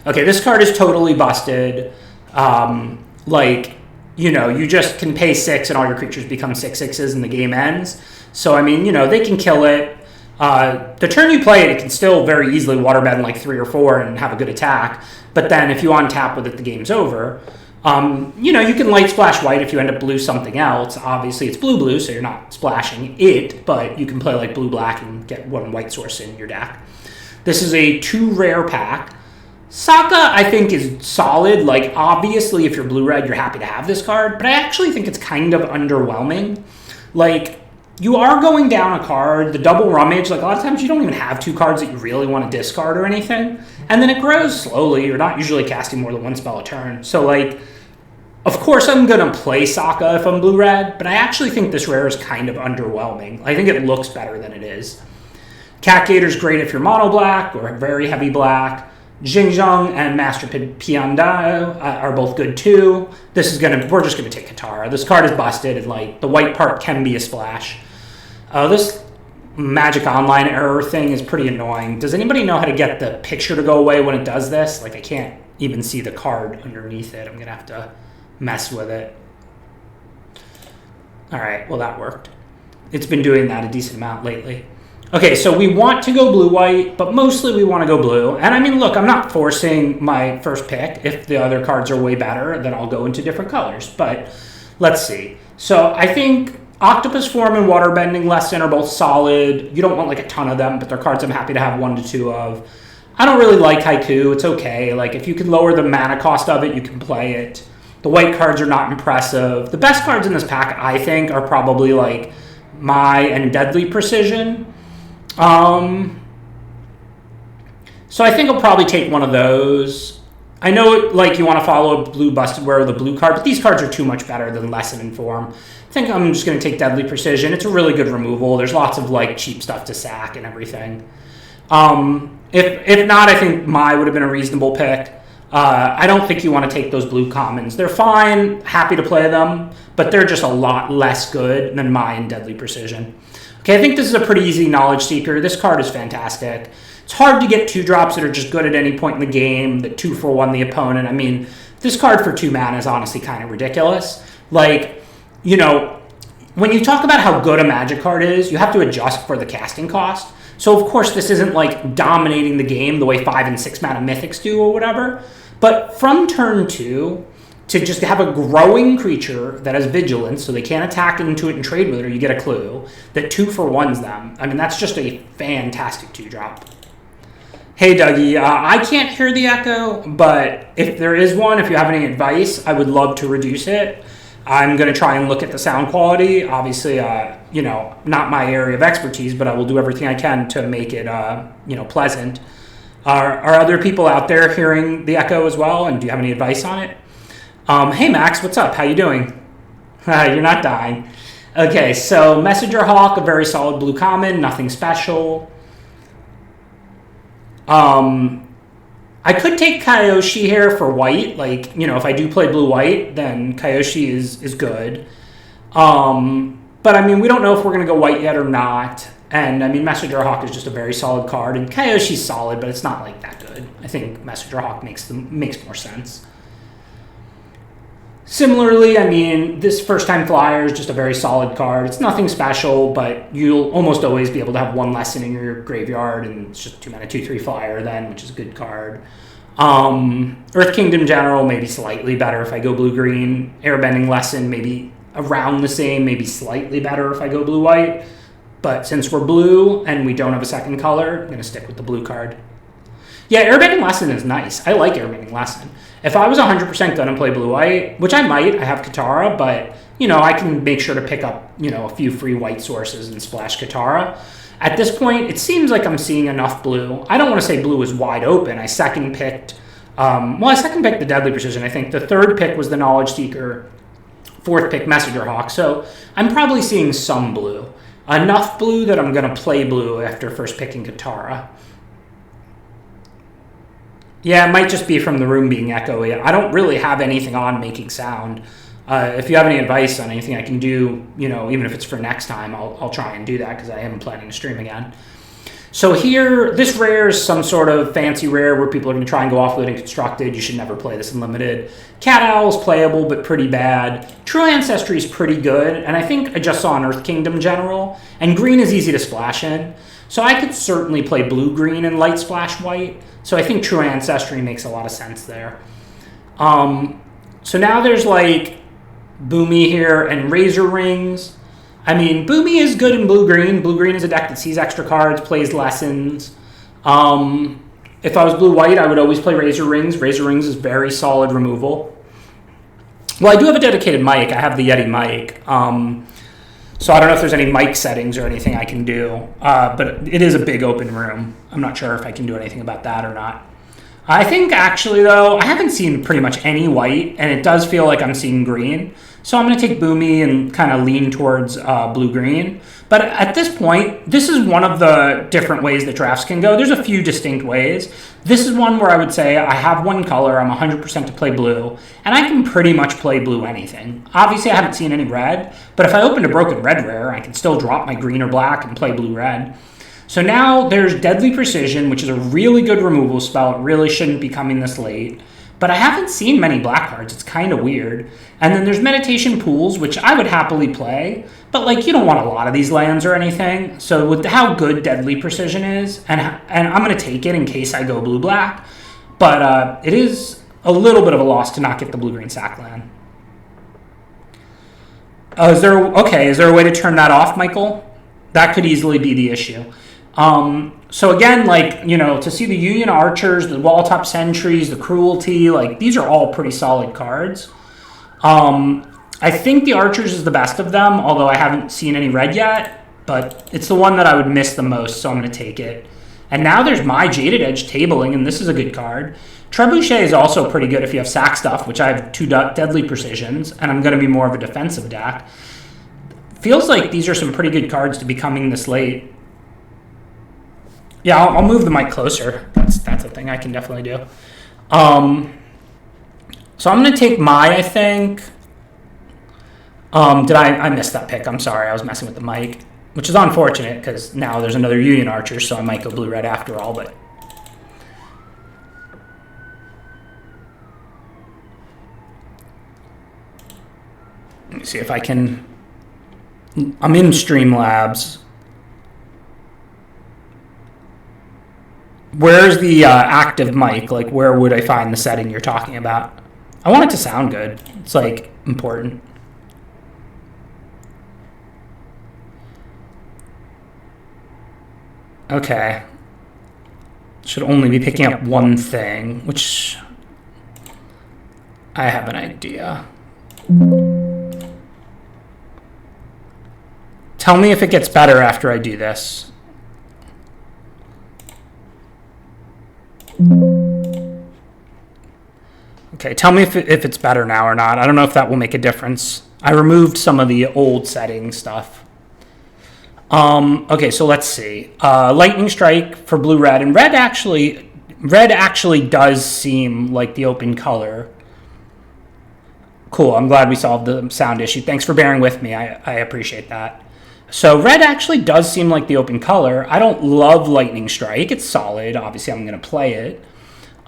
Okay, this card is totally busted. Like, you know, you just can pay 6 and all your creatures become 6/6s and the game ends. So, I mean, you know, they can kill it. The turn you play it, it can still very easily waterbed in like 3 or 4 and have a good attack. But then if you untap with it, the game's over. You know, you can light splash white if you end up blue something else. Obviously, it's blue-blue, so you're not splashing it, but you can play like blue-black and get 1 white source in your deck. This is a 2 rare pack. Saka, I think, is solid. Like, obviously, if you're blue-red, you're happy to have this card, but I actually think it's kind of underwhelming. Like, you are going down a card, the double rummage, like a lot of times you don't even have 2 cards that you really want to discard or anything, and then it grows slowly. You're not usually casting more than 1 spell a turn. So, like, of course I'm going to play Saka if I'm blue-red, but I actually think this rare is kind of underwhelming. I think it looks better than it is. Cat Gator's great if you're mono-black or very heavy black. Xingqiang and Master Piandao are both good too. We're just gonna take Katara. This card is busted, and like the white part can be a splash. This Magic Online error thing is pretty annoying. Does anybody know how to get the picture to go away when it does this? Like, I can't even see the card underneath it. I'm gonna have to mess with it. All right, well that worked. It's been doing that a decent amount lately. Okay, so we want to go blue-white, but mostly we want to go blue. And I mean, look, I'm not forcing my first pick. If the other cards are way better, then I'll go into different colors. But let's see. So I think Octopus Form and Waterbending Lesson are both solid. You don't want like a ton of them, but they're cards I'm happy to have 1 to 2 of. I don't really like Haiku. It's okay. Like, if you can lower the mana cost of it, you can play it. The white cards are not impressive. The best cards in this pack, I think, are probably like Mai and Deadly Precision. So I think I'll probably take one of those. I know, like, you want to follow Blue Busted Wear with a blue card, but these cards are too much better than Lesson and Form. I think I'm just going to take Deadly Precision. It's a really good removal. There's lots of, like, cheap stuff to sack and everything. If not, I think Mai would have been a reasonable pick. I don't think you want to take those blue commons. They're fine, happy to play them, but they're just a lot less good than Mai and Deadly Precision. Okay, I think this is a pretty easy Knowledge Seeker. This card is fantastic. It's hard to get 2 drops that are just good at any point in the game, that 2 for 1 the opponent. I mean, this card for 2 mana is honestly kind of ridiculous. Like, you know, when you talk about how good a Magic card is, you have to adjust for the casting cost. So, of course, this isn't like dominating the game the way 5 and 6 mana Mythics do or whatever. But from turn 2, to just have a growing creature that has vigilance, so they can't attack into it and trade with it, or you get a clue, that 2 for 1s them. I mean, that's just a fantastic 2-drop. Hey, Dougie, I can't hear the echo, but if there is one, if you have any advice, I would love to reduce it. I'm going to try and look at the sound quality. Obviously, you know, not my area of expertise, but I will do everything I can to make it, you know, pleasant. Are other people out there hearing the echo as well, and do you have any advice on it? Hey Max, what's up? How you doing? You're not dying. Okay, so Messenger Hawk, a very solid blue common, nothing special. I could take Kyoshi here for white. Like, you know, if I do play blue-white, then Kyoshi is good. But, I mean, we don't know if we're going to go white yet or not. And, I mean, Messenger Hawk is just a very solid card. And Kyoshi's solid, but it's not, like, that good. I think Messenger Hawk makes more sense. Similarly, I mean, this first-time flyer is just a very solid card. It's nothing special, but you'll almost always be able to have 1 lesson in your graveyard, and it's just 2-mana, 2/3 flyer then, which is a good card. Earth Kingdom General, maybe slightly better if I go blue-green. Airbending Lesson, maybe around the same, maybe slightly better if I go blue-white. But since we're blue and we don't have a second color, I'm going to stick with the blue card. Yeah, Airbending Lesson is nice. I like Airbending Lesson. If I was 100% going to play blue-white, which I might, I have Katara, but, you know, I can make sure to pick up, you know, a few free white sources and splash Katara. At this point, it seems like I'm seeing enough blue. I don't want to say blue is wide open. I second-picked the Deadly Precision. I think the 3rd pick was the Knowledge Seeker, 4th pick Messenger Hawk. So I'm probably seeing some blue. Enough blue that I'm going to play blue after first picking Katara. Yeah, it might just be from the room being echoey. I don't really have anything on making sound. If you have any advice on anything I can do, you know, even if it's for next time, I'll try and do that because I am planning to stream again. So here, this rare is some sort of fancy rare where people are going to try and go off-grid and constructed. You should never play this in limited. Cat Owl is playable, but pretty bad. True Ancestry is pretty good, and I think I just saw an Earth Kingdom General. And green is easy to splash in. So I could certainly play blue-green and light splash white. So I think True Ancestry makes a lot of sense there. So now there's like Boomy here and Razor Rings. I mean, Boomy is good in blue-green. Blue-green is a deck that sees extra cards, plays lessons. If I was blue-white, I would always play Razor Rings. Razor Rings is very solid removal. Well, I do have a dedicated mic. I have the Yeti mic. So I don't know if there's any mic settings or anything I can do. But it is a big open room. I'm not sure if I can do anything about that or not. I think actually, though, I haven't seen pretty much any white, and it does feel like I'm seeing green. So I'm going to take Boomy and kind of lean towards blue-green. But at this point, this is one of the different ways that drafts can go. There's a few distinct ways. This is one where I would say I have one color, I'm 100% to play blue, and I can pretty much play blue anything. Obviously, I haven't seen any red, but if I opened a broken red rare, I can still drop my green or black and play blue-red. So now there's Deadly Precision, which is a really good removal spell. It really shouldn't be coming this late. But I haven't seen many black cards. It's kind of weird. And then there's Meditation Pools, which I would happily play. But, like, you don't want a lot of these lands or anything. So with how good Deadly Precision is, and I'm going to take it in case I go blue-black. But it is a little bit of a loss to not get the blue-green sack land. Is there a way to turn that off, Michael? That could easily be the issue. So again, like, you know, to see the Union Archers, the Wall-Top Sentries, the Cruelty, like, these are all pretty solid cards. I think the Archers is the best of them, although I haven't seen any red yet, but it's the one that I would miss the most, so I'm going to take it. And now there's my Jaded Edge Tabling, and this is a good card. Trebuchet is also pretty good if you have sack stuff, which I have 2 Deadly Precisions, and I'm going to be more of a defensive deck. Feels like these are some pretty good cards to be coming this late. Yeah, I'll move the mic closer. That's a thing I can definitely do. So I'm going to take I think. I missed that pick. I'm sorry. I was messing with the mic, which is unfortunate because now there's another Union Archer, so I might go blue-red after all, but... Let me see if I can... I'm in Streamlabs. Where's the active mic? Like, where would I find the setting you're talking about? I want it to sound good. It's, like, important. Okay. Should only be picking up one thing, which I have an idea. Tell me if it gets better after I do this. Okay, tell me if it's better now or not. I don't know if that will make a difference. I removed some of the old setting stuff. Okay, so let's see. Lightning Strike for blue-red. And red actually does seem like the open color. Cool, I'm glad we solved the sound issue. Thanks for bearing with me. I appreciate that. So red actually does seem like the open color. I don't love Lightning Strike. It's solid. Obviously, I'm going to play it.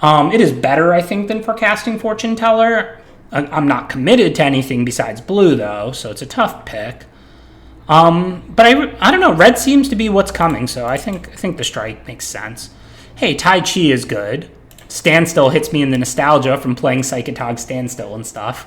It is better, I think, than Forecasting Fortune Teller. I'm not committed to anything besides blue, though, so it's a tough pick. But I don't know. Red seems to be what's coming, so I think the strike makes sense. Hey, Tai Chi is good. Standstill hits me in the nostalgia from playing Psychotog Standstill and stuff.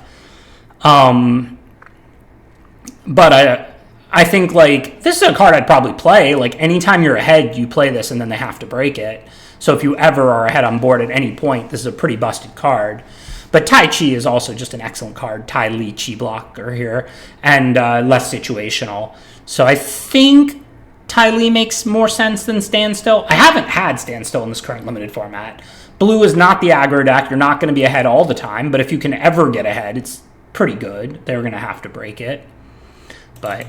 But I think, like, this is a card I'd probably play. Like, anytime you're ahead, you play this, and then they have to break it. So if you ever are ahead on board at any point, this is a pretty busted card. But Tai Chi is also just an excellent card. Tai Li Chi blocker here, and less situational. So I think Tai Li makes more sense than Standstill. I haven't had Standstill in this current limited format. Blue is not the aggro deck. You're not going to be ahead all the time, but if you can ever get ahead, it's pretty good. They're going to have to break it. But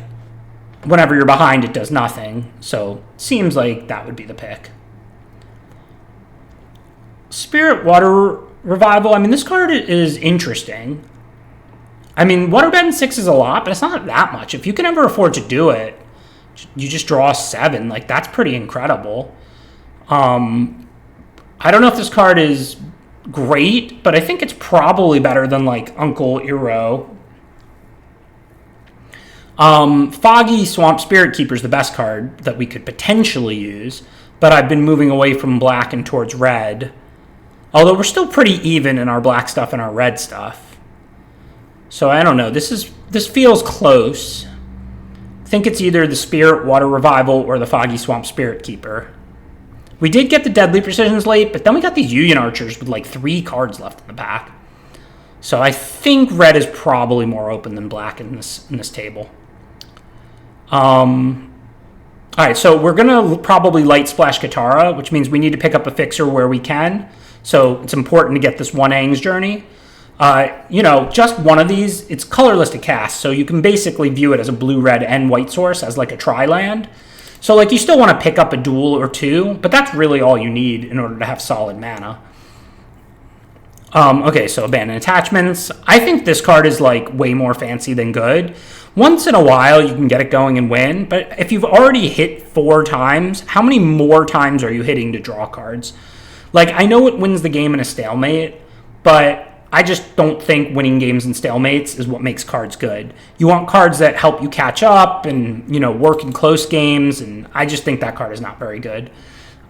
whenever you're behind, it does nothing. So seems like that would be the pick. Spirit Water Revival. I mean, this card is interesting. I mean, Waterbed in 6 is a lot, but it's not that much. If you can ever afford to do it, you just draw 7. Like, that's pretty incredible. I don't know if this card is great, but I think it's probably better than like Uncle Iroh. Foggy Swamp Spirit Keeper is the best card that we could potentially use, but I've been moving away from black and towards red. Although we're still pretty even in our black stuff and our red stuff. So I don't know. This feels close. I think it's either the Spirit Water Revival or the Foggy Swamp Spirit Keeper. We did get the Deadly Precisions late, but then we got these Yuyan Archers with like 3 cards left in the back. So I think red is probably more open than black in this table. All right, so we're going to probably Light Splash Katara, which means we need to pick up a fixer where we can. So it's important to get this one Aang's Journey. Just one of these, it's colorless to cast, so you can basically view it as a blue, red, and white source as like a tri-land. So like you still want to pick up a dual or 2, but that's really all you need in order to have solid mana. Okay, so Abandoned Attachments. I think this card is like way more fancy than good. Once in a while you can get it going and win, but if you've already hit 4 times, how many more times are you hitting to draw cards? Like, I know it wins the game in a stalemate, but I just don't think winning games in stalemates is what makes cards good. You want cards that help you catch up and, work in close games, and I just think that card is not very good.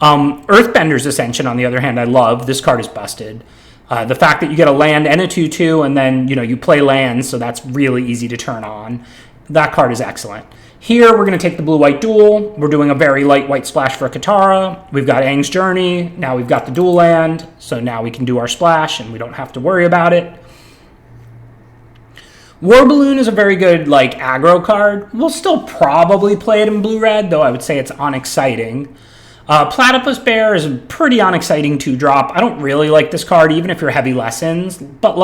Earthbender's Ascension, on the other hand, I love. This card is busted. The fact that you get a land and a 2/2, and then, you play lands, so that's really easy to turn on. That card is excellent. Here, we're going to take the blue-white duel. We're doing a very light white splash for Katara. We've got Aang's Journey. Now we've got the dual land, so now we can do our splash, and we don't have to worry about it. War Balloon is a very good, aggro card. We'll still probably play it in blue-red, though I would say it's unexciting. Platypus Bear is a pretty unexciting 2-drop. I don't really like this card, even if you're heavy lessons. But,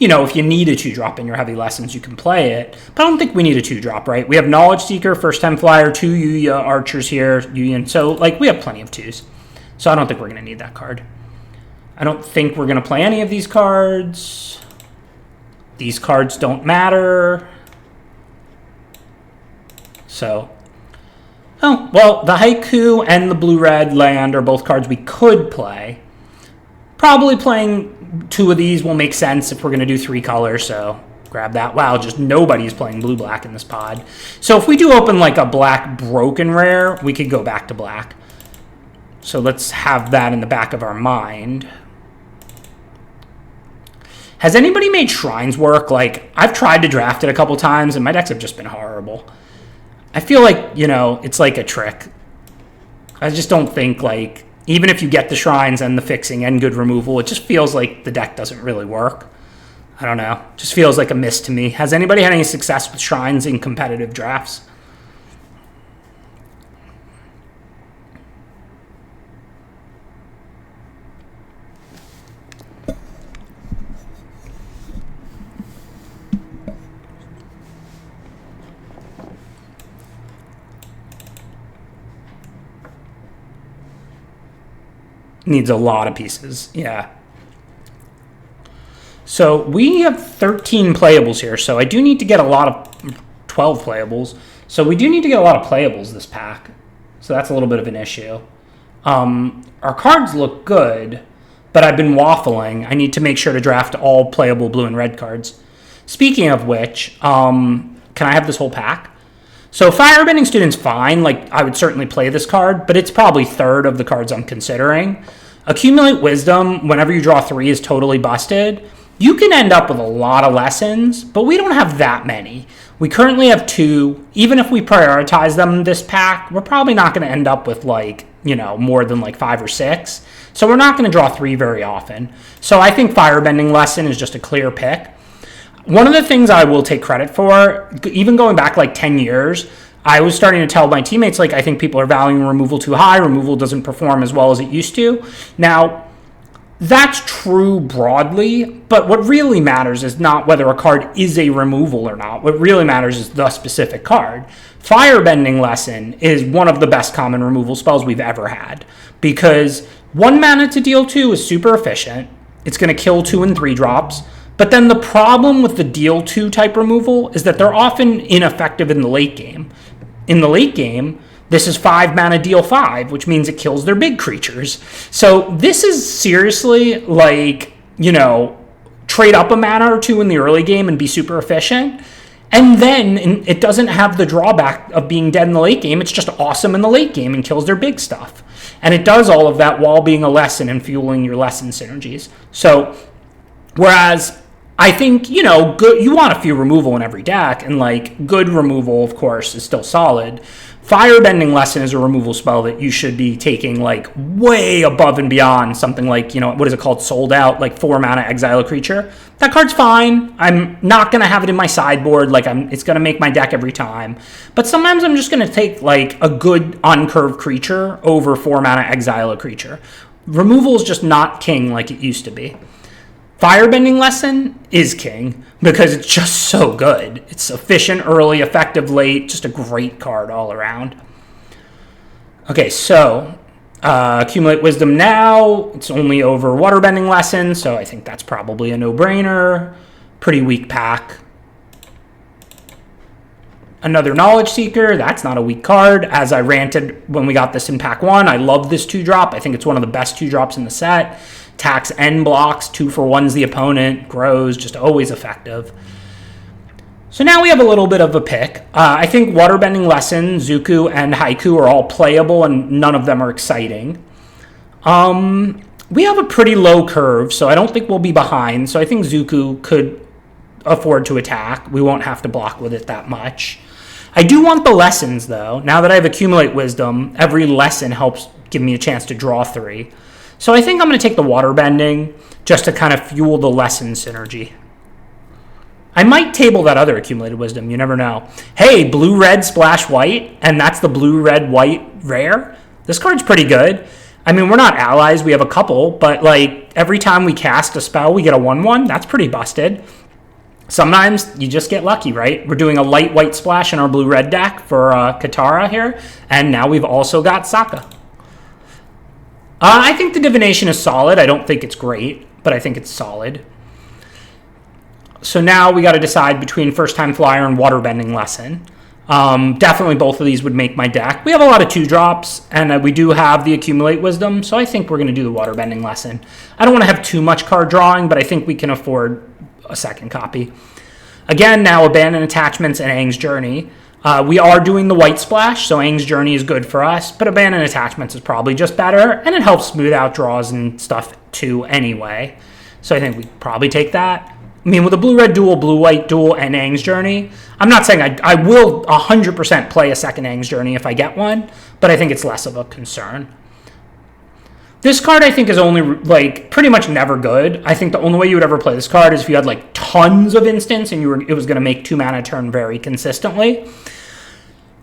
if you need a 2-drop in your heavy lessons, you can play it. But I don't think we need a 2-drop, right? We have Knowledge Seeker, First Time Flyer, 2 Yuya Archers here, Yuyan. So, we have plenty of 2s. So I don't think we're going to need that card. I don't think we're going to play any of these cards. These cards don't matter. So... oh, well, the Haiku and the blue-red land are both cards we could play. Probably playing 2 of these will make sense if we're going to do 3 colors, so grab that. Wow, just nobody's playing blue-black in this pod. So if we do open a black broken rare, we could go back to black. So let's have that in the back of our mind. Has anybody made Shrines work? I've tried to draft it a couple times, and my decks have just been horrible. I feel like, it's like a trick. I just don't think, even if you get the Shrines and the fixing and good removal, it just feels like the deck doesn't really work. I don't know. Just feels like a miss to me. Has anybody had any success with Shrines in competitive drafts? Needs a lot of pieces, yeah. So we have 13 playables here, so I do need to get a lot of 12 playables. So we do need to get a lot of playables this pack. So that's a little bit of an issue. Our cards look good, but I've been waffling. I need to make sure to draft all playable blue and red cards. Speaking of which, can I have this whole pack? So Firebending Student's fine. I would certainly play this card, but it's probably 3rd of the cards I'm considering. Accumulate Wisdom, whenever you draw 3, is totally busted. You can end up with a lot of lessons, but we don't have that many. We currently have 2. Even if we prioritize them this pack, we're probably not going to end up with, more than 5 or 6. So we're not going to draw 3 very often. So I think Firebending Lesson is just a clear pick. One of the things I will take credit for, even going back 10 years, I was starting to tell my teammates, I think people are valuing removal too high. Removal doesn't perform as well as it used to. Now, that's true broadly, but what really matters is not whether a card is a removal or not. What really matters is the specific card. Firebending Lesson is one of the best common removal spells we've ever had, because 1 mana to deal 2 is super efficient. It's going to kill 2 and 3 drops. But then the problem with the deal 2 type removal is that they're often ineffective in the late game. In the late game, This is 5 mana, deal 5, which means it kills their big creatures. So this is seriously like, trade up a mana or two in the early game and be super efficient. And then it doesn't have the drawback of being dead in the late game. It's just awesome in the late game and kills their big stuff. And it does all of that while being a lesson and fueling your lesson synergies. So, whereas I think, good, you want a few removal in every deck, and like good removal, of course, is still solid. Firebending Lesson is a removal spell that you should be taking like way above and beyond something like, what is it called? Sold Out, like 4 mana, exile a creature. That card's fine. I'm not going to have it in my sideboard. It's going to make my deck every time. But sometimes I'm just going to take like a good uncurved creature over 4 mana, exile a creature. Removal is just not king like it used to be. Firebending Lesson is king because it's just so good. It's efficient early, effective late, just a great card all around. Okay, so Accumulate Wisdom now. It's only over Waterbending Lesson, so I think that's probably a no-brainer. Pretty weak pack. Another Knowledge Seeker. That's not a weak card. As I ranted when we got this in pack 1, I love this 2-drop. I think it's one of the best 2-drops in the set. Tax and blocks, 2-for-1's the opponent, grows, just always effective. So now we have a little bit of a pick. I think Waterbending Lesson, Zuku, and Haiku are all playable, and none of them are exciting. We have a pretty low curve, so I don't think we'll be behind. So I think Zuku could afford to attack. We won't have to block with it that much. I do want the lessons, though. Now that I have Accumulate Wisdom, every lesson helps give me a chance to draw 3. So I think I'm going to take the Waterbending just to kind of fuel the lesson synergy. I might table that other Accumulated Wisdom. You never know. Hey, blue-red splash white, and that's the blue-red-white rare. This card's pretty good. I mean, we're not allies. We have a couple, but like every time we cast a spell, we get a 1/1. That's pretty busted. Sometimes you just get lucky, right? We're doing a light white splash in our blue-red deck for Katara here, and now we've also got Sokka. I think the Divination is solid. I don't think it's great, but I think it's solid. So now we got to decide between First Time Flyer and Waterbending Lesson. Definitely both of these would make my deck. We have a lot of 2-drops, and we do have the Accumulate Wisdom, so I think we're going to do the Waterbending Lesson. I don't want to have too much card drawing, but I think we can afford a second copy. Again, now Abandon Attachments and Aang's Journey. We are doing the white splash, so Aang's Journey is good for us, but Abandon Attachments is probably just better, and it helps smooth out draws and stuff too anyway. So I think we probably take that. I mean, with a blue-red duel, blue-white duel, and Aang's Journey, I'm not saying I will 100% play a second Aang's Journey if I get one, but I think it's less of a concern. This card, I think, is only, pretty much never good. I think the only way you would ever play this card is if you had, tons of instants and it was going to make 2 mana a turn very consistently.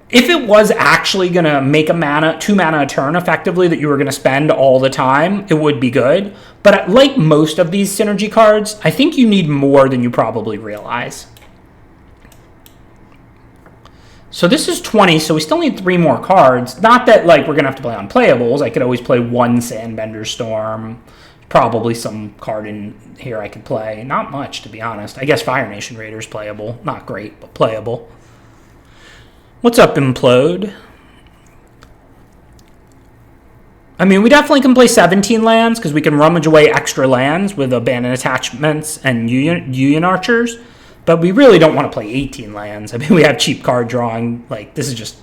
If it was actually going to make 2 mana a turn effectively that you were going to spend all the time, it would be good. But like most of these synergy cards, I think you need more than you probably realize. So this is 20, so we still need 3 more cards. Not that, we're going to have to play unplayables. I could always play 1 Sandbender Storm. Probably some card in here I could play. Not much, to be honest. I guess Fire Nation Raider's playable. Not great, but playable. What's up, Implode? I mean, we definitely can play 17 lands, because we can rummage away extra lands with Abandoned Attachments and Union Archers. But we really don't want to play 18 lands. I mean, we have cheap card drawing. This is just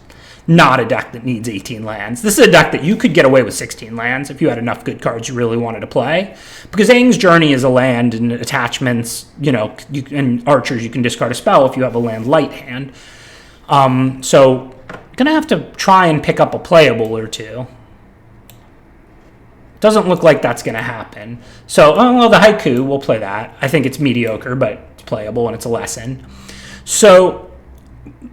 not a deck that needs 18 lands. This is a deck that you could get away with 16 lands if you had enough good cards you really wanted to play. Because Aang's Journey is a land, and attachments, and Archers, you can discard a spell if you have a land light hand. So, going to have to try and pick up a playable or two. Doesn't look like that's going to happen. So, the Haiku, we'll play that. I think it's mediocre, but it's playable and it's a lesson. So,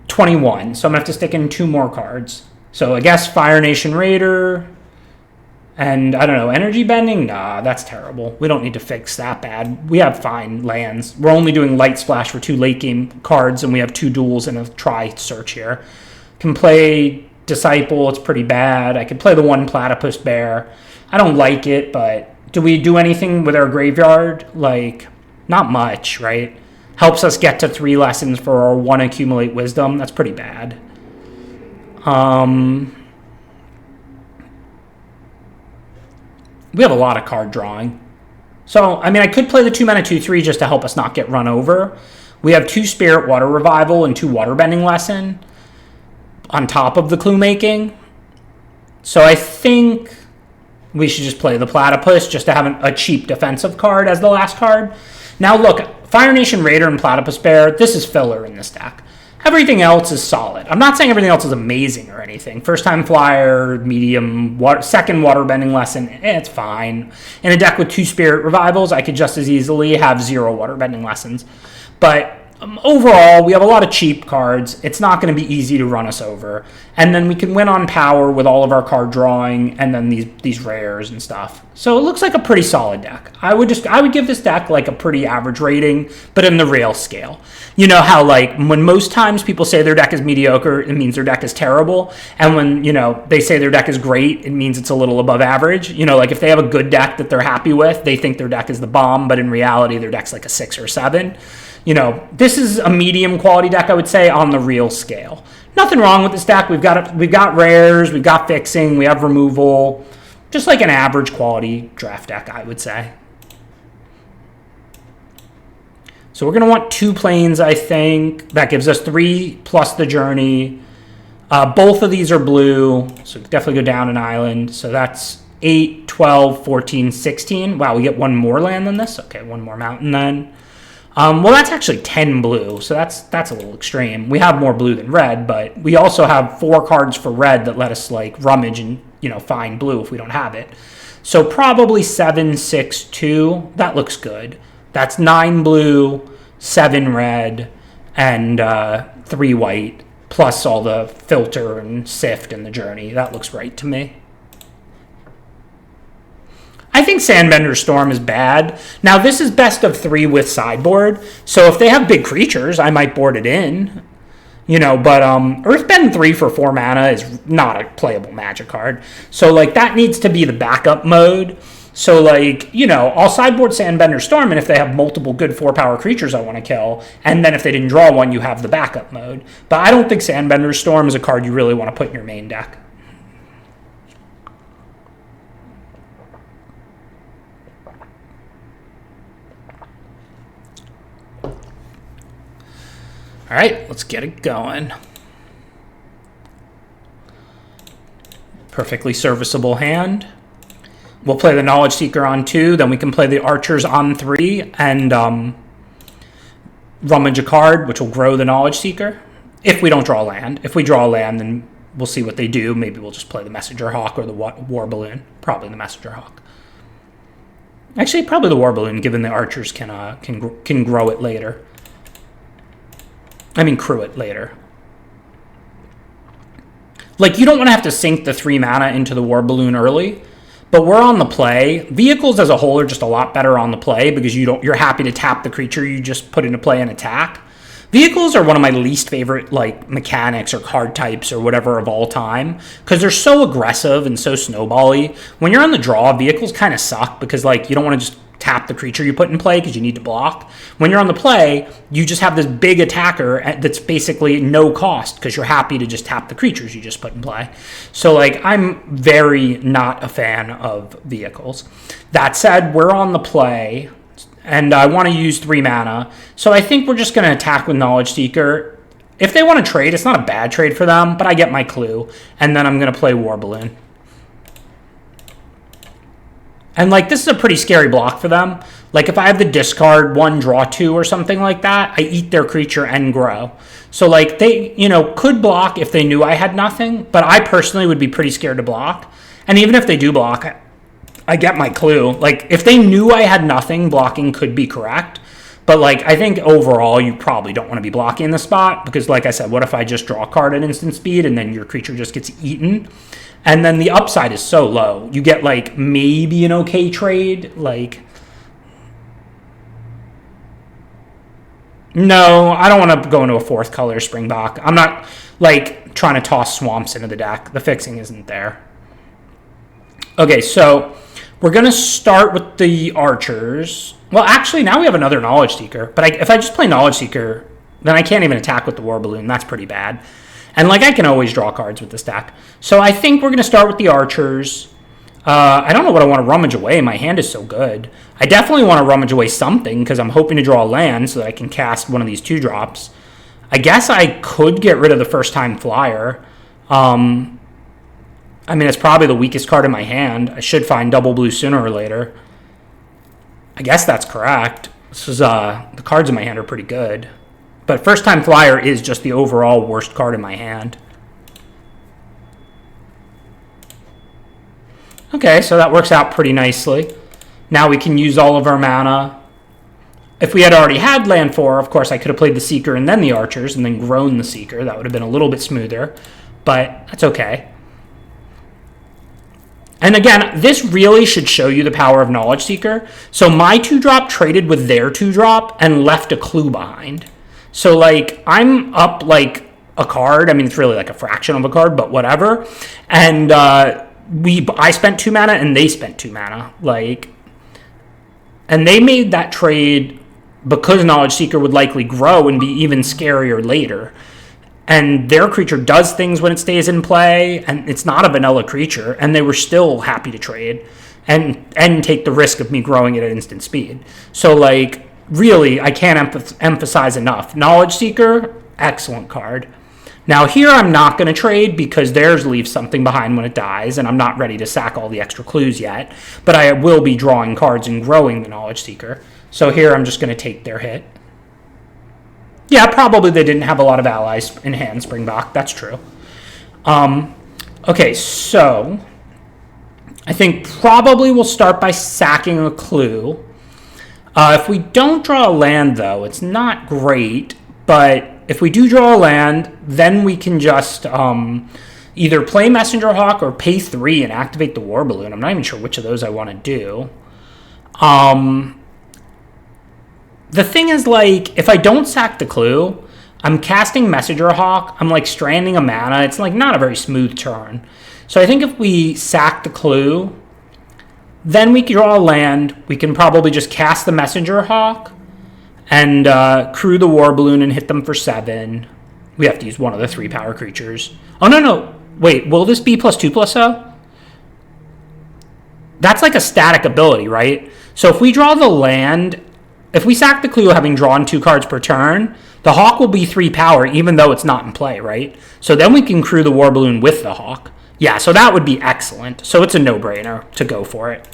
21. So I'm going to have to stick in 2 more cards. So I guess Fire Nation Raider and, I don't know, Energy Bending? Nah, that's terrible. We don't need to fix that bad. We have fine lands. We're only doing Light Splash for 2 late game cards, and we have 2 duels and a tri-search here. Can play Disciple. It's pretty bad. I could play the 1 Platypus Bear. I don't like it, but do we do anything with our graveyard? Not much, right? Helps us get to 3 lessons for our 1 Accumulate Wisdom. That's pretty bad. We have a lot of card drawing. So, I mean, I could play the 2-mana 2/3 just to help us not get run over. We have 2 Spirit Water Revival and 2 Waterbending Lesson on top of the clue making. So I think we should just play the Platypus just to have a cheap defensive card as the last card. Now look, Fire Nation Raider and Platypus Bear, this is filler in this deck. Everything else is solid. I'm not saying everything else is amazing or anything. First time flyer, medium, second waterbending lesson, it's fine. In a deck with 2 Spirit Revivals, I could just as easily have 0 waterbending lessons. But overall, we have a lot of cheap cards. It's not going to be easy to run us over. And then we can win on power with all of our card drawing and then these rares and stuff. So it looks like a pretty solid deck. I would give this deck like a pretty average rating, but in the real scale. You know how like when most times people say their deck is mediocre, it means their deck is terrible. And when, they say their deck is great, it means it's a little above average. Like if they have a good deck that they're happy with, they think their deck is the bomb, but in reality, their deck's like a 6 or 7. This is a medium quality deck, I would say, on the real scale. Nothing wrong with this deck. We've got rares, we've got fixing, we have removal. Just like an average quality draft deck, I would say. So we're going to want 2 planes, I think. That gives us 3 plus the Journey. Both of these are blue, so definitely go down an island. So that's 8, 12, 14, 16. Wow, we get 1 more land than this? Okay, 1 more mountain then. Well, that's actually 10 blue, so that's a little extreme. We have more blue than red, but we also have 4 cards for red that let us like rummage and find blue if we don't have it. So probably 7, 6, 2. That looks good. That's 9 blue, 7 red, and 3 white, plus all the filter and sift and the Journey. That looks right to me. I think Sandbender Storm is bad. Now, this is best of 3 with sideboard, so if they have big creatures, I might board it in. But Earthbend 3 for 4 mana is not a playable Magic card. So, that needs to be the backup mode. So, I'll sideboard Sandbender Storm, and if they have multiple good 4-power creatures I want to kill, and then if they didn't draw one, you have the backup mode. But I don't think Sandbender Storm is a card you really want to put in your main deck. All right, let's get it going. Perfectly serviceable hand. We'll play the Knowledge Seeker on 2, then we can play the Archers on 3 and rummage a card, which will grow the Knowledge Seeker, if we don't draw land. If we draw land, then we'll see what they do. Maybe we'll just play the Messenger Hawk or the War Balloon. Probably the Messenger Hawk. Actually, probably the War Balloon, given the Archers can grow it later. Crew it later. You don't want to have to sink the 3 mana into the War Balloon early, but we're on the play. Vehicles as a whole are just a lot better on the play because you're happy to tap the creature you just put into play and attack. Vehicles are one of my least favorite mechanics or card types or whatever of all time because they're so aggressive and so snowbally. When you're on the draw, vehicles kind of suck because you don't want to just tap the creature you put in play because you need to block. When you're on the play, you just have this big attacker that's basically no cost because you're happy to just tap the creatures you just put in play. So I'm very not a fan of vehicles. That said, we're on the play and I want to use 3 mana. So I think we're just going to attack with Knowledge Seeker. If they want to trade, it's not a bad trade for them, but I get my clue. And then I'm going to play War Balloon. And this is a pretty scary block for them. If I have the discard 1, draw 2 or something like that, I eat their creature and grow. So they, could block if they knew I had nothing, but I personally would be pretty scared to block. And even if they do block, I get my clue. If they knew I had nothing, blocking could be correct. But I think overall you probably don't want to be blocking the spot because I said, what if I just draw a card at instant speed and then your creature just gets eaten? And then the upside is so low. You get maybe an okay trade. No, I don't want to go into a 4th color Springbok. I'm not trying to toss swamps into the deck. The fixing isn't there. Okay, so we're going to start with the Archers. Well, actually, now we have another Knowledge Seeker. But if I just play Knowledge Seeker, then I can't even attack with the War Balloon. That's pretty bad. And I can always draw cards with this deck. So I think we're going to start with the Archers. I don't know what I want to rummage away. My hand is so good. I definitely want to rummage away something because I'm hoping to draw a land so that I can cast one of these 2-drops. I guess I could get rid of the first time flyer. I mean, it's probably the weakest card in my hand. I should find double blue sooner or later. I guess that's correct. This is the cards in my hand are pretty good. But first time flyer is just the overall worst card in my hand. Okay, so that works out pretty nicely. Now we can use all of our mana. If we had already had land 4, of course, I could have played the Seeker and then the Archers and then grown the Seeker. That would have been a little bit smoother, but that's okay. And again, this really should show you the power of Knowledge Seeker. So my 2-drop traded with their 2-drop and left a clue behind. So, like, I'm up, like, a card. I mean, it's really like a fraction of a card, but whatever. And I spent 2 mana and they spent 2 mana. Like, and they made that trade because Knowledge Seeker would likely grow and be even scarier later. And their creature does things when it stays in play, and it's not a vanilla creature, and they were still happy to trade and take the risk of me growing it at instant speed. So, like, really, I can't emphasize enough. Knowledge Seeker, excellent card. Now, here I'm not going to trade because theirs leaves something behind when it dies, and I'm not ready to sack all the extra clues yet, but I will be drawing cards and growing the Knowledge Seeker. So here I'm just going to take their hit. Yeah, probably they didn't have a lot of allies in hand, Springbok. That's true. Okay, so I think probably we'll start by sacking a clue. If we don't draw a land, though, it's not great. But if we do draw a land, then we can just either play Messenger Hawk or pay 3 and activate the War Balloon. I'm not even sure which of those I want to do. The thing is, like, if I don't sack the clue, I'm casting Messenger Hawk. I'm, like, stranding a mana. It's, like, not a very smooth turn. So I think if we sack the clue, then we can draw a land. We can probably just cast the Messenger Hawk and crew the War Balloon and hit them for 7. We have to use one of the 3 power creatures. Oh, no. Wait, will this be +2/+0? That's, like, a static ability, right? So if we draw the land... If we sack the clue having drawn 2 cards per turn, the Hawk will be 3 power even though it's not in play, right? So then we can crew the War Balloon with the Hawk. Yeah, so that would be excellent. So it's a no-brainer to go for it.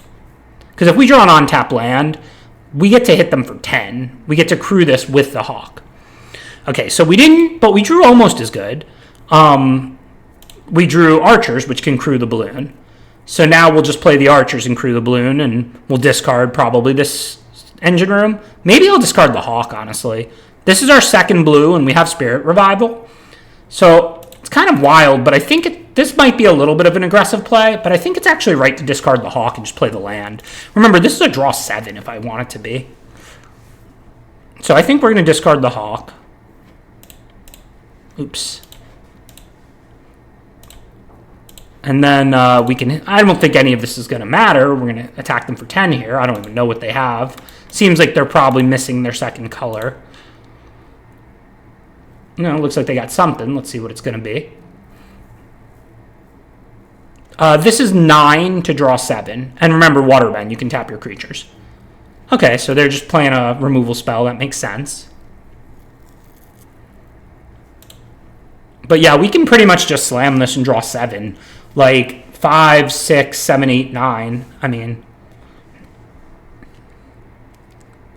Because if we draw an on-tap land, we get to hit them for 10. We get to crew this with the Hawk. Okay, so we didn't, but we drew almost as good. We drew Archers, which can crew the balloon. So now we'll just play the Archers and crew the balloon, and we'll discard probably this Engine Room. Maybe I'll discard the Hawk, honestly. This is our second blue, and we have Spirit Revival. So it's kind of wild, but I think this might be a little bit of an aggressive play, but I think it's actually right to discard the Hawk and just play the land. Remember, this is a draw 7 if I want it to be. So I think we're going to discard the Hawk. Oops. And then we can... I don't think any of this is going to matter. We're going to attack them for 10 here. I don't even know what they have. Seems like they're probably missing their second color. No, it looks like they got something. Let's see what it's going to be. This is 9 to draw 7. And remember, Waterbend, you can tap your creatures. Okay, so they're just playing a removal spell. That makes sense. But yeah, we can pretty much just slam this and draw 7. Like 5, 6, 7, 8, 9. I mean,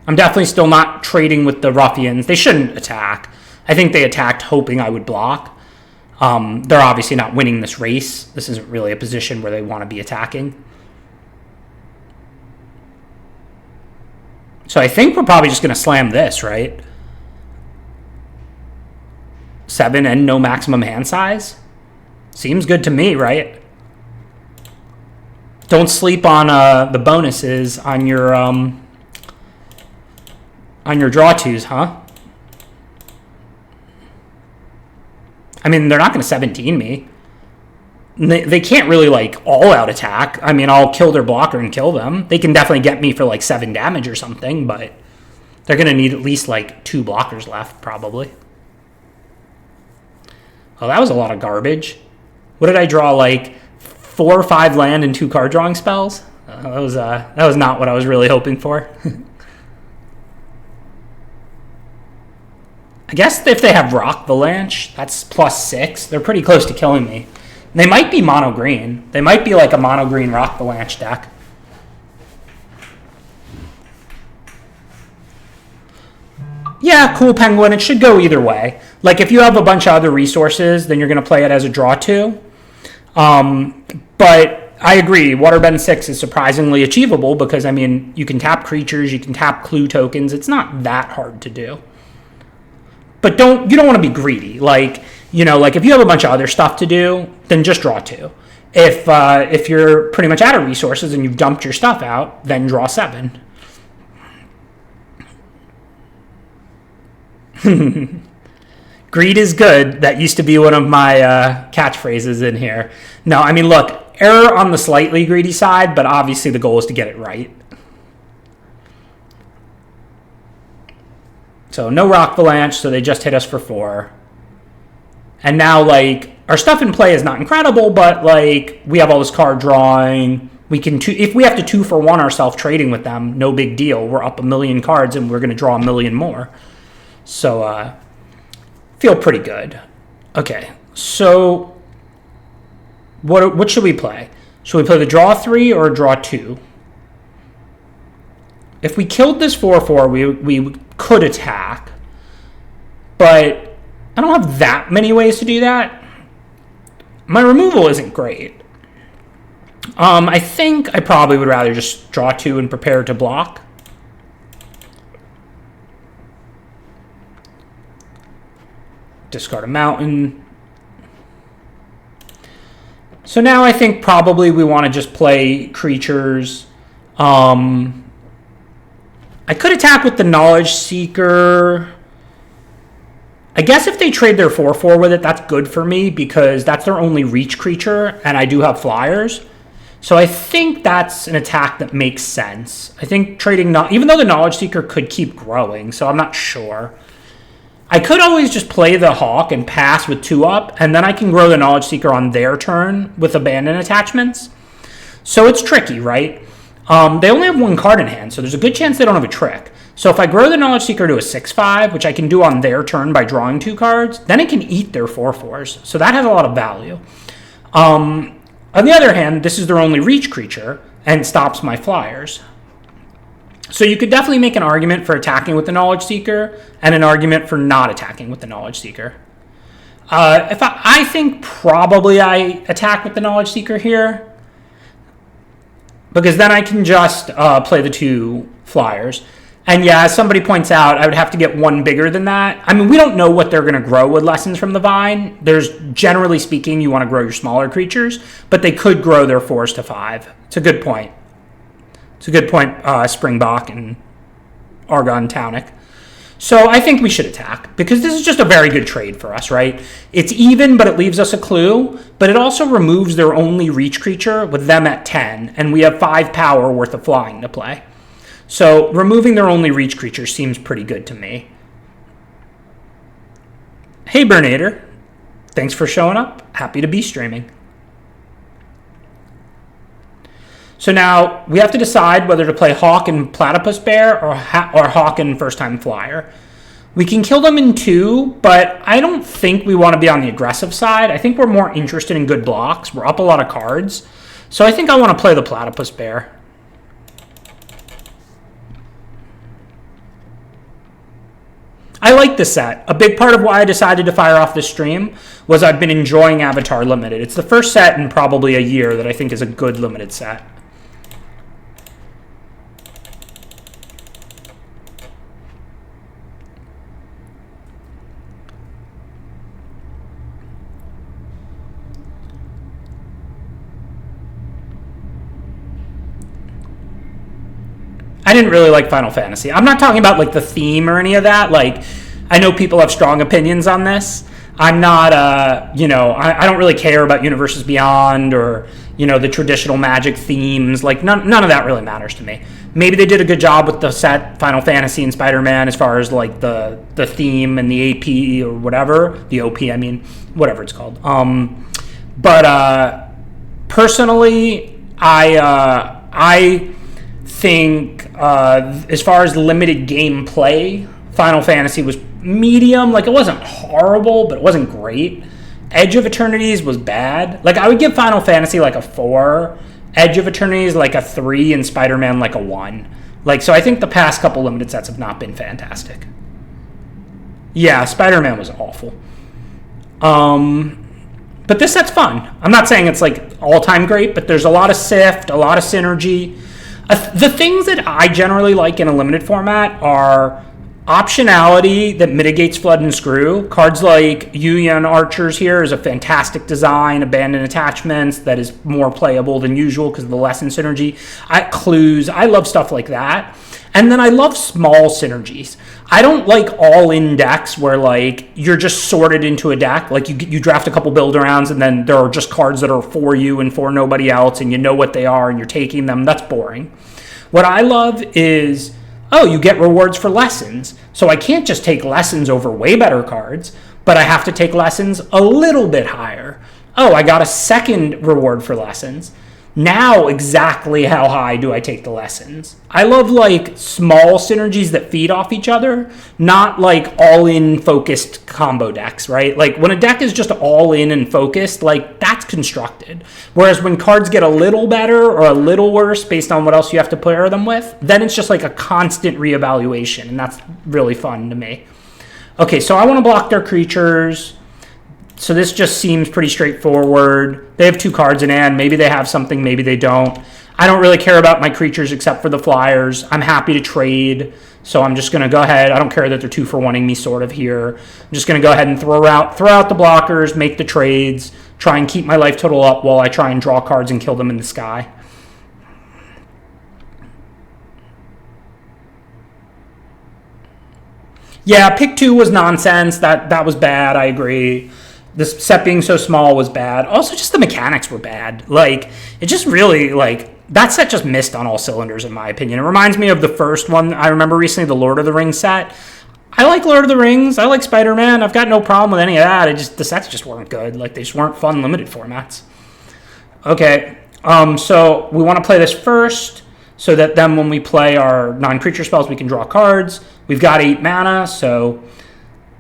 I'm definitely still not trading with the Ruffians. They shouldn't attack. I think they attacked hoping I would block. They're obviously not winning this race. This isn't really a position where they want to be attacking. So I think we're probably just going to slam this, right? 7 and no maximum hand size? Seems good to me, right? Don't sleep on the bonuses on your draw 2s, huh? I mean, they're not going to 17 me. They can't really, like, all-out attack. I mean, I'll kill their blocker and kill them. They can definitely get me for, like, 7 damage or something, but they're going to need at least, like, 2 blockers left, probably. Oh, that was a lot of garbage. What did I draw, like, 4 or 5 land and 2 card drawing spells. That was not what I was really hoping for. I guess if they have Rock Avalanche, that's +6. They're pretty close to killing me. They might be mono green. They might be like a mono green Rock Avalanche deck. Yeah, cool Penguin. It should go either way. Like if you have a bunch of other resources, then you're going to play it as a draw 2. But I agree, Waterbend 6 is surprisingly achievable because, I mean, you can tap creatures, you can tap clue tokens. It's not that hard to do. But you don't want to be greedy. Like, you know, like if you have a bunch of other stuff to do, then just draw 2. If you're pretty much out of resources and you've dumped your stuff out, then draw 7. Greed is good. That used to be one of my catchphrases in here. No, I mean, look, error on the slightly greedy side, but obviously the goal is to get it right. So no Rock Avalanche, so they just hit us for 4. And now, like, our stuff in play is not incredible, but, like, we have all this card drawing. We can if we have to 2-for-1 ourselves trading with them, no big deal. We're up 1,000,000 cards, and we're going to draw 1,000,000 more. So, feel pretty good. Okay, so what should we play? Should we play the draw 3 or draw 2? If we killed this 4/4, we could attack, but I don't have that many ways to do that. My removal isn't great. I think I probably would rather just draw 2 and prepare to block. Discard a mountain. So now I think probably we want to just play creatures. I could attack with the Knowledge Seeker. I guess if they trade their 4/4 with it, that's good for me because that's their only reach creature, and I do have flyers. So I think that's an attack that makes sense. I think trading, even though the Knowledge Seeker could keep growing, so I'm not sure. I could always just play the Hawk and pass with 2 up, and then I can grow the Knowledge Seeker on their turn with Abandon attachments. So it's tricky, right? They only have 1 card in hand, so there's a good chance they don't have a trick. So if I grow the Knowledge Seeker to a 6/5, which I can do on their turn by drawing 2 cards, then I can eat their 4/4s. So that has a lot of value. On the other hand, this is their only reach creature and stops my flyers. So you could definitely make an argument for attacking with the Knowledge Seeker and an argument for not attacking with the Knowledge Seeker. I think probably I attack with the Knowledge Seeker here because then I can just play the 2 flyers. And yeah, as somebody points out, I would have to get 1 bigger than that. I mean, we don't know what they're going to grow with Lessons from the Vine. There's, generally speaking, you want to grow your smaller creatures, but they could grow their 4s to 5. It's a good point. Springbok and Argon Townic. So I think we should attack because this is just a very good trade for us, right? It's even, but it leaves us a clue, but it also removes their only reach creature with them at 10, and we have 5 power worth of flying to play. So removing their only reach creature seems pretty good to me. Hey, Burnator. Thanks for showing up. Happy to be streaming. So now we have to decide whether to play Hawk and Platypus Bear or Hawk and First Time Flyer. We can kill them in 2, but I don't think we want to be on the aggressive side. I think we're more interested in good blocks. We're up a lot of cards. So I think I want to play the Platypus Bear. I like this set. A big part of why I decided to fire off this stream was I've been enjoying Avatar Limited. It's the first set in probably a year that I think is a good limited set. I didn't really like Final Fantasy. I'm not talking about like the theme or any of that. Like, I know people have strong opinions on this. I'm not, I don't really care about Universes Beyond or, the traditional Magic themes. Like, none of that really matters to me. Maybe they did a good job with the set Final Fantasy and Spider-Man as far as like the theme and the AP or whatever. The OP, I mean, whatever it's called. But Personally, I think as far as limited gameplay, Final Fantasy was medium. Like, it wasn't horrible, but it wasn't great. Edge of Eternities was bad. Like, I would give Final Fantasy like a 4, Edge of Eternities like a 3, and Spider-Man like a 1. Like, so I think the past couple limited sets have not been fantastic. Yeah, Spider-Man was awful. But this set's fun. I'm not saying it's like all-time great, but there's a lot of sift, a lot of synergy. The things that I generally like in a limited format are optionality that mitigates flood and screw. Cards like Yuyan Archers here is a fantastic design. Abandoned Attachments that is more playable than usual because of the lesson synergy. Clues, I love stuff like that. And then I love small synergies. I don't like all-in decks where like you're just sorted into a deck. Like you draft a couple build-arounds and then there are just cards that are for you and for nobody else and you know what they are and you're taking them. That's boring. What I love is, you get rewards for lessons. So I can't just take lessons over way better cards, but I have to take lessons a little bit higher. I got a second reward for lessons. Now exactly how high do I take the lessons? I love like small synergies that feed off each other, not like all-in focused combo decks, right? Like when a deck is just all-in and focused, like that's constructed. Whereas when cards get a little better or a little worse based on what else you have to pair them with, then it's just like a constant reevaluation, and that's really fun to me. Okay, so I want to block their creatures. So this just seems pretty straightforward. They have 2 cards in hand. Maybe they have something, maybe they don't. I don't really care about my creatures except for the flyers. I'm happy to trade, so I'm just going to go ahead. I don't care that they're 2 for 1ing me sort of here. I'm just going to go ahead and throw out the blockers, make the trades, try and keep my life total up while I try and draw cards and kill them in the sky. Yeah, pick 2 was nonsense. That was bad, I agree. This set being so small was bad. Also, just the mechanics were bad. Like, it just really, like, that set just missed on all cylinders, in my opinion. It reminds me of the first one I remember recently, the Lord of the Rings set. I like Lord of the Rings. I like Spider-Man. I've got no problem with any of that. The sets just weren't good. Like, they just weren't fun limited formats. Okay, so we want to play this first so that then when we play our non-creature spells, we can draw cards. We've got 8 mana, so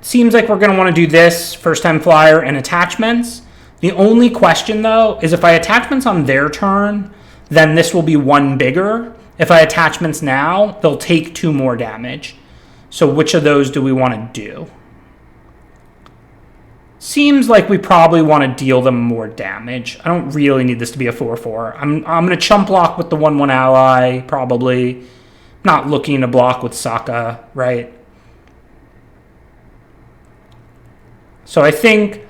seems like we're going to want to do this, first time flyer, and attachments. The only question, though, is if I attachments on their turn, then this will be 1 bigger. If I attachments now, they'll take 2 more damage. So which of those do we want to do? Seems like we probably want to deal them more damage. I don't really need this to be a 4/4. I'm going to chump block with the 1/1 ally, probably. Not looking to block with Sokka, right? So I think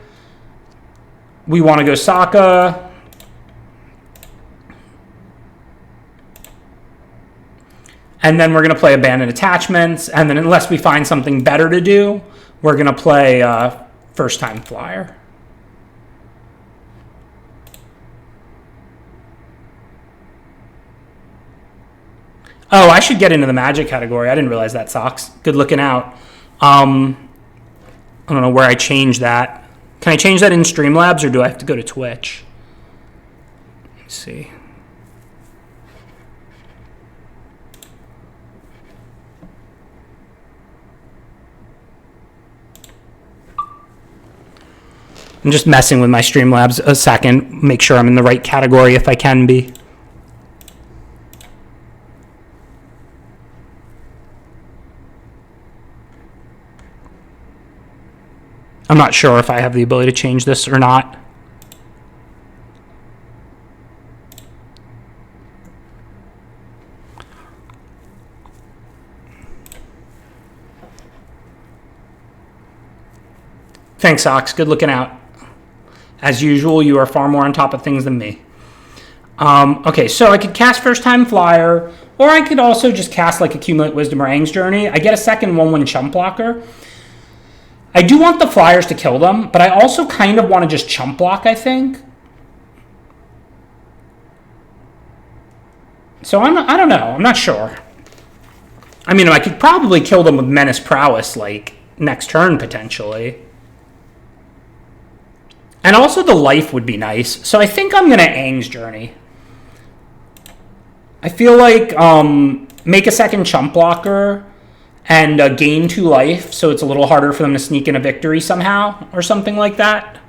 we want to go Sokka. And then we're going to play Abandoned Attachments. And then unless we find something better to do, we're going to play First Time Flyer. Oh, I should get into the Magic category. I didn't realize that, Socks. Good looking out. I don't know where I change that. Can I change that in Streamlabs or do I have to go to Twitch? Let's see. I'm just messing with my Streamlabs a second. Make sure I'm in the right category if I can be. I'm not sure if I have the ability to change this or not. Thanks, Ox. Good looking out. As usual, you are far more on top of things than me. Okay, so I could cast First Time Flyer, or I could also just cast like Accumulate Wisdom or Aang's Journey. I get a second 1/1 chump blocker. I do want the flyers to kill them, but I also kind of want to just chump block, I think. So I don't know. I'm not sure. I mean, I could probably kill them with Menace Prowess, like, next turn, potentially. And also the life would be nice. So I think I'm going to Aang's Journey. I feel like make a second chump blocker and gain 2 life, so it's a little harder for them to sneak in a victory somehow or something like that.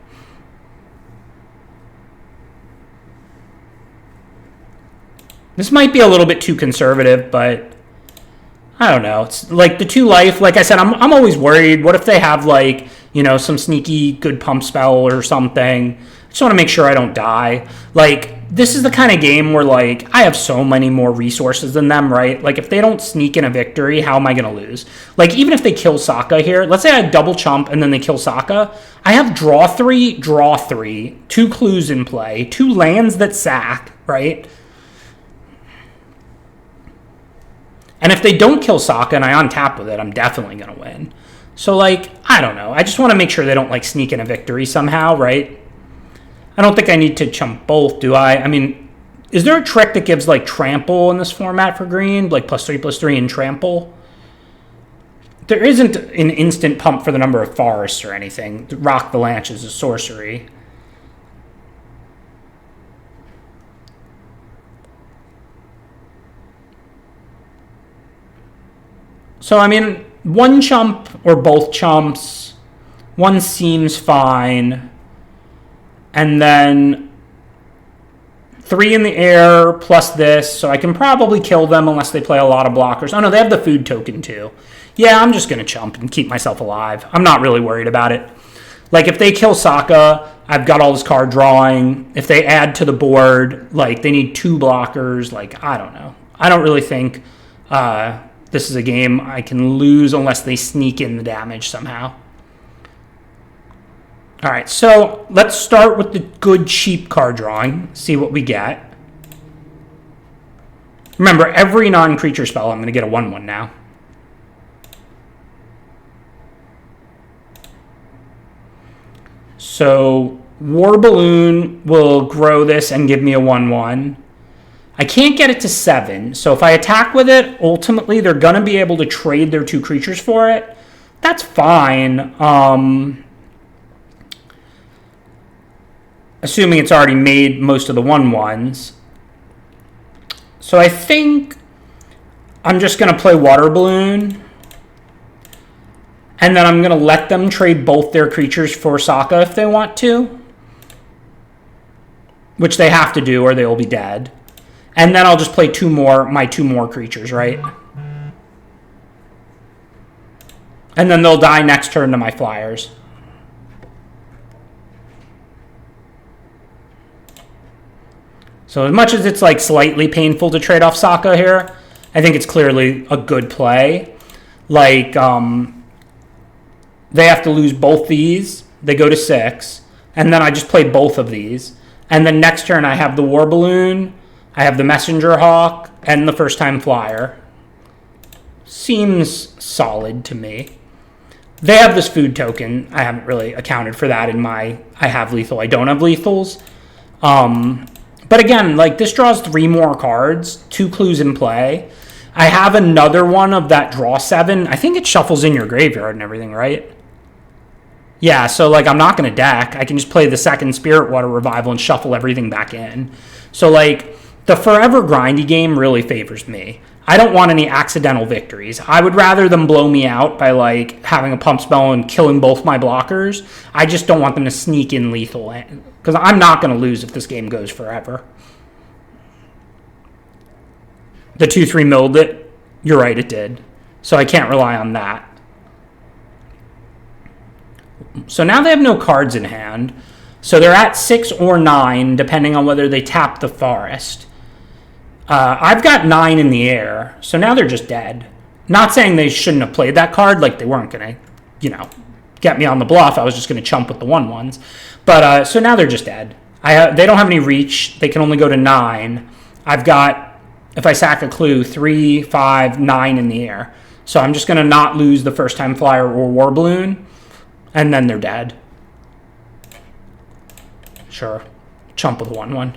This might be a little bit too conservative, but I don't know. It's like the 2 life. Like I said, I'm always worried. What if they have like, you know, some sneaky good pump spell or something? I just want to make sure I don't die. Like, this is the kind of game where, like, I have so many more resources than them, right? Like, if they don't sneak in a victory, how am I going to lose? Like, even if they kill Sokka here, let's say I double chump and then they kill Sokka, I have draw 3, 2 clues in play, 2 lands that sack, right? And if they don't kill Sokka and I untap with it, I'm definitely going to win. So, like, I don't know. I just want to make sure they don't, like, sneak in a victory somehow, right? I don't think I need to chump both, do I? I mean, is there a trick that gives, like, trample in this format for green? Like, +3/+3 and trample? There isn't an instant pump for the number of forests or anything. Rock the Lanch is a sorcery. So, I mean, 1 chump or both chumps. 1 seems fine. And then 3 in the air plus this. So I can probably kill them unless they play a lot of blockers. Oh, no, they have the food token too. Yeah, I'm just going to chump and keep myself alive. I'm not really worried about it. Like, if they kill Sokka, I've got all this card drawing. If they add to the board, like, they need 2 blockers. Like, I don't know. I don't really think this is a game I can lose unless they sneak in the damage somehow. All right, so let's start with the good, cheap card drawing, see what we get. Remember, every non-creature spell, I'm going to get a 1/1 now. So War Balloon will grow this and give me a 1/1. I can't get it to 7, so if I attack with it, ultimately they're going to be able to trade their 2 creatures for it. That's fine. Assuming it's already made most of the 1/1s. So I think I'm just going to play Water Balloon. And then I'm going to let them trade both their creatures for Sokka if they want to. Which they have to do or they will be dead. And then I'll just play my 2 more creatures, right? And then they'll die next turn to my flyers. So as much as it's like slightly painful to trade off Sokka here, I think it's clearly a good play. Like, they have to lose both these. They go to 6. And then I just play both of these. And then next turn I have the War Balloon, I have the Messenger Hawk, and the First Time Flyer. Seems solid to me. They have this food token. I haven't really accounted for that in my I have lethal, I don't have lethals. But again, like, this draws 3 more cards, 2 clues in play. I have another one of that draw 7. I think it shuffles in your graveyard and everything, right? Yeah, so, like, I'm not going to deck. I can just play the second Spirit Water Revival and shuffle everything back in. So, like, the forever grindy game really favors me. I don't want any accidental victories. I would rather them blow me out by, like, having a pump spell and killing both my blockers. I just don't want them to sneak in lethal, because I'm not going to lose if this game goes forever. The 2/3 milled it. You're right, it did. So I can't rely on that. So now they have no cards in hand. So they're at 6 or 9, depending on whether they tap the forest. I've got 9 in the air, so now they're just dead. Not saying they shouldn't have played that card, like they weren't going to, get me on the bluff. I was just going to chump with the 1/1s. But, so now they're just dead. They don't have any reach. They can only go to 9. I've got, if I sack a clue, 3, 5, 9 in the air. So I'm just going to not lose the First Time Flyer or War Balloon, and then they're dead. Sure. Chump with 1/1.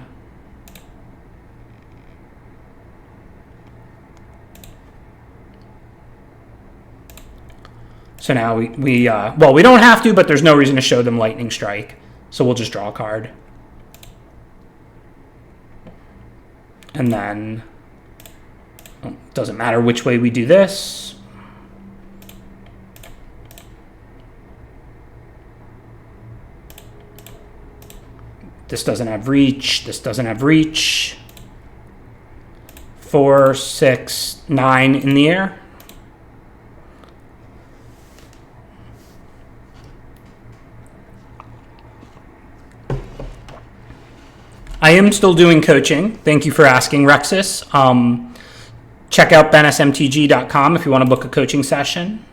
So now we don't have to, but there's no reason to show them Lightning Strike. So we'll just draw a card. And then, doesn't matter which way we do this. This doesn't have reach. This doesn't have reach. 4, 6, 9 in the air. I am still doing coaching. Thank you for asking, Rexus. Check out bensmtg.com if you want to book a coaching session.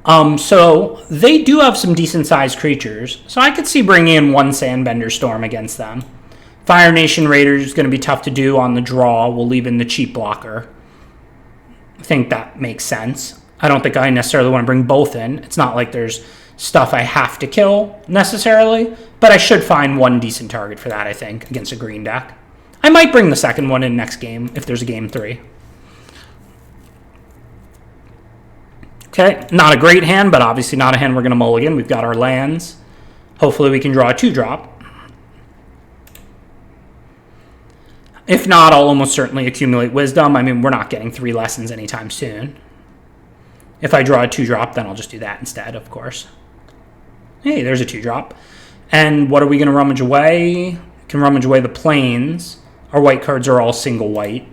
So they do have some decent sized creatures. So I could see bringing in one Sandbender Storm against them. Fire Nation Raider is going to be tough to do on the draw. We'll leave in the cheap blocker. I think that makes sense. I don't think I necessarily want to bring both in. It's not like there's stuff I have to kill necessarily, but I should find one decent target for that, I think, against a green deck. I might bring the second one in next game if there's a game 3. Okay, not a great hand, but obviously not a hand we're going to mulligan. We've got our lands. Hopefully we can draw a 2-drop. If not, I'll almost certainly accumulate wisdom. I mean, we're not getting 3 lessons anytime soon. If I draw a 2-drop, then I'll just do that instead, of course. Hey, there's a 2-drop. And what are we going to rummage away? We can rummage away the plains. Our white cards are all single white.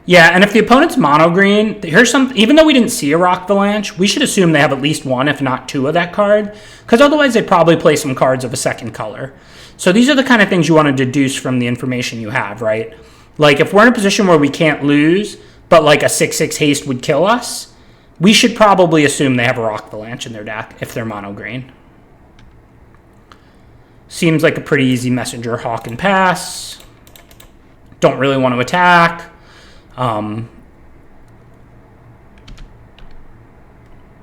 Yeah, and if the opponent's mono green, here's some. Even though we didn't see a Rock Avalanche, we should assume they have at least one, if not 2, of that card, because otherwise they'd probably play some cards of a second color. So these are the kind of things you want to deduce from the information you have, right? Like if we're in a position where we can't lose, but like a 6/6 haste would kill us, we should probably assume they have a Rock Avalanche in their deck if they're mono green. Seems like a pretty easy Messenger Hawk and pass. Don't really want to attack.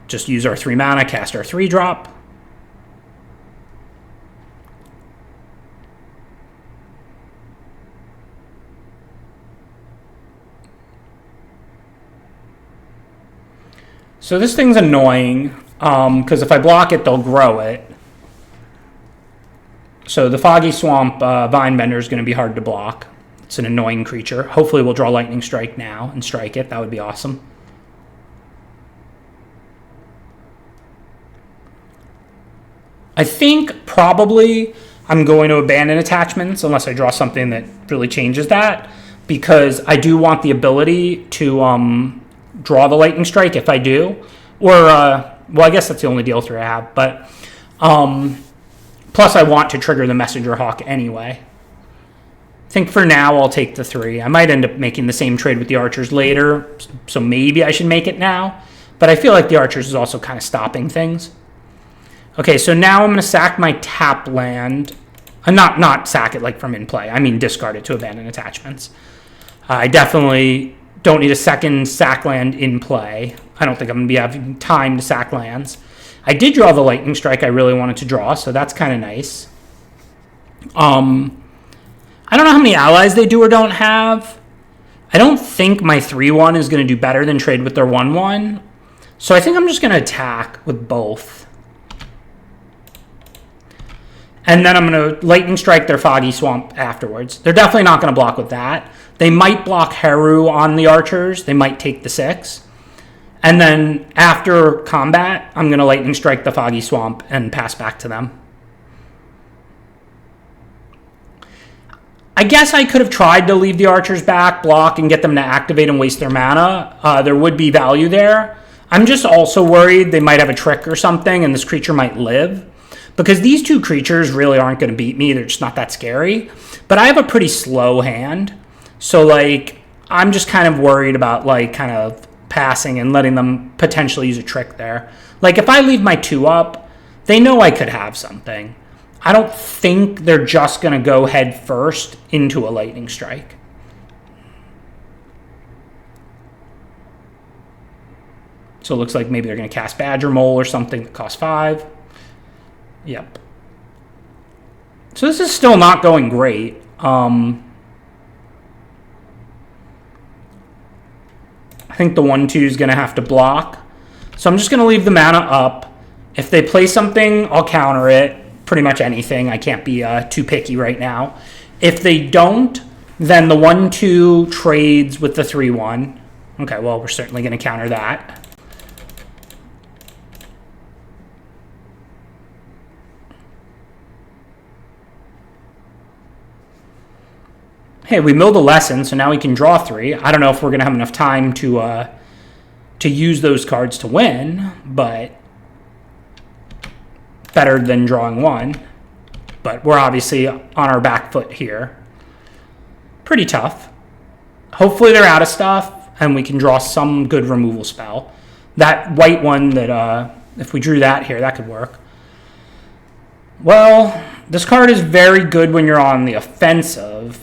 Just use our 3 mana, cast our 3-drop. So this thing's annoying, because if I block it, they'll grow it. So the Foggy Swamp Vinebender is going to be hard to block. It's an annoying creature. Hopefully we'll draw Lightning Strike now and strike it. That would be awesome. I think probably I'm going to abandon attachments unless I draw something that really changes that, because I do want the ability to draw the Lightning Strike if I do. Or, well, I guess that's the only deal through I have. But plus I want to trigger the Messenger Hawk anyway. I think for now I'll take the 3. I might end up making the same trade with the Archers later, so maybe I should make it now. But I feel like the Archers is also kind of stopping things. Okay, so now I'm going to sack my tap land. Not sack it like from in play. I mean discard it to abandon attachments. I definitely don't need a second sack land in play. I don't think I'm going to be having time to sack lands. I did draw the Lightning Strike I really wanted to draw, so that's kind of nice. I don't know how many allies they do or don't have. I don't think my 3/1 is going to do better than trade with their 1/1. So I think I'm just going to attack with both. And then I'm going to Lightning Strike their Foggy Swamp afterwards. They're definitely not going to block with that. They might block Heru on the Archers. They might take the 6. And then after combat, I'm going to Lightning Strike the Foggy Swamp and pass back to them. I guess I could have tried to leave the Archers back, block, and get them to activate and waste their mana. There would be value there. I'm just also worried they might have a trick or something and this creature might live. Because these 2 creatures really aren't going to beat me. They're just not that scary. But I have a pretty slow hand. So, like, I'm just kind of worried about, like, kind of passing and letting them potentially use a trick there. Like, if I leave my 2 up, they know I could have something. I don't think they're just going to go head first into a Lightning Strike. So it looks like maybe they're going to cast Badger Mole or something that costs 5. Yep. So this is still not going great. I think the 1/2 is going to have to block. So I'm just going to leave the mana up. If they play something, I'll counter it. Pretty much anything. I can't be too picky right now. If they don't, then the 1/2 trades with the 3/1. Okay, well, we're certainly going to counter that. Hey, we milled a lesson, so now we can draw 3. I don't know if we're going to have enough time to use those cards to win, but better than drawing 1. But we're obviously on our back foot here. Pretty tough. Hopefully they're out of stuff, and we can draw some good removal spell. That white one that, if we drew that here, that could work. Well, this card is very good when you're on the offensive.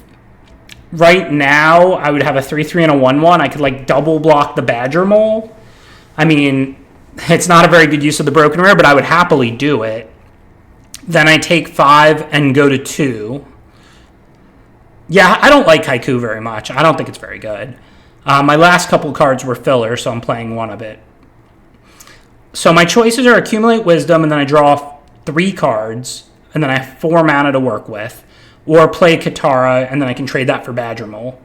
Right now, I would have a 3/3 and a 1/1. I could like double block the Badger Mole. I mean, it's not a very good use of the Broken Rare, but I would happily do it. Then I take 5 and go to 2. Yeah, I don't like Haiku very much. I don't think it's very good. My last couple cards were filler, so I'm playing one of it. So my choices are Accumulate Wisdom, and then I draw 3 cards, and then I have 4 mana to work with. Or play Katara, and then I can trade that for Badger Mole.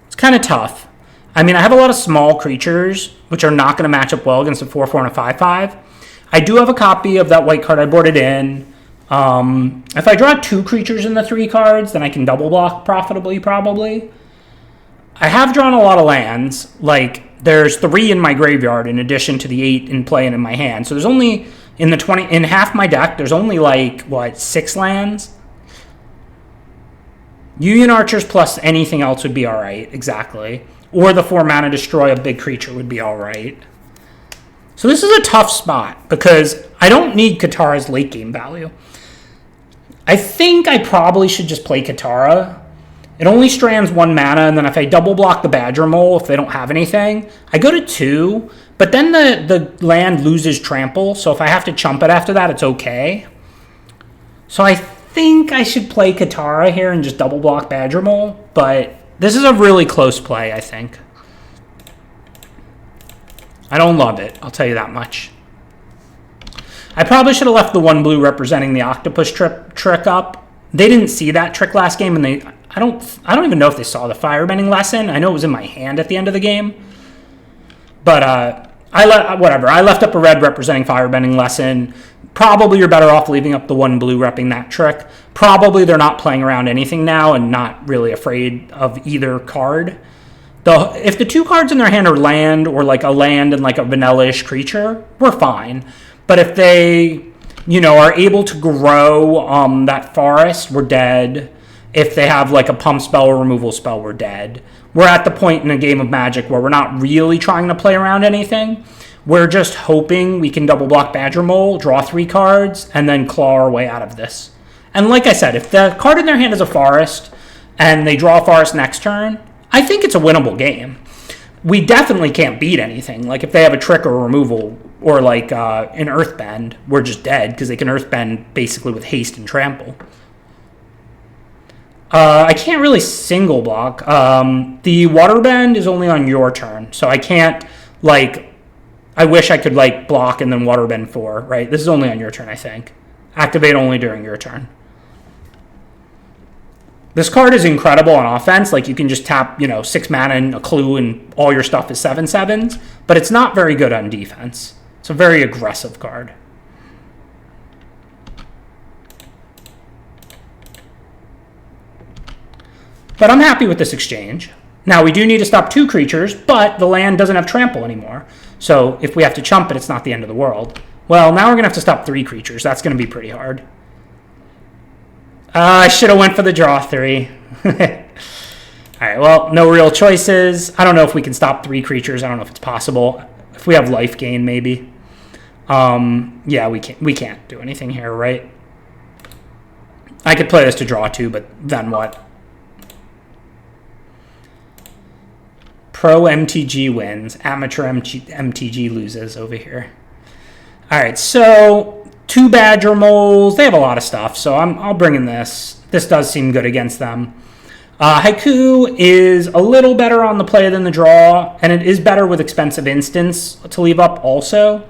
It's kind of tough. I mean, I have a lot of small creatures, which are not going to match up well against a 4/4 and a 5/5. I do have a copy of that white card. I boarded in. If I draw 2 creatures in the 3 cards, then I can double block profitably, probably. I have drawn a lot of lands. Like, there's 3 in my graveyard in addition to the 8 in play and in my hand. So there's only, in half my deck, there's only like, 6 lands? Union Archers plus anything else would be alright, exactly. Or the 4 mana destroy a big creature would be alright. So this is a tough spot because I don't need Katara's late game value. I think I probably should just play Katara. It only strands 1 mana, and then if I double block the Badger Mole, if they don't have anything, I go to 2, but then the land loses trample, so if I have to chump it after that, it's okay. So I think I should play Katara here and just double block Badger Mole, but this is a really close play, I think. I don't love it, I'll tell you that much. I probably should have left the 1 blue representing the octopus trick up. They didn't see that trick last game, and I don't even know if they saw the firebending lesson. I know it was in my hand at the end of the game. But whatever. I left up a red representing firebending lesson. Probably you're better off leaving up the 1 blue repping that trick. Probably they're not playing around anything now and not really afraid of either card. If the 2 cards in their hand are land or like a land and like a vanilla-ish creature, we're fine. But if they, are able to grow that forest, we're dead. If they have like a pump spell or removal spell, we're dead. We're at the point in a game of Magic where we're not really trying to play around anything. We're just hoping we can double block Badger Mole, draw 3 cards, and then claw our way out of this. And like I said, if the card in their hand is a forest and they draw a forest next turn, I think it's a winnable game. We definitely can't beat anything. Like if they have a trick or removal or like an Earthbend, we're just dead because they can Earthbend basically with haste and trample. I can't really single block. The Waterbend is only on your turn, so I can't I wish I could block and then Waterbend 4, right? This is only on your turn, I think. Activate only during your turn. This card is incredible on offense. You can just tap, 6 mana and a clue and all your stuff is 7/7s, but it's not very good on defense. It's a very aggressive card. But I'm happy with this exchange. Now, we do need to stop 2 creatures, but the land doesn't have trample anymore. So if we have to chump it, it's not the end of the world. Well, now we're going to have to stop 3 creatures. That's going to be pretty hard. I should have went for the draw 3. All right, well, no real choices. I don't know if we can stop 3 creatures. I don't know if it's possible. If we have life gain, maybe. Yeah, we can't do anything here, right? I could play this to draw 2, but then what? Pro MTG wins. Amateur MTG loses over here. All right, so 2 Badger Moles. They have a lot of stuff, so I'll bring in this. This does seem good against them. Haiku is a little better on the play than the draw, and it is better with expensive instants to leave up also.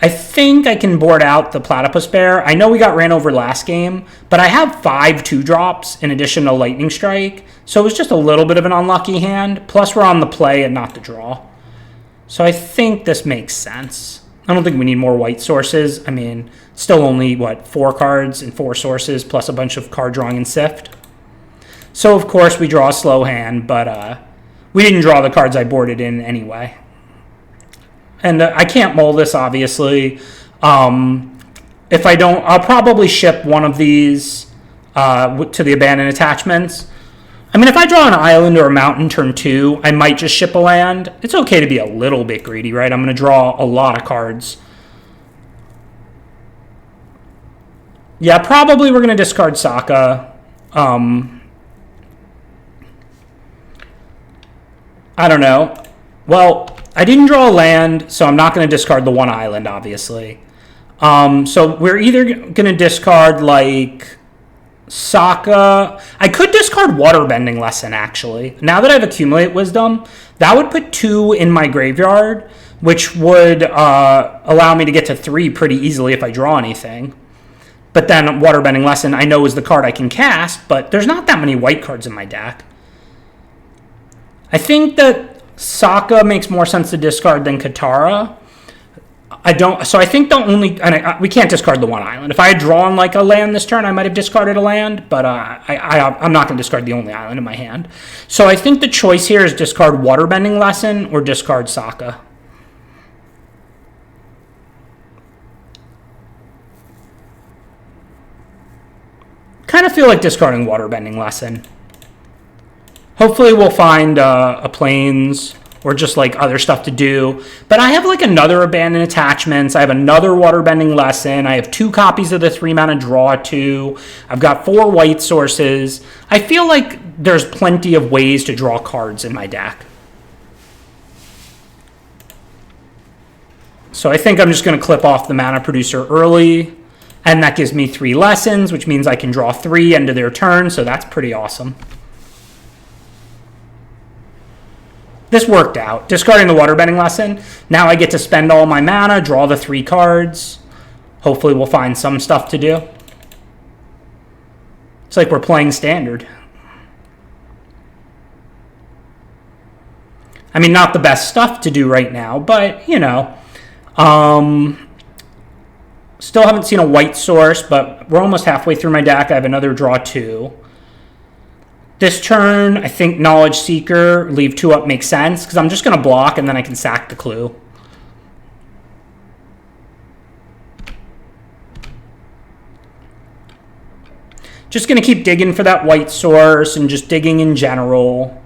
I think I can board out the Platypus Bear. I know we got ran over last game, but I have 5 2-drops in addition to Lightning Strike, so it was just a little bit of an unlucky hand. Plus, we're on the play and not the draw. So I think this makes sense. I don't think we need more white sources. I mean, still only, 4 cards and 4 sources, plus a bunch of card drawing and sift. So, of course, we draw a slow hand, but we didn't draw the cards I boarded in anyway. And I can't mull this, obviously. If I don't, I'll probably ship one of these to the abandoned attachments. I mean, if I draw an island or a mountain turn 2, I might just ship a land. It's okay to be a little bit greedy, right? I'm going to draw a lot of cards. Yeah, probably we're going to discard Sokka. I don't know. Well, I didn't draw a land, so I'm not going to discard the one island, obviously. So we're either going to discard, like, Sokka. I could discard Waterbending Lesson, actually. Now that I've accumulated Wisdom, that would put 2 in my graveyard, which would allow me to get to 3 pretty easily if I draw anything. But then Waterbending Lesson, I know, is the card I can cast, but there's not that many white cards in my deck. I think that Sokka makes more sense to discard than Katara. So I think the only, we can't discard the one island. If I had drawn like a land this turn, I might have discarded a land, but I'm not going to discard the only island in my hand. So I think the choice here is discard Waterbending Lesson or discard Sokka. Kind of feel like discarding Waterbending Lesson. Hopefully we'll find a Plains or just like other stuff to do. But I have like another Abandoned Attachments. I have another Waterbending Lesson. I have 2 copies of the 3-mana Draw 2. I've got 4 white sources. I feel like there's plenty of ways to draw cards in my deck. So I think I'm just going to clip off the Mana Producer early. And that gives me 3 lessons, which means I can draw 3 end of their turn. So that's pretty awesome. This worked out. Discarding the Waterbending Lesson. Now I get to spend all my mana, draw the 3 cards. Hopefully we'll find some stuff to do. It's like we're playing Standard. I mean, not the best stuff to do right now, but, you know. Still haven't seen a white source, but we're almost halfway through my deck. I have another Draw 2. This turn, I think Knowledge Seeker, leave 2 up makes sense, because I'm just going to block and then I can sack the clue. Just going to keep digging for that white source and just digging in general.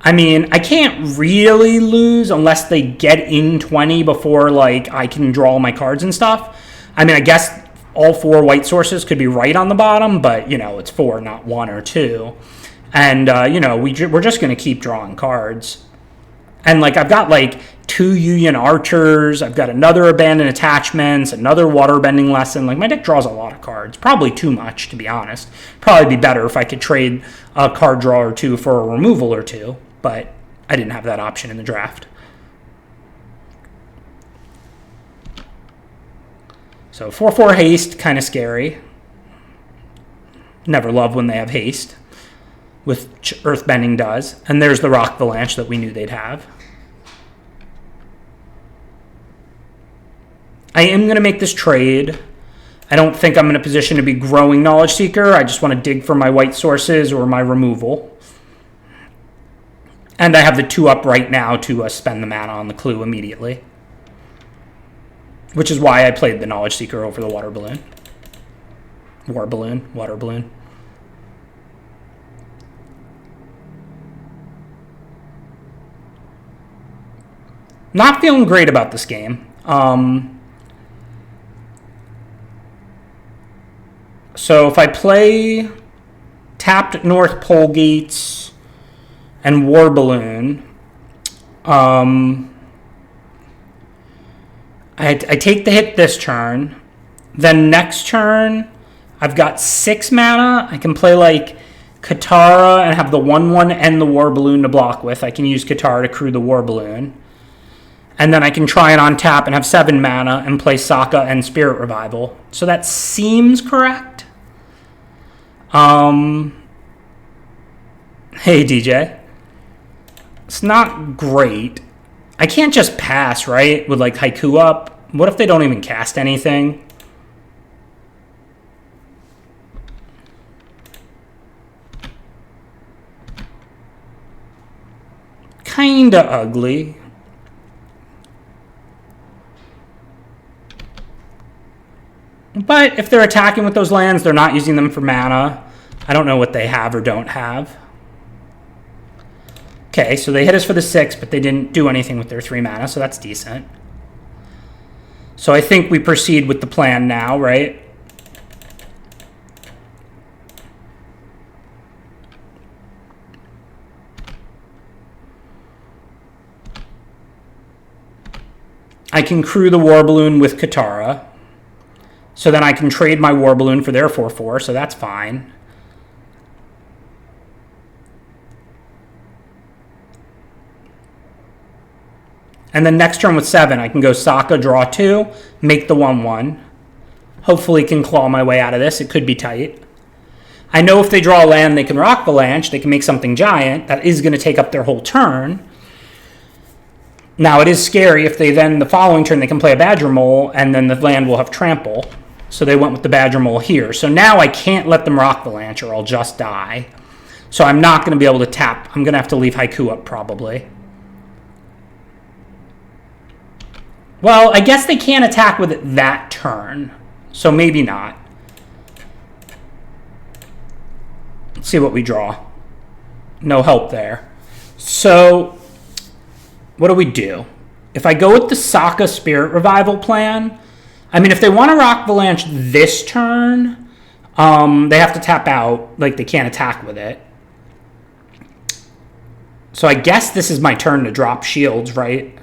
I mean, I can't really lose unless they get in 20 before like I can draw my cards and stuff. I mean, I guess all 4 white sources could be right on the bottom, but, you know, it's 4, not 1 or 2. And, you know, we're just going to keep drawing cards. And, like, I've got, like, 2 Yuyan Archers. I've got another Abandoned Attachments, another Waterbending Lesson. Like, my deck draws a lot of cards. Probably too much, to be honest. Probably be better if I could trade a card draw or 2 for a removal or 2. But I didn't have that option in the draft. So 4/4 haste, kind of scary. Never love when they have haste. With Earthbending does. And there's the Rock Avalanche that we knew they'd have. I am going to make this trade. I don't think I'm in a position to be growing Knowledge Seeker. I just want to dig for my white sources or my removal. And I have the 2 up right now to spend the mana on the clue immediately. Which is why I played the Knowledge Seeker over the Water Balloon. Water Balloon. Not feeling great about this game. So if I play tapped North Pole Gates and War Balloon, I take the hit this turn. Then next turn, I've got 6 mana. I can play like Katara and have the 1/1 and the War Balloon to block with. I can use Katara to crew the War Balloon. And then I can try it on tap and have 7 mana and play Sokka and Spirit Revival. So that seems correct. Hey, DJ. It's not great. I can't just pass, right? With like Haiku up. What if they don't even cast anything? Kinda ugly. But if they're attacking with those lands, they're not using them for mana. I don't know what they have or don't have. Okay, so they hit us for the 6, but they didn't do anything with their 3 mana, so that's decent. So I think we proceed with the plan now, right? I can crew the War Balloon with Katara. So then I can trade my War Balloon for their 4/4, so that's fine. And then next turn with 7, I can go Sokka, draw 2, make the 1/1. Hopefully can claw my way out of this. It could be tight. I know if they draw a land, they can Rock Avalanche. They can make something giant. That is going to take up their whole turn. Now, it is scary if they then, the following turn, they can play a Badger Mole, and then the land will have Trample. So they went with the Badger Mole here. So now I can't let them Rock Avalanche or I'll just die. So I'm not going to be able to tap. I'm going to have to leave Haiku up probably. Well, I guess they can't attack with it that turn. So maybe not. Let's see what we draw. No help there. So what do? If I go with the Sokka Spirit Revival plan, I mean, if they want to Rock Avalanche this turn, they have to tap out. Like, they can't attack with it. So I guess this is my turn to drop shields, right?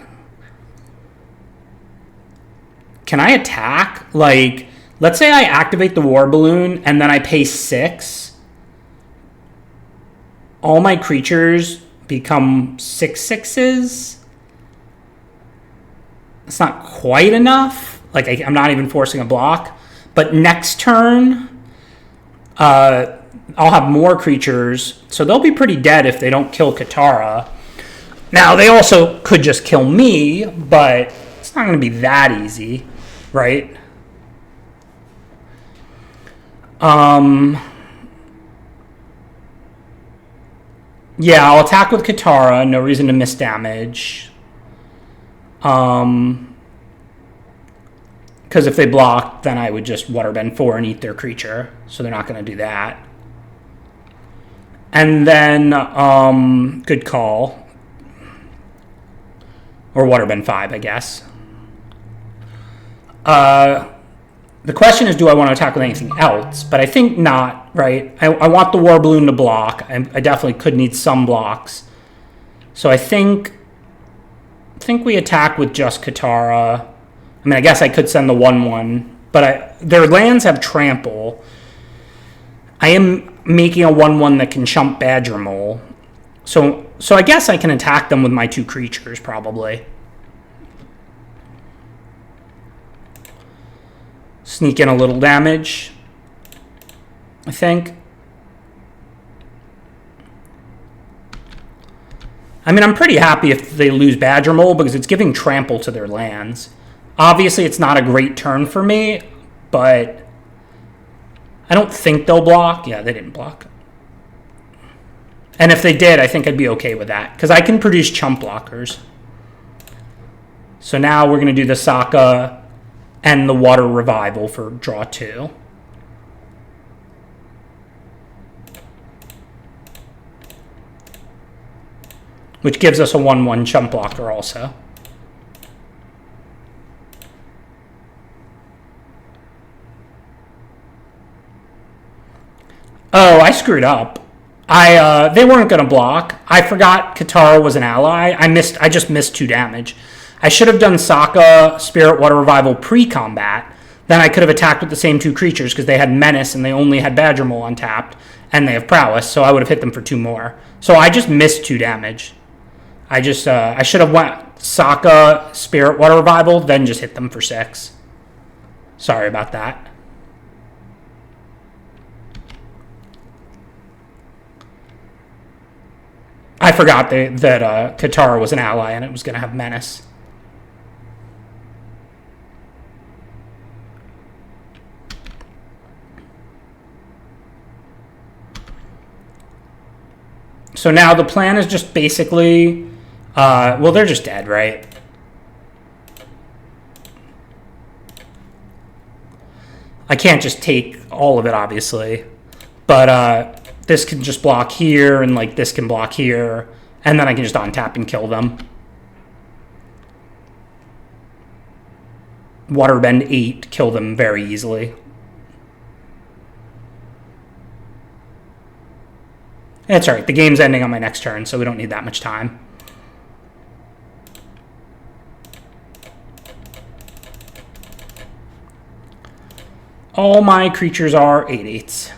Can I attack? Like, let's say I activate the War Balloon and then I pay 6. All my creatures become 6/6s. It's not quite enough. Like, I'm not even forcing a block. But next turn, I'll have more creatures. So they'll be pretty dead if they don't kill Katara. Now, they also could just kill me, but it's not going to be that easy, right? Yeah, I'll attack with Katara. No reason to miss damage. Because if they block, then I would just Waterbend 4 and eat their creature. So they're not going to do that. And then, good call. Or Waterbend 5, I guess. The question is, do I want to attack with anything else? But I think not, right? I want the War Balloon to block. I definitely could need some blocks. So I think we attack with just Katara. I mean, I guess I could send the 1/1, but their lands have Trample. I am making a 1/1 that can chump Badger Mole. So I guess I can attack them with my 2 creatures, probably. Sneak in a little damage, I think. I mean, I'm pretty happy if they lose Badger Mole because it's giving Trample to their lands. Obviously, it's not a great turn for me, but I don't think they'll block. Yeah, they didn't block. And if they did, I think I'd be okay with that because I can produce chump blockers. So now we're going to do the Sokka and the Water Revival for draw 2. Which gives us a 1/1 chump blocker also. Oh, I screwed up. They weren't going to block. I forgot Katara was an ally. I just missed 2 damage. I should have done Sokka Spirit Water Revival pre-combat, Then I could have attacked with the same 2 creatures because they had Menace and they only had Badger Mole untapped, and they have Prowess, so I would have hit them for 2 more. So I just missed 2 damage. I should have went Sokka, Spirit Water Revival, then just hit them for 6. Sorry about that. I forgot that Katara was an ally and it was going to have Menace. So now the plan is just basically... well, they're just dead, right? I can't just take all of it, obviously. But this can just block here, and like this can block here. And then I can just untap and kill them. Waterbend 8, kill them very easily. That's all right. The game's ending on my next turn, so we don't need that much time. All my creatures are 8/8s.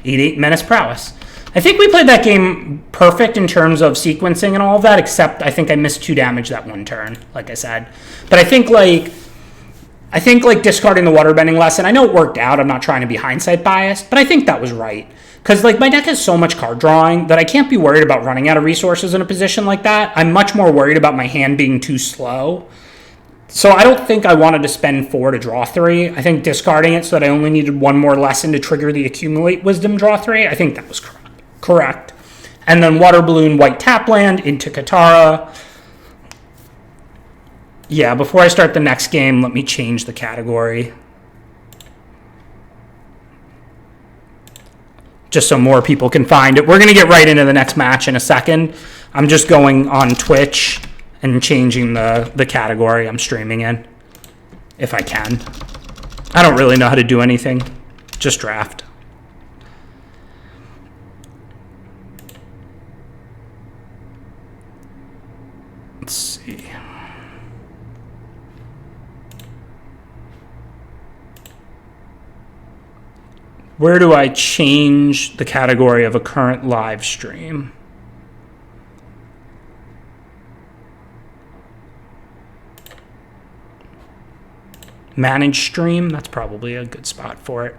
8/8 Menace Prowess. I think we played that game perfect in terms of sequencing and all of that, except I think I missed 2 damage that one turn, like I said. But I think discarding the waterbending lesson, I know it worked out. I'm not trying to be hindsight biased, but I think that was right. Because like my deck has so much card drawing that I can't be worried about running out of resources in a position like that. I'm much more worried about my hand being too slow. So I don't think I wanted to spend 4 to draw 3. I think discarding it so that I only needed 1 more lesson to trigger the Accumulate Wisdom draw 3, I think that was correct. And then Water Balloon, White Tapland into Katara. Yeah, before I start the next game, let me change the category. Just so more people can find it. We're going to get right into the next match in a second. I'm just going on Twitch and changing the category I'm streaming in, if I can. I don't really know how to do anything. Just draft. Let's see. Where do I change the category of a current live stream? Manage stream, that's probably a good spot for it.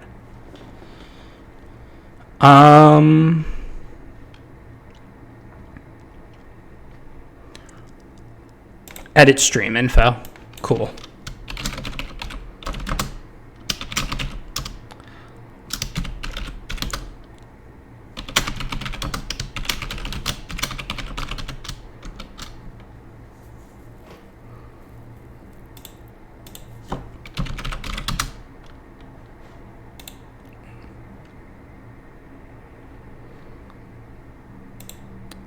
Edit stream info. Cool.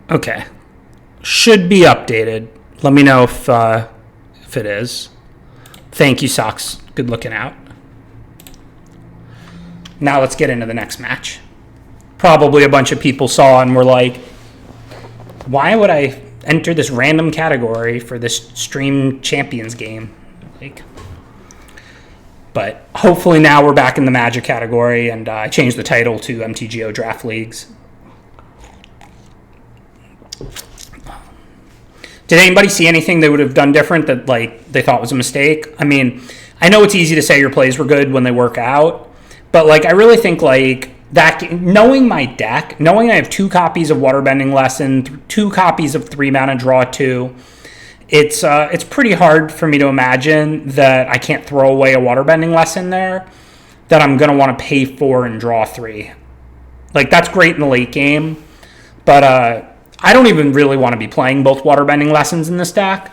Okay. Should be updated. Let me know if it is. Thank you, Socks. Good looking out. Now let's get into the next match. Probably a bunch of people saw and were like, why would I enter this random category for this Stream Champions game? But hopefully now we're back in the Magic category, and I changed the title to MTGO Draft Leagues. Did anybody see anything they would have done different that like they thought was a mistake? I mean, I know it's easy to say your plays were good when they work out, but like I really think like that, knowing my deck, knowing I have 2 copies of Waterbending Lesson, 2 copies of 3 mana draw 2, it's pretty hard for me to imagine that I can't throw away a Waterbending Lesson there that I'm going to want to pay for and draw 3. Like that's great in the late game, but I don't even really want to be playing both Waterbending Lessons in this deck,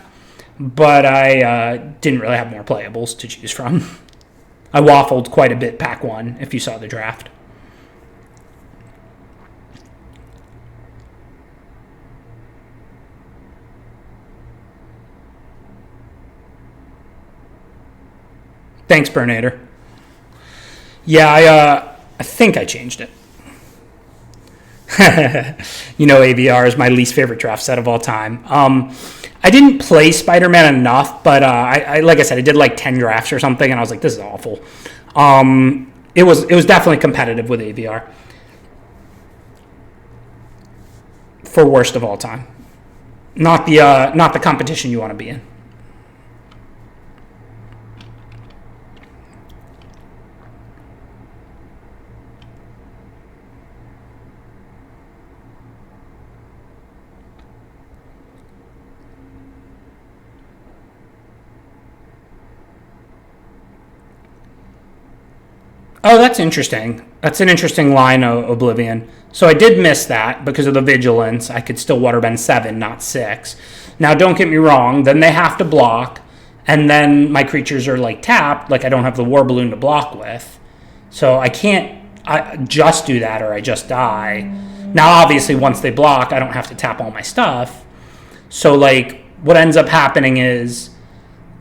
but I didn't really have more playables to choose from. I waffled quite a bit pack 1, if you saw the draft. Thanks, Burnator. Yeah, I think I changed it. You know, ABR is my least favorite draft set of all time. I didn't play Spider-Man enough, but I like I said, I did like 10 drafts or something, and I was like, this is awful. It was definitely competitive with AVR. For worst of all time. Not the competition you want to be in. Oh, that's interesting. That's an interesting line, Oblivion. So I did miss that because of the vigilance. I could still waterbend 7, not 6. Now, don't get me wrong. Then they have to block, and then my creatures are like tapped. Like I don't have the war balloon to block with, so I can't just do that or I just die. Now, obviously, once they block, I don't have to tap all my stuff. So like what ends up happening is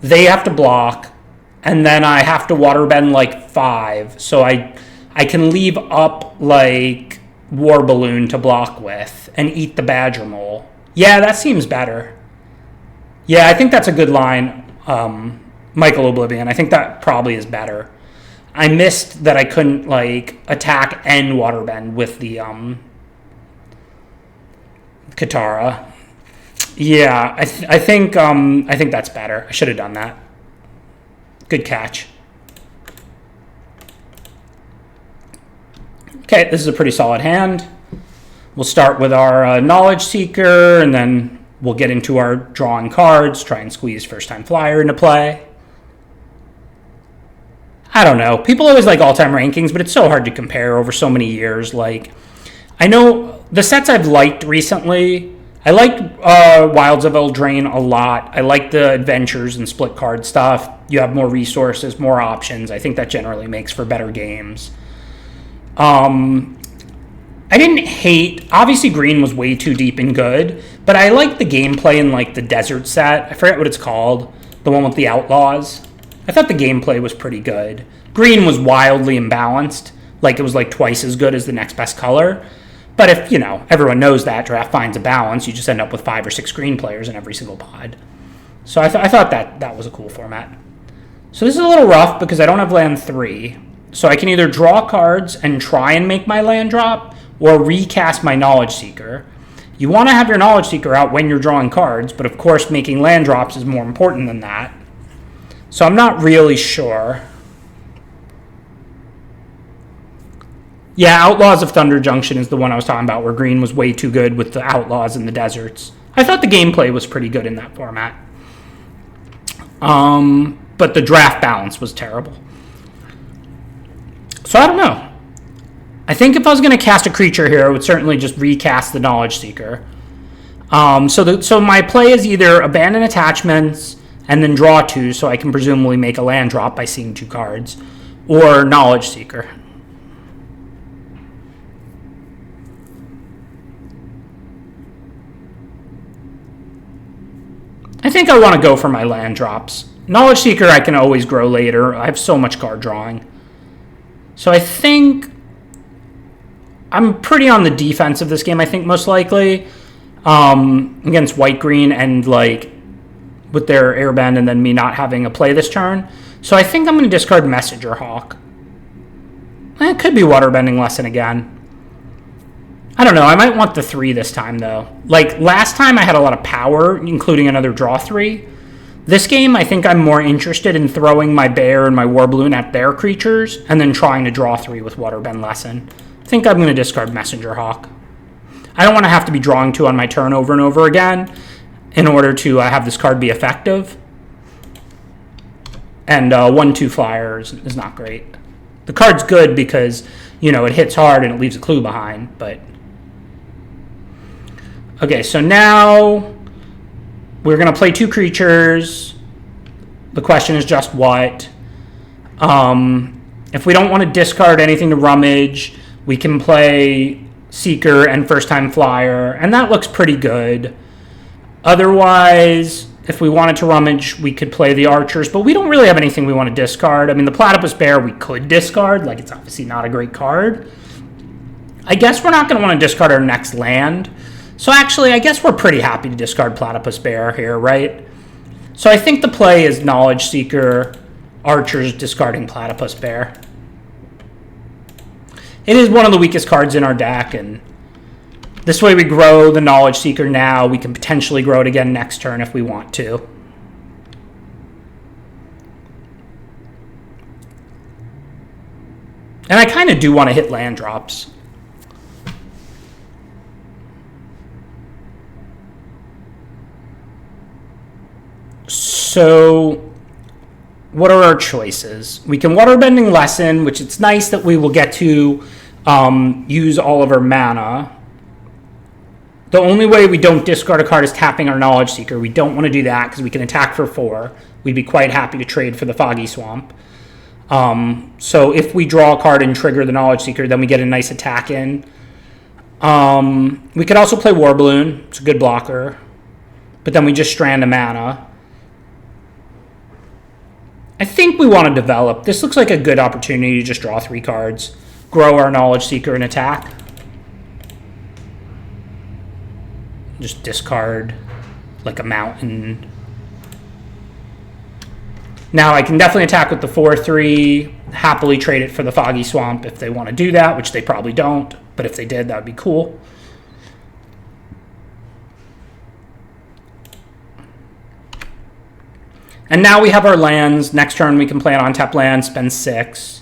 they have to block. And then I have to waterbend like 5, so I can leave up like War Balloon to block with and eat the Badger Mole. Yeah, that seems better. Yeah, I think that's a good line, Michael Oblivion. I think that probably is better. I missed that I couldn't like attack and waterbend with the Katara. Yeah, I think that's better. I should have done that. Good catch. Okay, this is a pretty solid hand. We'll start with our Knowledge Seeker, and then we'll get into our drawing cards, try and squeeze First Time Flyer into play. I don't know. People always like all-time rankings, but it's so hard to compare over so many years. Like, I know the sets I've liked recently, I liked Wilds of Eldraine a lot. I like the adventures and split card stuff. You have more resources, more options. I think that generally makes for better games. I didn't hate... Obviously, green was way too deep and good, but I liked the gameplay in like the desert set. I forget what it's called. The one with the outlaws. I thought the gameplay was pretty good. Green was wildly imbalanced. Like it was like twice as good as the next best color. But if, everyone knows that draft finds a balance, you just end up with 5 or 6 green players in every single pod. So I thought that was a cool format. So this is a little rough because I don't have land 3. So I can either draw cards and try and make my land drop or recast my Knowledge Seeker. You want to have your Knowledge Seeker out when you're drawing cards, but of course making land drops is more important than that. So I'm not really sure. Yeah, Outlaws of Thunder Junction is the one I was talking about, where green was way too good with the Outlaws in the deserts. I thought the gameplay was pretty good in that format. But the draft balance was terrible. So I don't know. I think if I was going to cast a creature here, I would certainly just recast the Knowledge Seeker. So my play is either abandon attachments and then draw 2, so I can presumably make a land drop by seeing 2 cards, or Knowledge Seeker. I think I want to go for my land drops. Knowledge Seeker I can always grow later. I have so much card drawing. So I think I'm pretty on the defense of this game, I think, most likely. Against white-green and, with their airbend and then me not having a play this turn. So I think I'm going to discard Messenger Hawk. It could be Waterbending Lesson again. I don't know. I might want the 3 this time, though. Last time I had a lot of power, including another draw 3. This game, I think I'm more interested in throwing my bear and my war balloon at their creatures and then trying to draw 3 with Waterbend Lesson. I think I'm going to discard Messenger Hawk. I don't want to have to be drawing 2 on my turn over and over again in order to have this card be effective. And 1/2 flyer is not great. The card's good because, it hits hard and it leaves a clue behind, but... Okay, so now we're going to play 2 creatures. The question is just what. If we don't want to discard anything to rummage, we can play Seeker and First Time Flyer, and that looks pretty good. Otherwise, if we wanted to rummage, we could play the Archers, but we don't really have anything we want to discard. I mean, the Platypus Bear we could discard. It's obviously not a great card. I guess we're not going to want to discard our next land. So actually, I guess we're pretty happy to discard Platypus Bear here, right? So I think the play is Knowledge Seeker, Archers, discarding Platypus Bear. It is one of the weakest cards in our deck, and this way we grow the Knowledge Seeker now. We can potentially grow it again next turn if we want to. And I kind of do want to hit land drops. So what are our choices? We can Waterbending Lesson, which it's nice that we will get to use all of our mana. The only way we don't discard a card is tapping our Knowledge Seeker. We don't want to do that because we can attack for 4. We'd be quite happy to trade for the Foggy Swamp. So if we draw a card and trigger the Knowledge Seeker, then we get a nice attack in. We could also play War Balloon. It's a good blocker. But then we just strand a mana. I think we want to develop. This looks like a good opportunity to just draw 3 cards. Grow our Knowledge Seeker and attack. Just discard like a mountain. Now I can definitely attack with the 4/3, happily trade it for the Foggy Swamp if they want to do that, which they probably don't, but if they did, that would be cool. And now we have our lands. Next turn we can play an on-tap land, spend 6.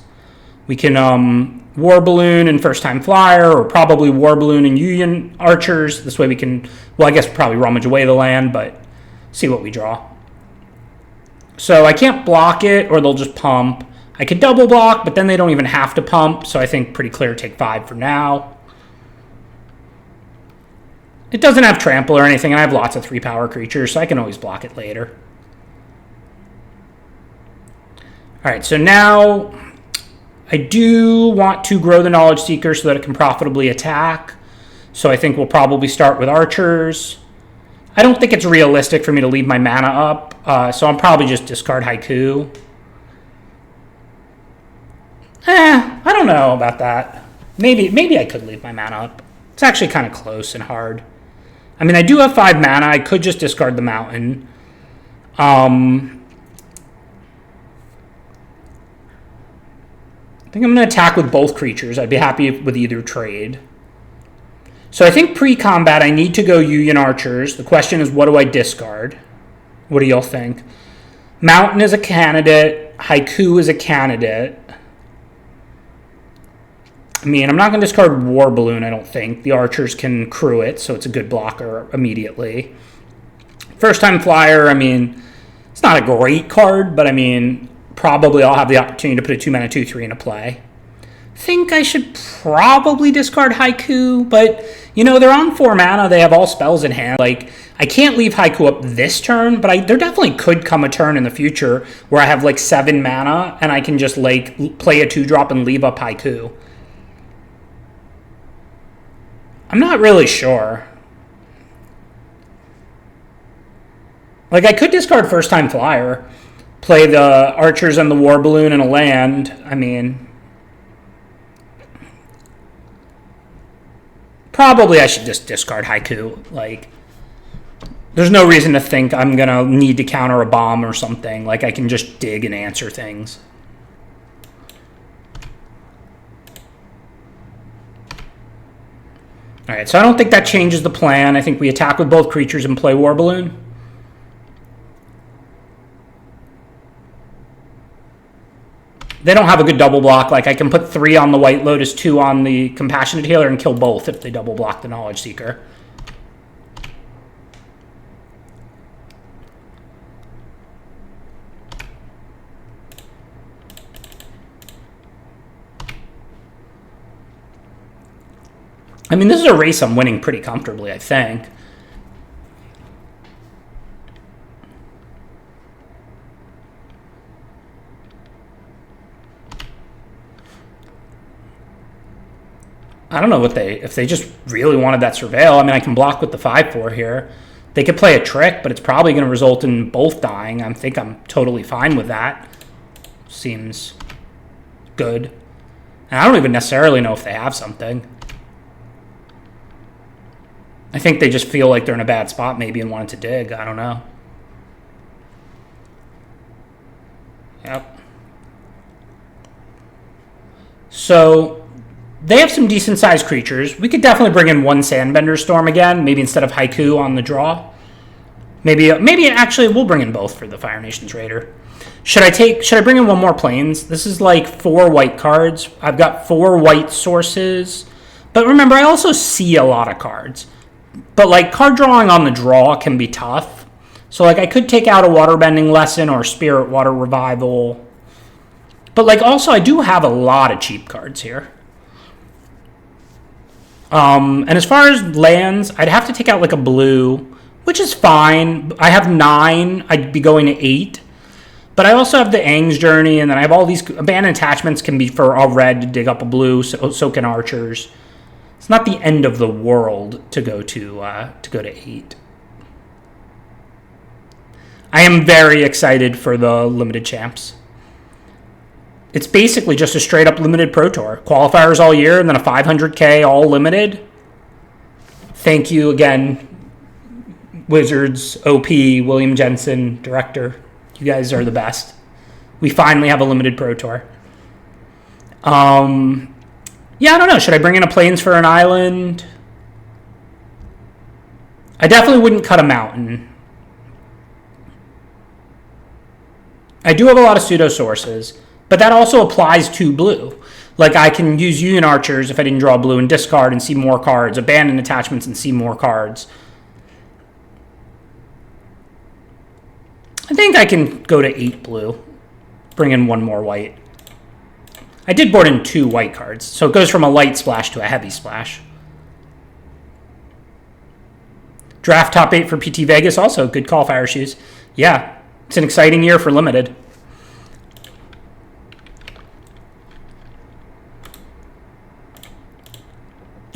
We can War Balloon and First Time Flyer, or probably War Balloon and Union Archers. This way we can, well, I guess probably rummage away the land, but see what we draw. So I can't block it, or they'll just pump. I could double block, but then they don't even have to pump, so I think pretty clear take 5 for now. It doesn't have trample or anything, and I have lots of 3-power creatures, so I can always block it later. All right, so now I do want to grow the Knowledge Seeker so that it can profitably attack. So I think we'll probably start with Archers. I don't think it's realistic for me to leave my mana up, so I'll probably just discard Haiku. I don't know about that. Maybe I could leave my mana up. It's actually kind of close and hard. I mean, I do have 5 mana. I could just discard the mountain. I think I'm going to attack with both creatures. I'd be happy with either trade. So I think pre-combat I need to go Union Archers. The question is, what do I discard? What do y'all think? Mountain is a candidate. Haiku is a candidate. I mean, I'm not going to discard War Balloon, I don't think. The Archers can crew it, so it's a good blocker immediately. First Time Flyer, I mean, it's not a great card, but I mean, probably I'll have the opportunity to put a 2-mana 2/3 into play. Think I should probably discard Haiku, but, you know, they're on 4 mana. They have all spells in hand. Like, I can't leave Haiku up this turn, but there definitely could come a turn in the future where I have, like, 7 mana, and I can just, like, play a 2-drop and leave up Haiku. I'm not really sure. Like, I could discard First Time Flyer, play the Archers and the War Balloon and a land. I mean, probably I should just discard Haiku. Like, there's no reason to think I'm going to need to counter a bomb or something. Like, I can just dig and answer things. All right, so I don't think that changes the plan. I think we attack with both creatures and play War Balloon. They don't have a good double block. Like, I can put 3 on the White Lotus, 2 on the Compassionate Healer, and kill both if they double block the Knowledge Seeker. I mean, this is a race I'm winning pretty comfortably, I think. I don't know what if they just really wanted that Surveil. I mean, I can block with the 5/4 here. They could play a trick, but it's probably going to result in both dying. I think I'm totally fine with that. Seems good. And I don't even necessarily know if they have something. I think they just feel like they're in a bad spot maybe and wanted to dig. I don't know. Yep. So they have some decent-sized creatures. We could definitely bring in one Sandbender Storm again, maybe instead of Haiku on the draw. Maybe actually we'll bring in both for the Fire Nations Raider. Should I bring in one more Plains? This is like 4 white cards. I've got 4 white sources. But remember, I also see a lot of cards. But like card drawing on the draw can be tough. So like I could take out a Waterbending Lesson or Spirit Water Revival. But like also I do have a lot of cheap cards here. And as far as lands, I'd have to take out like a blue, which is fine. I have 9. I'd be going to 8. But I also have the Aang's Journey, and then I have all these abandoned attachments can be for a red to dig up a blue, so can archers. It's not the end of the world to go to 8. I am very excited for the limited champs. It's basically just a straight up limited Pro Tour. Qualifiers all year and then a 500K all limited. Thank you again, Wizards, OP, William Jensen, director. You guys are the best. We finally have a limited Pro Tour. Yeah, I don't know. Should I bring in a Plains for an island? I definitely wouldn't cut a mountain. I do have a lot of pseudo sources, but that also applies to blue. Like I can use Union Archers if I didn't draw blue and discard and see more cards, abandon attachments and see more cards. I think I can go to 8 blue, bring in 1 more white. I did board in 2 white cards, so it goes from a light splash to a heavy splash. Draft top 8 for PT Vegas, also good call, Fire Shoes. Yeah, it's an exciting year for limited.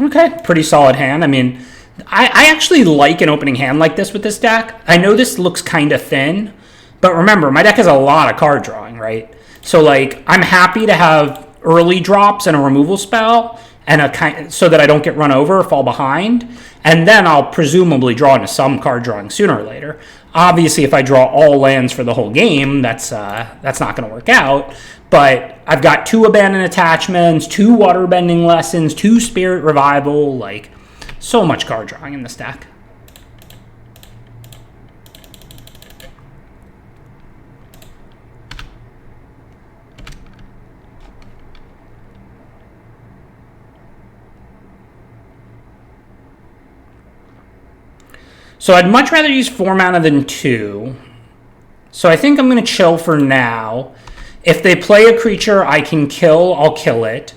Okay, pretty solid hand. I mean, I actually like an opening hand like this with this deck. I know this looks kind of thin, but remember, my deck has a lot of card drawing, right? So, like, I'm happy to have early drops and a removal spell, and so that I don't get run over or fall behind, and then I'll presumably draw into some card drawing sooner or later. Obviously, if I draw all lands for the whole game, that's not going to work out. But I've got 2 abandoned attachments, 2 waterbending lessons, 2 spirit revival, like so much card drawing in this deck. So I'd much rather use 4 mana than 2. So I think I'm going to chill for now. If they play a creature I can kill, I'll kill it.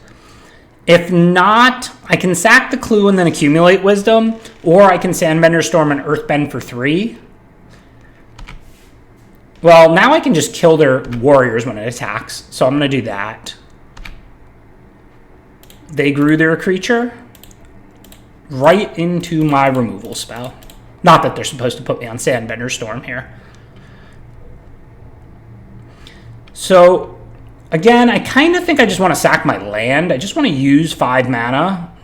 If not, I can sack the Clue and then accumulate Wisdom, or I can Sandbender Storm and Earthbend for 3. Well, now I can just kill their warriors when it attacks, so I'm going to do that. They grew their creature right into my removal spell. Not that they're supposed to put me on Sandbender Storm here. So, again, I kind of think I just want to sack my land. I just want to use 5 mana.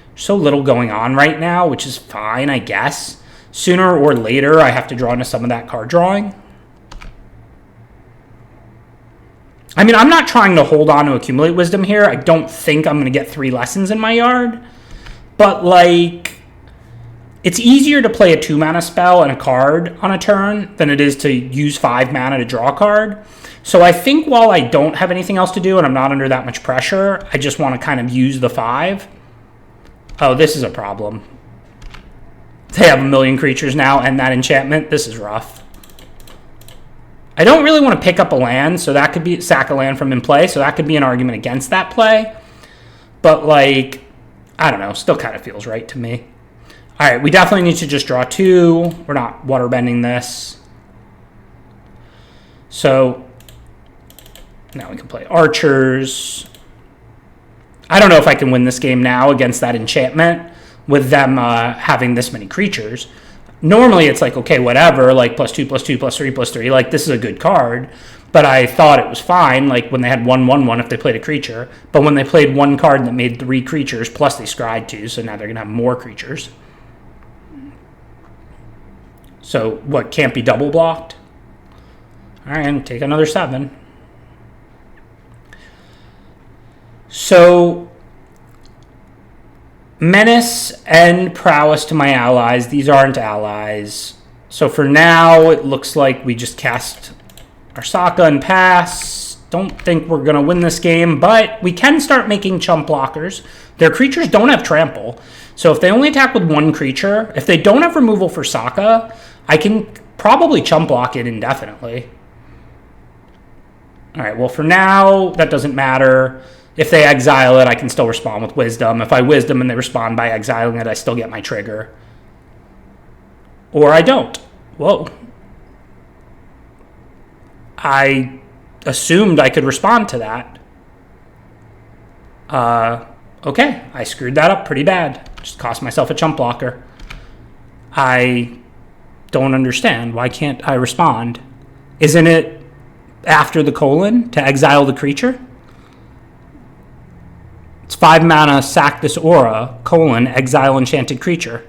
There's so little going on right now, which is fine, I guess. Sooner or later, I have to draw into some of that card drawing. I mean, I'm not trying to hold on to accumulate wisdom here. I don't think I'm going to get 3 lessons in my yard. But, like, it's easier to play a 2 mana spell and a card on a turn than it is to use 5 mana to draw a card. So I think while I don't have anything else to do and I'm not under that much pressure, I just want to kind of use the 5. Oh, this is a problem. They have 1 million creatures now and that enchantment. This is rough. I don't really want to pick up a land, so that could be sack a land from in play, so that could be an argument against that play. But, like, I don't know, still kind of feels right to me. All right, we definitely need to just draw 2. We're not waterbending this. So now we can play archers. I don't know if I can win this game now against that enchantment with them having this many creatures. Normally it's like, okay, whatever, like +2, +2, +3, +3. Like, this is a good card. But I thought it was fine, like when they had 1/1/1 if they played a creature. But when they played one card that made 3 creatures, plus they scryed 2, so now they're going to have more creatures. So what, can't be double blocked? All right, take another 7. So menace and prowess to my allies. These aren't allies. So for now, it looks like we just cast our Sokka and pass. Don't think we're going to win this game, but we can start making chump blockers. Their creatures don't have trample. So if they only attack with one creature, if they don't have removal for Sokka, I can probably chump block it indefinitely. All right, well, for now, that doesn't matter. If they exile it, I can still respond with Wisdom. If I Wisdom and they respond by exiling it, I still get my trigger. Or I don't. Whoa. I assumed I could respond to that. Okay, I screwed that up pretty bad. Just cost myself a chump blocker. I don't understand. Why can't I respond? Isn't it after the colon to exile the creature? It's 5 mana, sack this aura, colon, exile enchanted creature.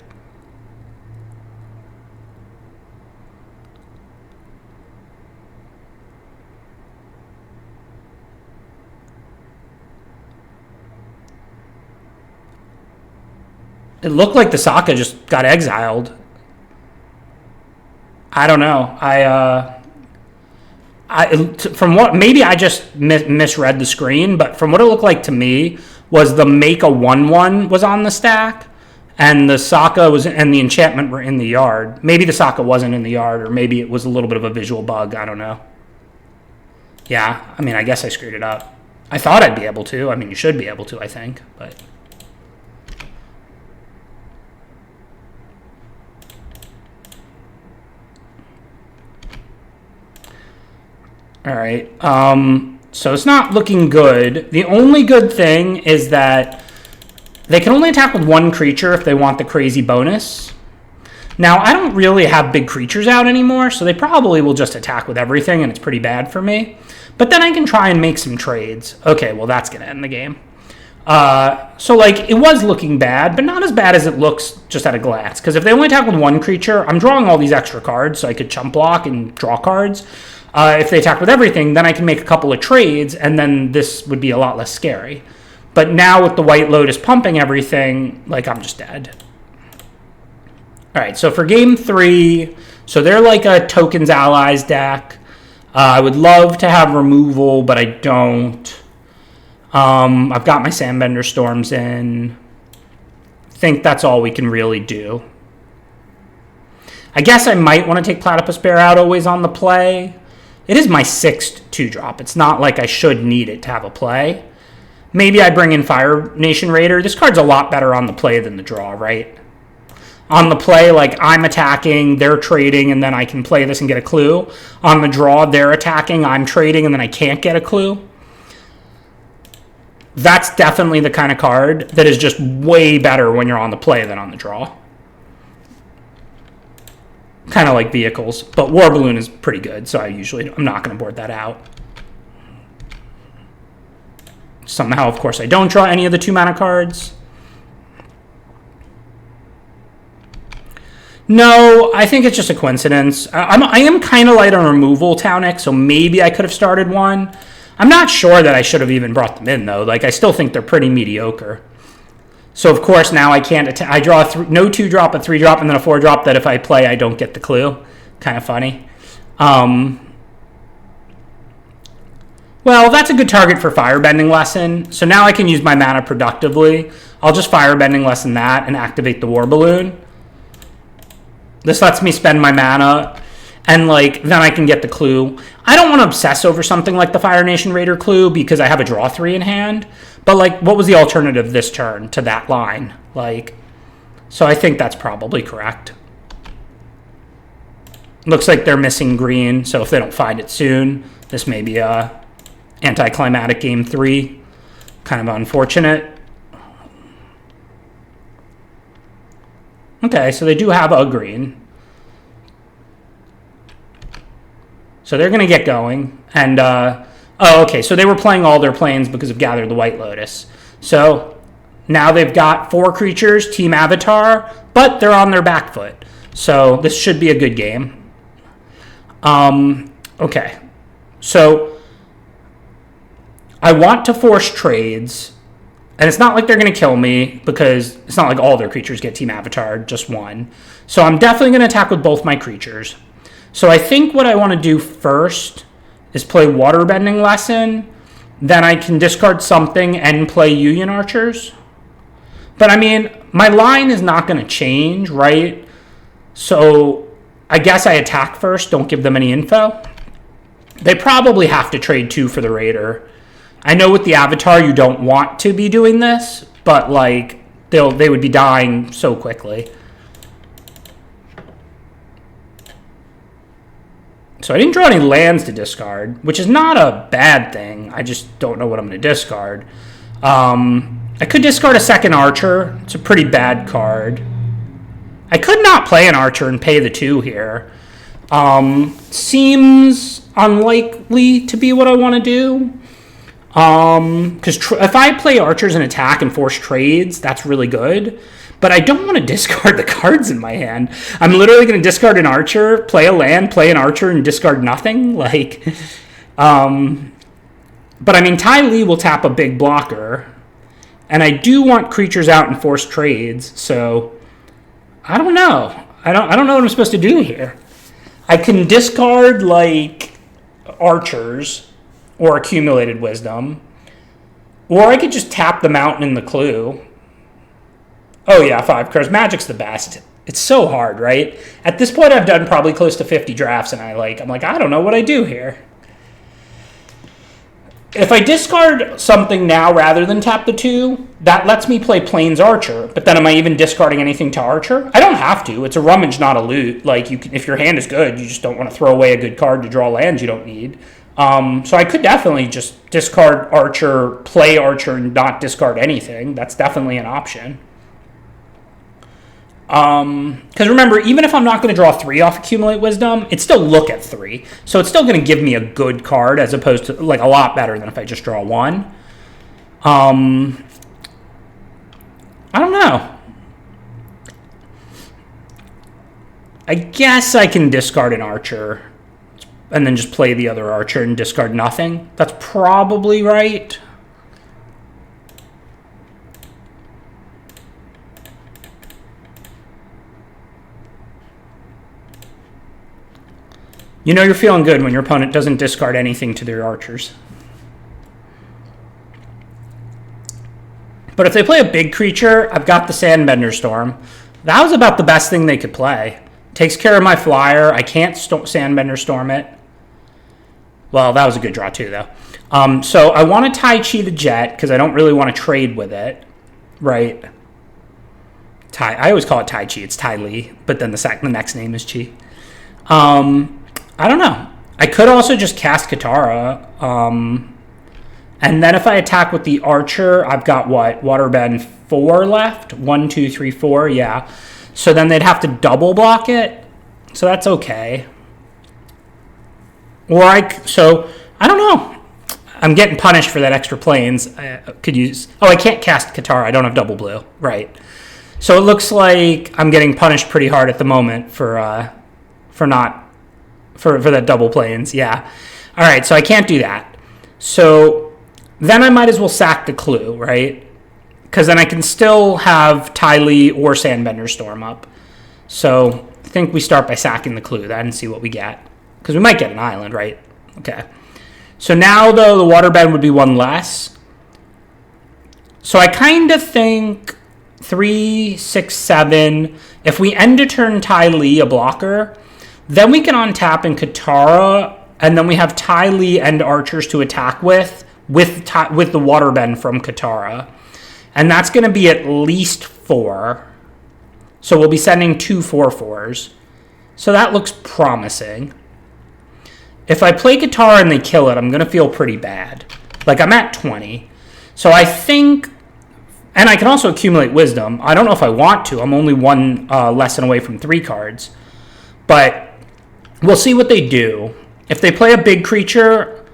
It looked like the Sokka just got exiled. I don't know. From what, maybe I just misread the screen, but from what it looked like to me was the make a 1/1 was on the stack, and the Sokka was and the enchantment were in the yard. Maybe the Sokka wasn't in the yard, or maybe it was a little bit of a visual bug. I don't know. Yeah, I mean, I guess I screwed it up. I thought I'd be able to. I mean, you should be able to, I think, but. All right, so it's not looking good. The only good thing is that they can only attack with one creature if they want the crazy bonus. Now, I don't really have big creatures out anymore, so they probably will just attack with everything, and it's pretty bad for me. But then I can try and make some trades. Okay, well, that's going to end the game. So, like, it was looking bad, but not as bad as it looks just at a glance. Because if they only attack with one creature, I'm drawing all these extra cards, so I could chump block and draw cards. If they attack with everything, then I can make a couple of trades, and then this would be a lot less scary. But now with the White Lotus pumping everything, like, I'm just dead. All right, so for game 3, so they're like a Tokens Allies deck. I would love to have removal, but I don't. I've got my Sandbender Storms in. I think that's all we can really do. I guess I might want to take Platypus Bear out always on the play. It is my 6th 2-drop. It's not like I should need it to have a play. Maybe I bring in Fire Nation Raider. This card's a lot better on the play than the draw, right? On the play, like, I'm attacking, they're trading, and then I can play this and get a clue. On the draw, they're attacking, I'm trading, and then I can't get a clue. That's definitely the kind of card that is just way better when you're on the play than on the draw. Kind of like vehicles, but War Balloon is pretty good, so I'm not going to board that out. Somehow, of course, I don't draw any of the 2-mana cards. No, I think it's just a coincidence. I am kind of light on removal, Townic, so maybe I could have started one. I'm not sure that I should have even brought them in, though. Like, I still think they're pretty mediocre. So, of course, now I can't I draw no 2-drop, a 3-drop, and then a 4-drop that if I play, I don't get the clue. Kind of funny. Well, that's a good target for Firebending Lesson. So now I can use my mana productively. I'll just Firebending Lesson that and activate the War Balloon. This lets me spend my mana, and like then I can get the clue. I don't want to obsess over something like the Fire Nation Raider clue because I have a draw 3 in hand. But like, what was the alternative this turn to that line? Like, so I think that's probably correct. Looks like they're missing green, so if they don't find it soon, this may be a anticlimactic game 3. Kind of unfortunate. Okay, so they do have a green. So they're going to get going. And, oh, okay, so they were playing all their planes because of Gather the White Lotus. So now they've got 4 creatures, Team Avatar, but they're on their back foot. So this should be a good game. Okay. So I want to force trades. And it's not like they're going to kill me because it's not like all their creatures get team avatar, just one. So I'm definitely going to attack with both my creatures. So I think what I want to do first is play Waterbending Lesson. Then I can discard something and play Union Archers. But I mean, my line is not going to change, right? So I guess I attack first, don't give them any info. They probably have to trade 2 for the Raider. I know with the Avatar you don't want to be doing this, but like they would be dying so quickly. So I didn't draw any lands to discard, which is not a bad thing. I just don't know what I'm going to discard. I could discard a second Archer. It's a pretty bad card. I could not play an Archer and pay the 2 here. Seems unlikely to be what I want to do. Because if I play Archers and attack and force trades, that's really good. But I don't want to discard the cards in my hand. I'm literally going to discard an Archer, play a land, play an Archer, and discard nothing. Like, but I mean, Ty Lee will tap a big blocker. And I do want creatures out and force trades, so I don't know. I don't know what I'm supposed to do here. I can discard like Archers or Accumulated Wisdom, or I could just tap the Mountain and the Clue. Oh yeah, 5 cards. Magic's the best. It's so hard, right? At this point, I've done probably close to 50 drafts, and I'm like, I don't know what I do here. If I discard something now rather than tap the 2, that lets me play Plains Archer. But then am I even discarding anything to Archer? I don't have to. It's a rummage, not a loot. Like, you can, if your hand is good, you just don't want to throw away a good card to draw lands you don't need. So I could definitely just discard Archer, play Archer, and not discard anything. That's definitely an option. Because remember, even if I'm not going to draw 3 off Accumulate Wisdom, it's still look at 3. So it's still going to give me a good card as opposed to, like, a lot better than if I just draw 1. I don't know. I guess I can discard an Archer and then just play the other Archer and discard nothing. That's probably right. You know you're feeling good when your opponent doesn't discard anything to their Archers. But if they play a big creature, I've got the Sandbender Storm. That was about the best thing they could play. Takes care of my flyer. I can't Sandbender Storm it. Well, that was a good draw too, though. So I want to Tai Chi the Jet because I don't really want to trade with it. Right? I always call it Tai Chi. It's Tai Lee. But then the next name is Chi. I don't know. I could also just cast Katara. And then if I attack with the Archer, I've got what? Waterbend 4 left? 1, 2, 3, 4. Yeah. So then they'd have to double block it. So that's okay. So I don't know. I'm getting punished for that extra planes. I could use. Oh, I can't cast Katara. I don't have double blue. Right. So it looks like I'm getting punished pretty hard at the moment for that double planes. Yeah. All right. So I can't do that. So then I might as well sack the Clue, right? Because then I can still have Ty Lee or Sandbender Storm up. So I think we start by sacking the Clue then and see what we get. Because we might get an island, right? Okay. So now, though, the Waterbend would be 1 less. So I kind of think 3, 6, 7. If we end to turn Ty Lee a blocker, then we can untap in Katara, and then we have Ty Lee and Archers to attack with the Waterbend from Katara. And that's going to be at least 4. So we'll be sending 2 4/4s. So that looks promising. If I play Katara and they kill it, I'm going to feel pretty bad. Like, I'm at 20. So I think... And I can also accumulate Wisdom. I don't know if I want to. I'm only 1 lesson away from 3 cards. But we'll see what they do. If they play a big creature,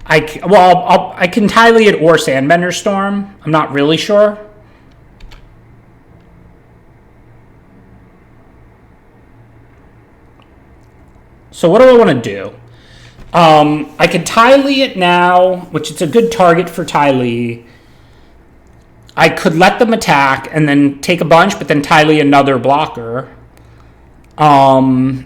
I can Ty Lee it or Sandbender Storm. I'm not really sure. So what do I want to do? I could Ty Lee it now, which is a good target for Ty Lee. I could let them attack and then take a bunch, but then Ty Lee another blocker. I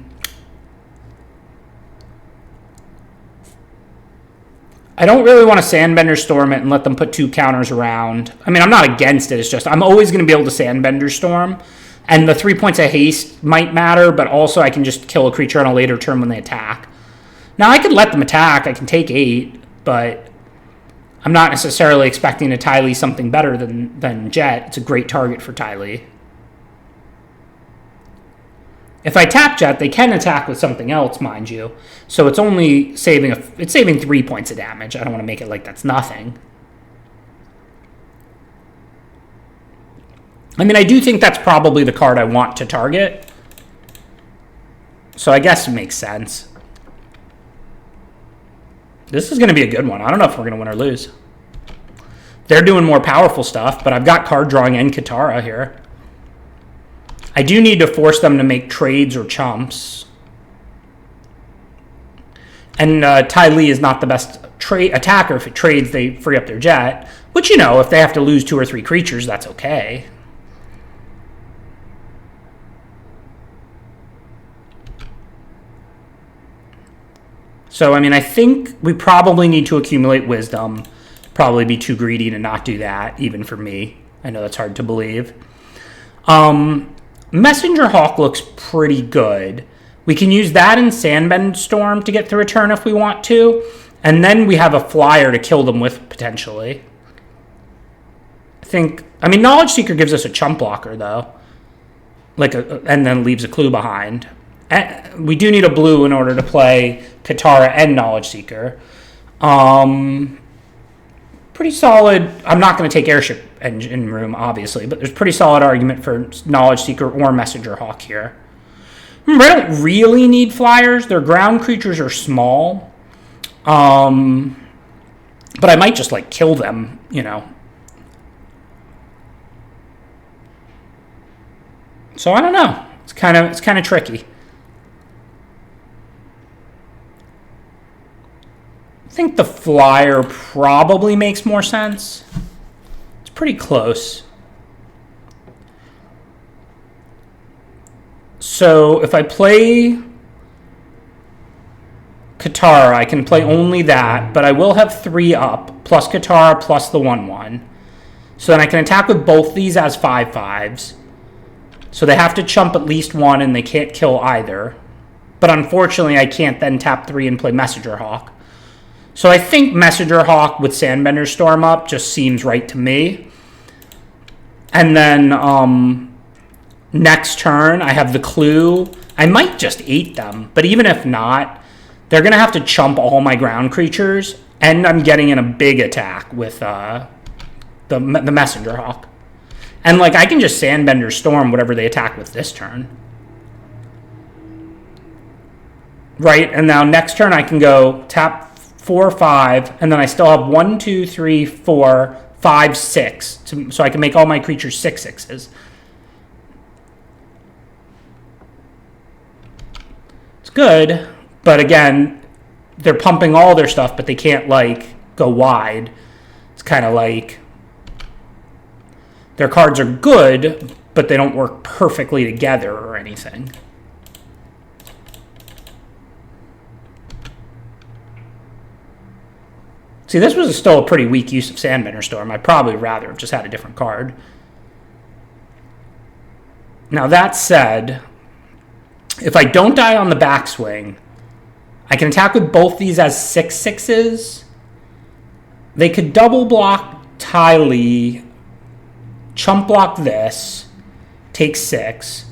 don't really want to Sandbender Storm it and let them put 2 counters around. I mean, I'm not against it. It's just I'm always going to be able to Sandbender Storm. And the 3 points of haste might matter, but also I can just kill a creature on a later turn when they attack. Now, I could let them attack. I can take 8, but I'm not necessarily expecting to Ty Lee something better than Jet. It's a great target for Ty Lee. If I tap Jet, they can attack with something else, mind you. So it's only saving it's saving 3 points of damage. I don't want to make it like that's nothing. I mean, I do think that's probably the card I want to target. So I guess it makes sense. This is going to be a good one. I don't know if we're going to win or lose. They're doing more powerful stuff, but I've got card drawing and Katara here. I do need to force them to make trades or chumps. And Ty Lee is not the best attacker. If it trades, they free up their Jet. Which, you know, if they have to lose 2 or 3 creatures, that's okay. So, I mean, I think we probably need to accumulate wisdom. Probably be too greedy to not do that, even for me. I know that's hard to believe. Messenger Hawk looks pretty good. We can use that in Sandbend Storm to get through a turn if we want to. And then we have a flyer to kill them with, potentially. I mean, Knowledge Seeker gives us a chump blocker, though. And then leaves a clue behind. We do need a blue in order to play Katara and Knowledge Seeker. Pretty solid. I'm not going to take Airship Engine Room, obviously, but there's pretty solid argument for Knowledge Seeker or Messenger Hawk here. Remember, I don't really need flyers. Their ground creatures are small. But I might just, like, kill them, you know. So I don't know. It's kind of tricky. I think the flyer probably makes more sense. It's pretty close. So if I play Katara, I can play only that, but I will have 3 up, plus Katara, plus the 1/1. So then I can attack with both these as 5/5s. So they have to chump at least 1, and they can't kill either. But unfortunately, I can't then tap 3 and play Messenger Hawk. So I think Messenger Hawk with Sandbender Storm up just seems right to me. And then next turn, I have the clue. I might just 8 them, but even if not, they're going to have to chump all my ground creatures, and I'm getting in a big attack with the Messenger Hawk. And, like, I can just Sandbender Storm whatever they attack with this turn. Right? And now next turn I can go tap 4, 5, and then I still have 1, 2, 3, 4, 5, 6. So I can make all my creatures 6/6s. It's good, but again, they're pumping all their stuff, but they can't, like, go wide. It's kind of like their cards are good, but they don't work perfectly together or anything. See, this was still a pretty weak use of Sandbender Storm. I'd probably rather have just had a different card. Now, that said, if I don't die on the backswing, I can attack with both these as 6/6s. They could double block Ty Lee, chump block this, take 6.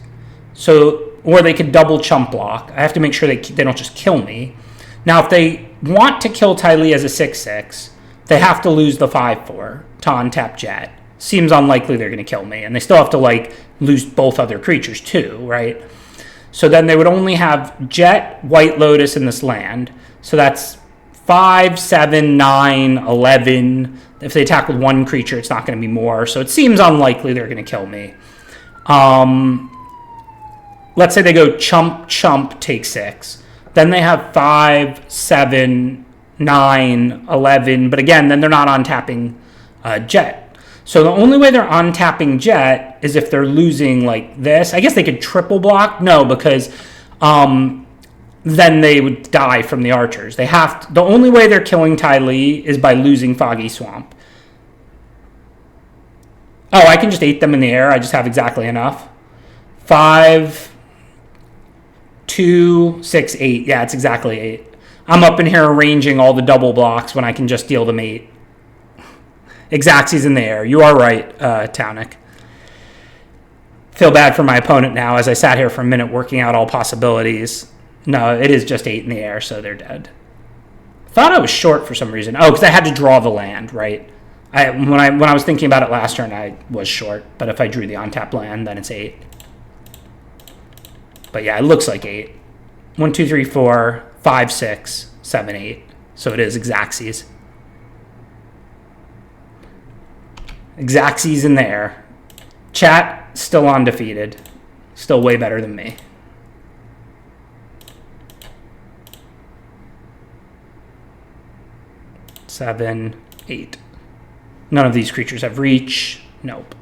Or they could double chump block. I have to make sure they don't just kill me. Now, if they want to kill Ty Lee as a 6/6, they have to lose the 5/4 to untap Jet. Seems unlikely they're going to kill me. And they still have to, like, lose both other creatures too, right? So then they would only have Jet, White Lotus in this land. So that's 5, 7, 9, 11. If they attack with 1 creature, it's not going to be more. So it seems unlikely they're going to kill me. Let's say they go chump, chump, take 6. Then they have 5, 7, 9, 11. But again, then they're not on-tapping Jet. So the only way they're on-tapping Jet is if they're losing like this. I guess they could triple block. No, because then they would die from the archers. They have to, the only way they're killing Ty Lee is by losing Foggy Swamp. Oh, I can just 8 them in the air. I just have exactly enough. 5, 2, 6, 8. Yeah, it's exactly 8. I'm up in here arranging all the double blocks when I can just deal them 8. Xaxes in the air. You are right, Townick. Feel bad for my opponent now as I sat here for a minute working out all possibilities. No, it is just 8 in the air, so they're dead. Thought I was short for some reason. Oh, because I had to draw the land, right? When I was thinking about it last turn, I was short. But if I drew the on-tap land, then it's 8. But yeah, it looks like 8. 1, 2, 3, 4, 5, 6, 7, 8. So it is Xaxes. Xaxes in there. Chat, still undefeated. Still way better than me. Seven, 8. None of these creatures have reach. Nope.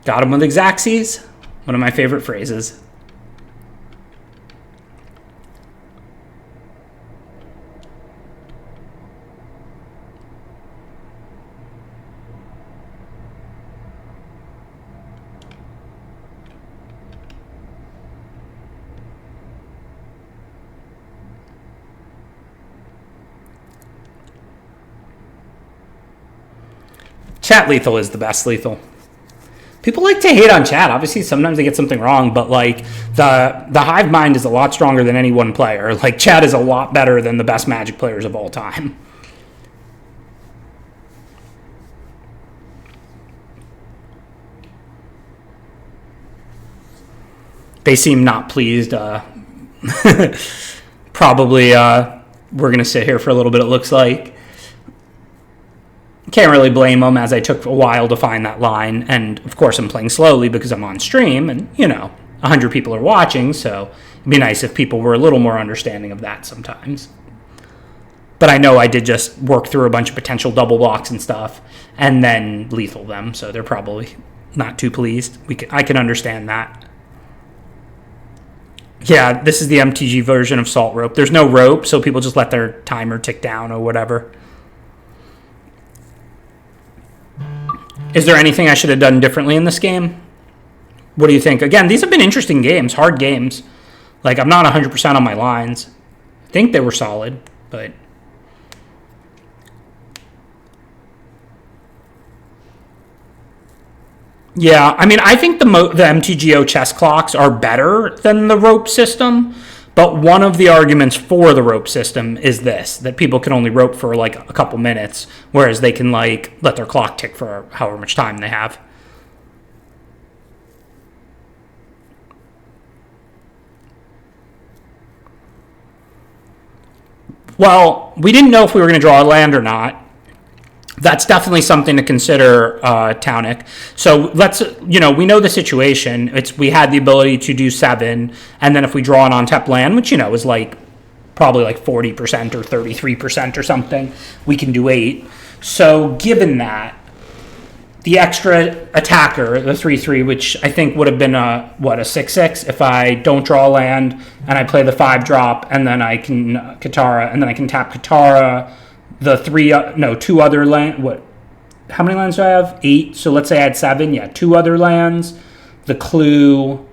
Got him with Xaxes. One of my favorite phrases. Chat lethal is the best lethal. People like to hate on chat. Obviously, sometimes they get something wrong, but like the hive mind is a lot stronger than any one player. Like chat is a lot better than the best Magic players of all time. They seem not pleased. Probably we're going to sit here for a little bit, it looks like. Can't really blame them, as I took a while to find that line. And, of course, I'm playing slowly because I'm on stream. And, 100 people are watching, so it'd be nice if people were a little more understanding of that sometimes. But I know I did just work through a bunch of potential double blocks and stuff and then lethal them, so they're probably not too pleased. I can understand that. Yeah, this is the MTG version of Salt Rope. There's no rope, so people just let their timer tick down or whatever. Is there anything I should have done differently in this game? What do you think? Again, these have been interesting games, hard games. Like, I'm not 100% on my lines. I think they were solid, but... Yeah, I mean, I think the MTGO chess clocks are better than the rope system, but one of the arguments for the rope system is this, that people can only rope for like a couple minutes, whereas they can like let their clock tick for however much time they have. Well, we didn't know if we were going to draw a land or not. That's definitely something to consider, Townick. So let's, we know the situation. We had the ability to do 7, and then if we draw an on-tap land, which, is like probably like 40% or 33% or something, we can do 8. So given that, the extra attacker, the 3/3, which I think would have been a 6/6 if I don't draw a land and I play the 5-drop, and then I can Katara, and then I can tap Katara. The 2 other land. How many lands do I have? 8. So let's say I had 7. Yeah, 2 other lands. The Clue,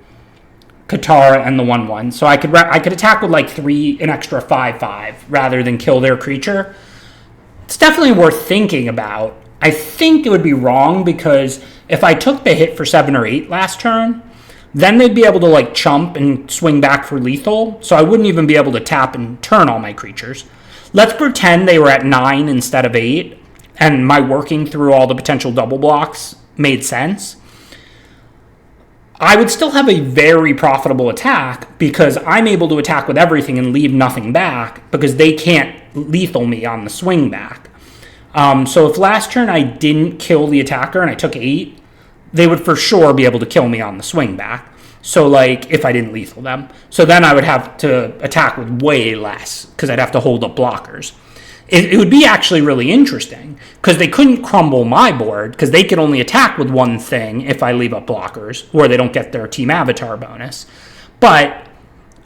Katara, and the 1/1. So I could attack with like an extra 5/5 rather than kill their creature. It's definitely worth thinking about. I think it would be wrong because if I took the hit for 7 or 8 last turn, then they'd be able to like chump and swing back for lethal. So I wouldn't even be able to tap and turn all my creatures. Let's pretend they were at 9 instead of 8, and my working through all the potential double blocks made sense. I would still have a very profitable attack because I'm able to attack with everything and leave nothing back because they can't lethal me on the swing back. So if last turn I didn't kill the attacker and I took 8, they would for sure be able to kill me on the swing back. So, like, if I didn't lethal them. So then I would have to attack with way less because I'd have to hold up blockers. It would be actually really interesting because they couldn't crumble my board because they could only attack with one thing if I leave up blockers or they don't get their team avatar bonus. But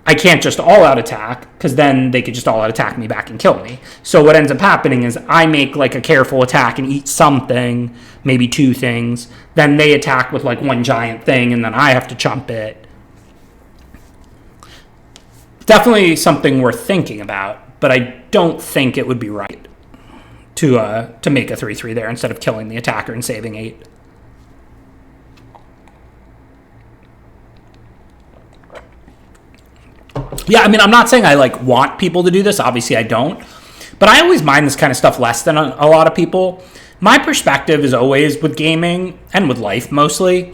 I can't just all-out attack because then they could just all-out attack me back and kill me. So what ends up happening is I make like a careful attack and eat something, maybe two things. Then they attack with like one giant thing and then I have to chump it. Definitely something worth thinking about, but I don't think it would be right to make a 3/3 there instead of killing the attacker and saving 8. Yeah, I mean, I'm not saying I like want people to do this. Obviously, I don't. But I always mind this kind of stuff less than a lot of people. My perspective is always with gaming and with life mostly.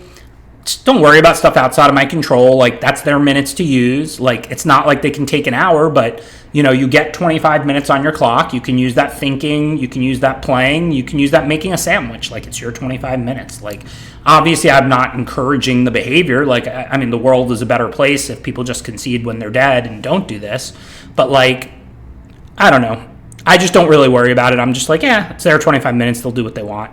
Just don't worry about stuff outside of my control. Like, that's their minutes to use. Like, it's not like they can take an hour, but, you know, you get 25 minutes on your clock. You can use that thinking. You can use that playing. You can use that making a sandwich. Like, it's your 25 minutes. Like, obviously, I'm not encouraging the behavior. Like, I mean, the world is a better place if people just concede when they're dead and don't do this. But, like, I don't know. I just don't really worry about it. I'm just like, yeah, it's their 25 minutes. They'll do what they want.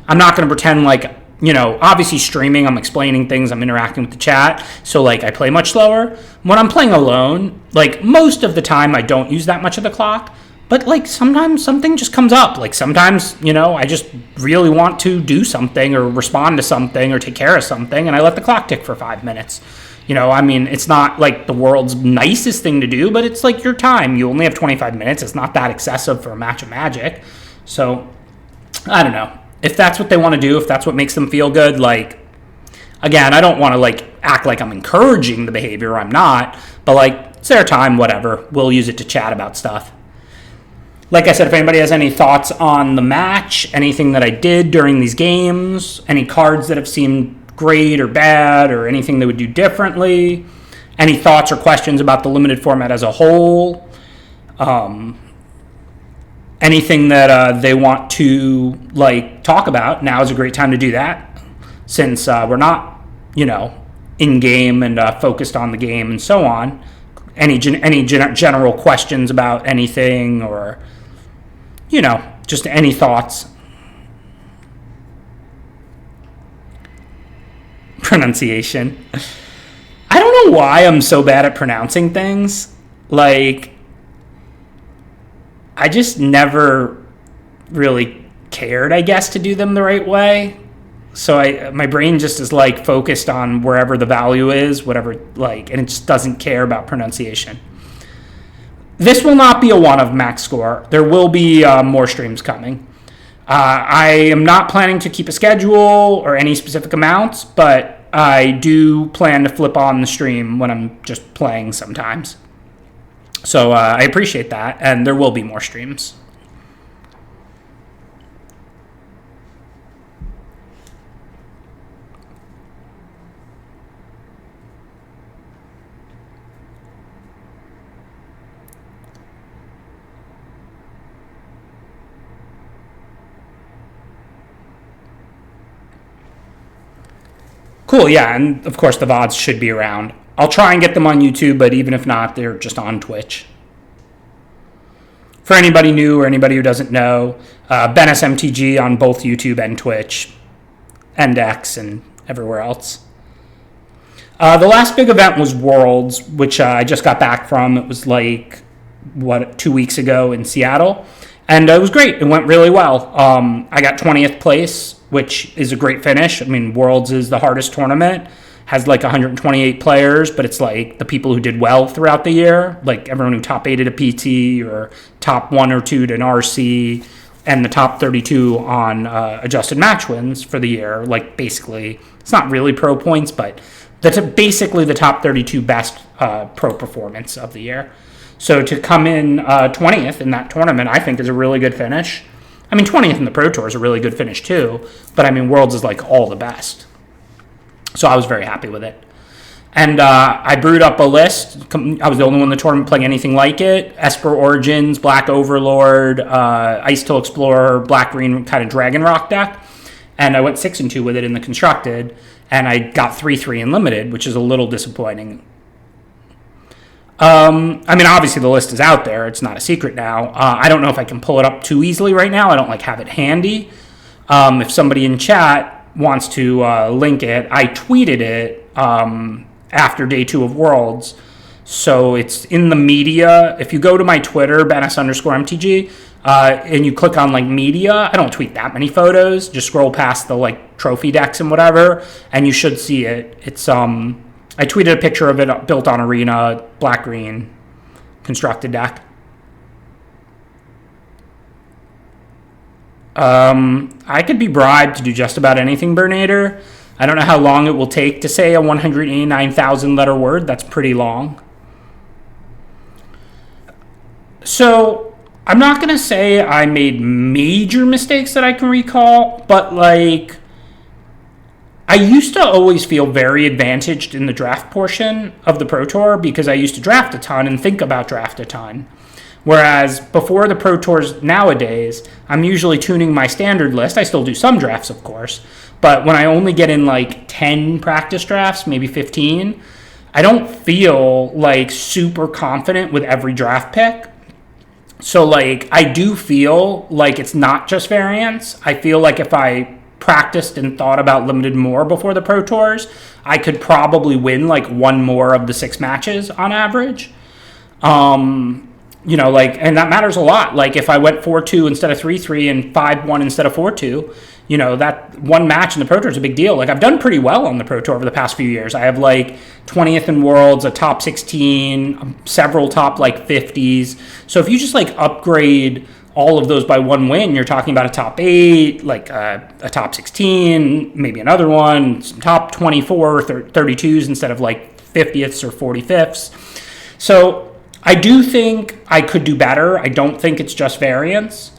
I'm not going to pretend like, you know, obviously streaming, I'm explaining things, I'm interacting with the chat, so, like, I play much slower. When I'm playing alone, like, most of the time I don't use that much of the clock, but, like, sometimes something just comes up. Like, sometimes, you know, I just really want to do something or respond to something or take care of something, and I let the clock tick for 5 minutes. You know, I mean, it's not, like, the world's nicest thing to do, but it's, like, your time. You only have 25 minutes. It's not that excessive for a match of Magic. So, I don't know. If that's what they want to do, if that's what makes them feel good, like, again, I don't want to, like, act like I'm encouraging the behavior. I'm not. But, like, it's their time, whatever. We'll use it to chat about stuff. Like I said, if anybody has any thoughts on the match, anything that I did during these games, any cards that have seemed great or bad, or anything they would do differently, any thoughts or questions about the limited format as a whole, anything that they want to, like, talk about, now is a great time to do that, since we're not, you know, in-game and focused on the game and so on. Any general questions about anything, or, you know, just any thoughts. Pronunciation. I don't know why I'm so bad at pronouncing things. Like, I just never really cared, I guess, to do them the right way. So my brain just is, like, focused on wherever the value is, whatever, like, and it just doesn't care about pronunciation. This will not be a one of max score. There will be more streams coming. I am not planning to keep a schedule or any specific amounts, but I do plan to flip on the stream when I'm just playing sometimes. So I appreciate that, and there will be more streams. Cool, yeah, and of course the VODs should be around. I'll try and get them on YouTube, but even if not, they're just on Twitch. For anybody new or anybody who doesn't know, BenSMTG on both YouTube and Twitch, and X, and everywhere else. The last big event was Worlds, which I just got back from. It was like, 2 weeks ago in Seattle. And it was great. It went really well. I got 20th place, which is a great finish. I mean, Worlds is the hardest tournament. Has like 128 players, but it's like the people who did well throughout the year, like everyone who top 8 at a PT or top 1 or 2 to an RC, and the top 32 on adjusted match wins for the year. Like, basically, it's not really pro points, but that's basically the top 32 best pro performance of the year. So to come in 20th in that tournament, I think is a really good finish. I mean, 20th in the Pro Tour is a really good finish too, but I mean, Worlds is like all the best. So I was very happy with it. And I brewed up a list. I was the only one in the tournament playing anything like it. Esper Origins, Black Overlord, Ice Till Explorer, Black-Green kind of Dragon Rock deck. and I went 6-2 with it in the constructed, and I got 3-3 in limited, which is a little disappointing. I mean, obviously the list is out there. It's not a secret now. I don't know if I can pull it up too easily right now. I don't have it handy. If somebody in chat wants to link it, I tweeted it after day 2 of Worlds. So it's in the media. If you go to my Twitter, Benes_MTG, and you click on media, I don't tweet that many photos. Just scroll past the trophy decks and whatever, and you should see it. It's I tweeted a picture of it built on Arena, black-green, constructed deck. I could be bribed to do just about anything, Bernader. I don't know how long it will take to say a 189,000 letter word. That's pretty long. So I'm not going to say I made major mistakes that I can recall, but I used to always feel very advantaged in the draft portion of the Pro Tour because I used to draft a ton and think about draft a ton. Whereas before the Pro Tours nowadays, I'm usually tuning my standard list. I still do some drafts, of course, but when I only get in 10 practice drafts, maybe 15, I don't feel super confident with every draft pick. So I do feel it's not just variance. I feel if I practiced and thought about limited more before the Pro Tours, I could probably win one more of the 6 matches on average. And that matters a lot. If I went 4-2 instead of 3-3 and 5-1 instead of 4-2, that one match in the Pro Tour is a big deal. I've done pretty well on the Pro Tour over the past few years. I have 20th in Worlds, a top 16, several top 50s. So if you just upgrade all of those by one win, you're talking about a top 8, a top 16, maybe another one, some top 24 or 32s instead of 50ths or 45ths. So I do think I could do better. I don't think it's just variance,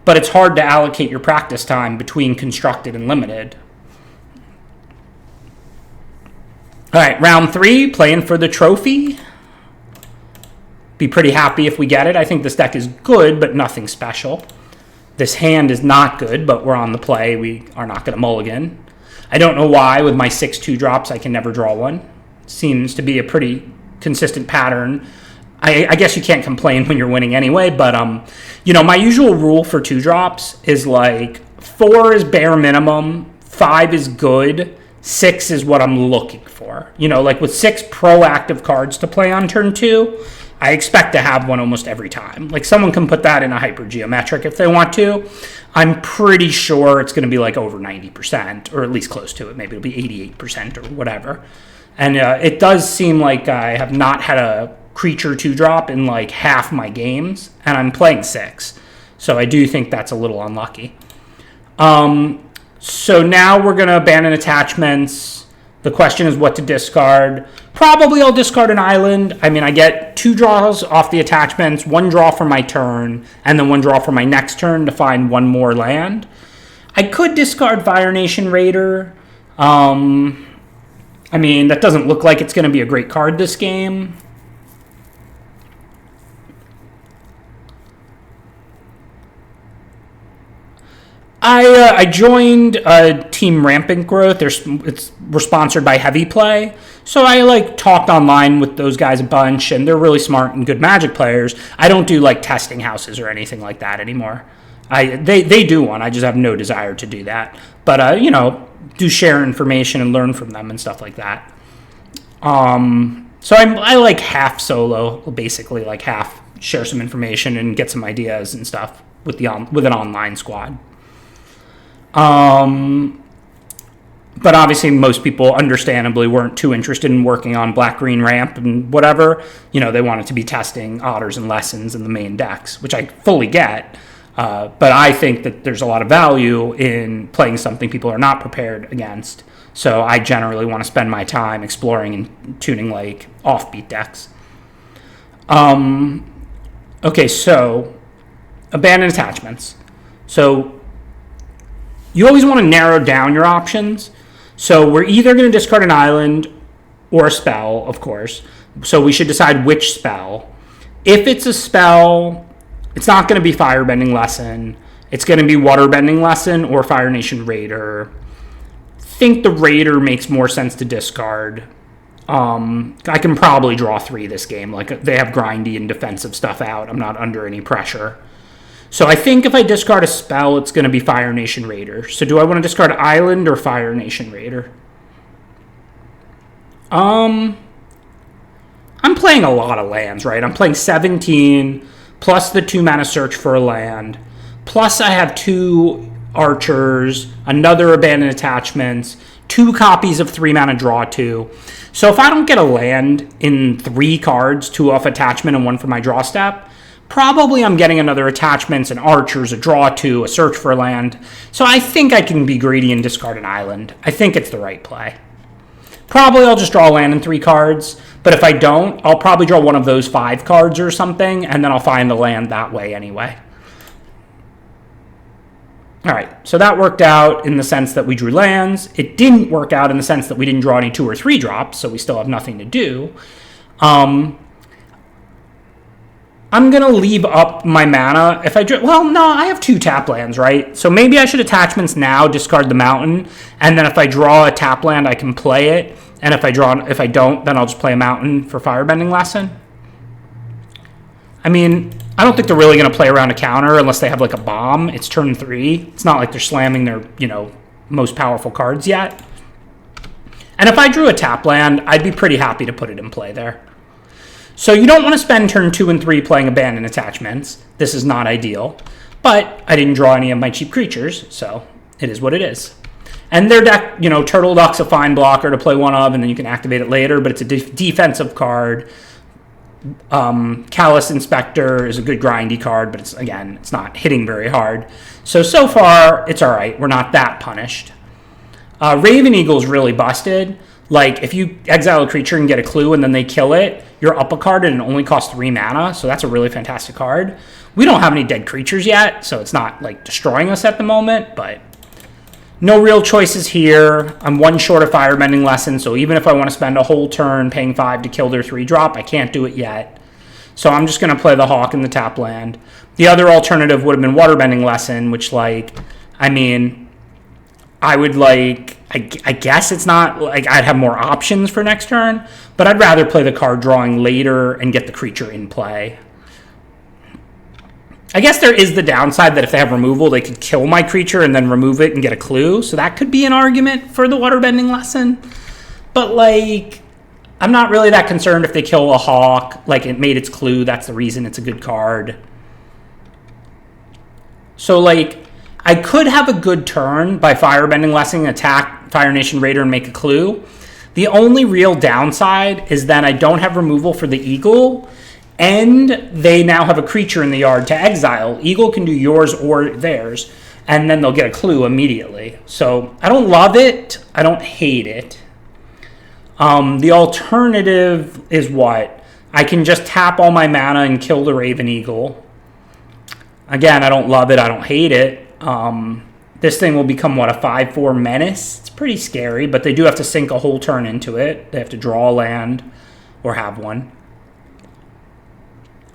but it's hard to allocate your practice time between constructed and limited. All right, round 3, playing for the trophy. Be pretty happy if we get it. I think this deck is good, but nothing special. This hand is not good, but we're on the play. We are not going to mulligan. I don't know why with my 6-2 drops I can never draw one. Seems to be a pretty consistent pattern. I guess you can't complain when you're winning anyway, but my usual rule for 2 drops is 4 is bare minimum, 5 is good, 6 is what I'm looking for. With 6 proactive cards to play on turn 2, I expect to have one almost every time. Someone can put that in a hypergeometric if they want to. I'm pretty sure it's going to be over 90%, or at least close to it. Maybe it'll be 88% or whatever. And it does seem like I have not had a creature 2-drop in half my games, and I'm playing 6. So I do think that's a little unlucky. So now we're going to abandon attachments. The question is what to discard. Probably I'll discard an island. I mean, I get 2 draws off the attachments, 1 draw for my turn, and then 1 draw for my next turn to find 1 more land. I could discard Fire Nation Raider. I mean, that doesn't look like it's going to be a great card this game. I joined Team Rampant Growth. We're sponsored by Heavy Play. So I talked online with those guys a bunch, and they're really smart and good Magic players. I don't do testing houses or anything like that anymore. They do one. I just have no desire to do that. But do share information and learn from them and stuff like that. So I half solo, basically half share some information and get some ideas and stuff with an online squad. But obviously most people understandably weren't too interested in working on black-green ramp and whatever. They wanted to be testing otters and lessons in the main decks, which I fully get. But I think that there's a lot of value in playing something people are not prepared against. So I generally want to spend my time exploring and tuning offbeat decks. Okay, so abandon attachments. So you always want to narrow down your options. So we're either going to discard an island or a spell, of course. So we should decide which spell. If it's a spell, it's not going to be Firebending Lesson. It's going to be Waterbending Lesson or Fire Nation Raider. I think the Raider makes more sense to discard. I can probably draw 3 this game. Like, they have grindy and defensive stuff out. I'm not under any pressure. So I think if I discard a spell, it's going to be Fire Nation Raider. So do I want to discard Island or Fire Nation Raider? I'm playing a lot of lands, right? I'm playing 17, plus the 2 mana search for a land. Plus I have 2 archers, another abandoned attachments, 2 copies of 3 mana draw 2. So if I don't get a land in 3 cards, 2 off attachment and 1 for my draw step, probably I'm getting another attachments, an archers, a draw 2, a search for a land. So I think I can be greedy and discard an island. I think it's the right play. Probably I'll just draw a land in 3 cards, but if I don't, I'll probably draw one of those 5 cards or something, and then I'll find a land that way anyway. All right, so that worked out in the sense that we drew lands. It didn't work out in the sense that we didn't draw any 2 or 3 drops, so we still have nothing to do. I'm going to leave up my mana. If I well, no, I have 2 tap lands, right? So maybe I should attachments now, discard the mountain, and then if I draw a tap land, I can play it. And if I don't, then I'll just play a mountain for Firebending Lesson. I mean, I don't think they're really going to play around a counter unless they have like a bomb. It's turn 3. It's not like they're slamming their, most powerful cards yet. And if I drew a tap land, I'd be pretty happy to put it in play there. So you don't want to spend turn 2 and 3 playing abandoned attachments. This is not ideal. But I didn't draw any of my cheap creatures, so it is what it is. And their deck, Turtle Duck's a fine blocker to play one of, and then you can activate it later, but it's a defensive card. Callous Inspector is a good grindy card, but it's not hitting very hard. So far, it's all right. We're not that punished. Raven Eagle's really busted. Like, if you exile a creature and get a clue and then they kill it, you're up a card and it only costs 3 mana, so that's a really fantastic card. We don't have any dead creatures yet, so it's not, like, destroying us at the moment, but no real choices here. I'm 1 short of Firebending Lesson, so even if I want to spend a whole turn paying 5 to kill their 3-drop, I can't do it yet. So I'm just going to play the Hawk in the tap land. The other alternative would have been Waterbending Lesson, which, I would I guess it's not like I'd have more options for next turn, but I'd rather play the card drawing later and get the creature in play. I guess there is the downside that if they have removal, they could kill my creature and then remove it and get a clue. So that could be an argument for the Waterbending Lesson. But, I'm not really that concerned if they kill a Hawk. It made its clue. That's the reason it's a good card. So, I could have a good turn by Firebending Lesson, attack Fire Nation Raider and make a clue. The only real downside is that I don't have removal for the Eagle, and they now have a creature in the yard to exile. Eagle can do yours or theirs, and then they'll get a clue immediately. So I don't love it. I don't hate it. The alternative is what? I can just tap all my mana and kill the Raven Eagle. Again, I don't love it. I don't hate it. This thing will become, a 5/4 menace? It's pretty scary, but they do have to sink a whole turn into it. They have to draw a land or have one.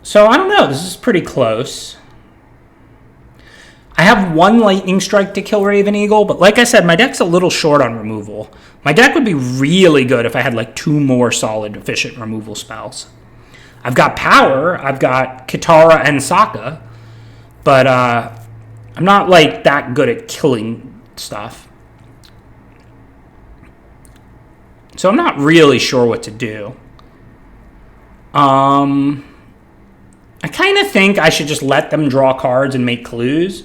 So, I don't know. This is pretty close. I have 1 Lightning Strike to kill Raven Eagle, but like I said, my deck's a little short on removal. My deck would be really good if I had, 2 more solid, efficient removal spells. I've got Power. I've got Kitara and Sokka, but, I'm not, that good at killing stuff. So I'm not really sure what to do. I kind of think I should just let them draw cards and make clues.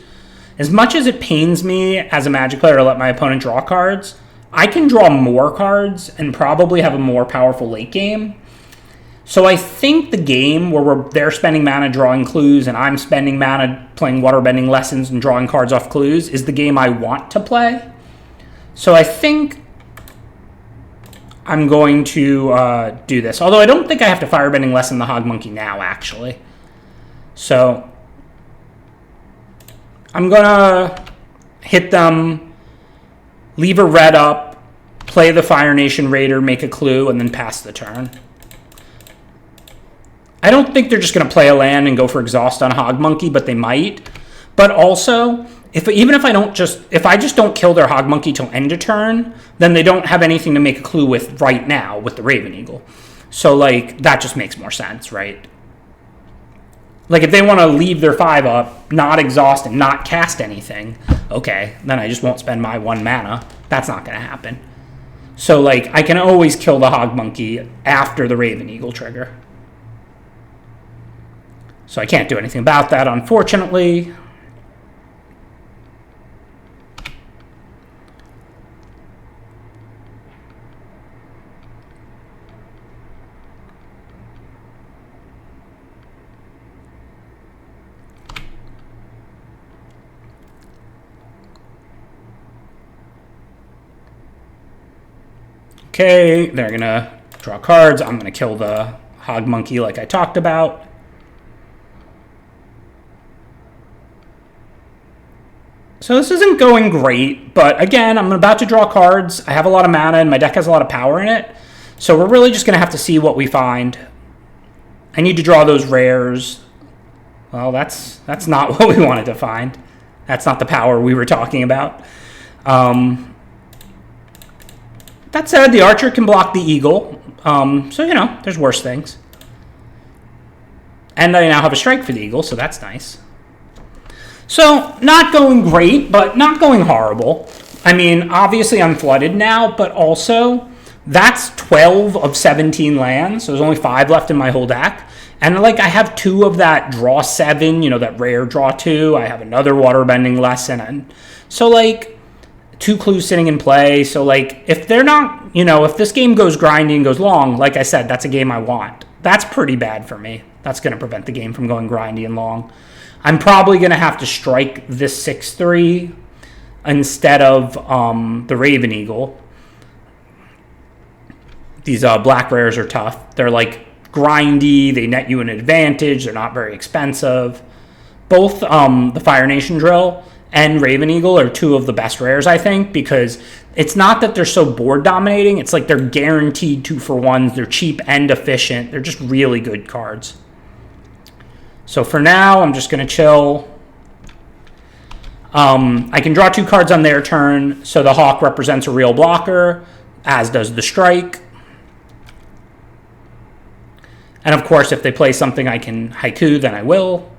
As much as it pains me as a Magic player to let my opponent draw cards, I can draw more cards and probably have a more powerful late game. So I think the game where they're spending mana drawing clues and I'm spending mana playing Waterbending Lessons and drawing cards off clues is the game I want to play. So I think I'm going to do this. Although I don't think I have to Firebending Lesson the Hog Monkey now, actually. So I'm going to hit them, leave a red up, play the Fire Nation Raider, make a clue, and then pass the turn. I don't think they're just going to play a land and go for exhaust on Hog Monkey, but they might. But also, even if I just don't kill their Hog Monkey till end of turn, then they don't have anything to make a clue with right now with the Raven Eagle. So like that just makes more sense, right? Like if they want to leave their 5 up, not exhaust and not cast anything, okay, then I just won't spend my 1 mana. That's not going to happen. So like I can always kill the Hog Monkey after the Raven Eagle trigger. So I can't do anything about that, unfortunately. Okay, they're going to draw cards. I'm going to kill the Hog Monkey like I talked about. So this isn't going great, but again, I'm about to draw cards. I have a lot of mana and my deck has a lot of power in it. So we're really just going to have to see what we find. I need to draw those rares. Well, that's not what we wanted to find. That's not the power we were talking about. That said, the Archer can block the Eagle. So, you know, there's worse things. And I now have a strike for the Eagle, so that's nice. So, not going great, but not going horrible. I mean, obviously I'm flooded now, but also that's 12 of 17 lands. So there's only 5 left in my whole deck. And like I have 2 of that draw 7, you know, that rare draw 2. I have another waterbending lesson. And so like 2 clues sitting in play. So like if they're not, you know, if this game goes grindy and goes long, like I said, that's a game I want. That's pretty bad for me. That's going to prevent the game from going grindy and long. I'm probably going to have to strike this 6-3 instead of the Raven Eagle. These black rares are tough. They're like grindy. They net you an advantage. They're not very expensive. Both the Fire Nation Drill and Raven Eagle are 2 of the best rares, I think, because it's not that they're so board dominating. It's like they're guaranteed 2-for-1s. They're cheap and efficient. They're just really good cards. So for now, I'm just going to chill. I can draw 2 cards on their turn. So the Hawk represents a real blocker, as does the Strike. And of course, if they play something I can haiku, then I will.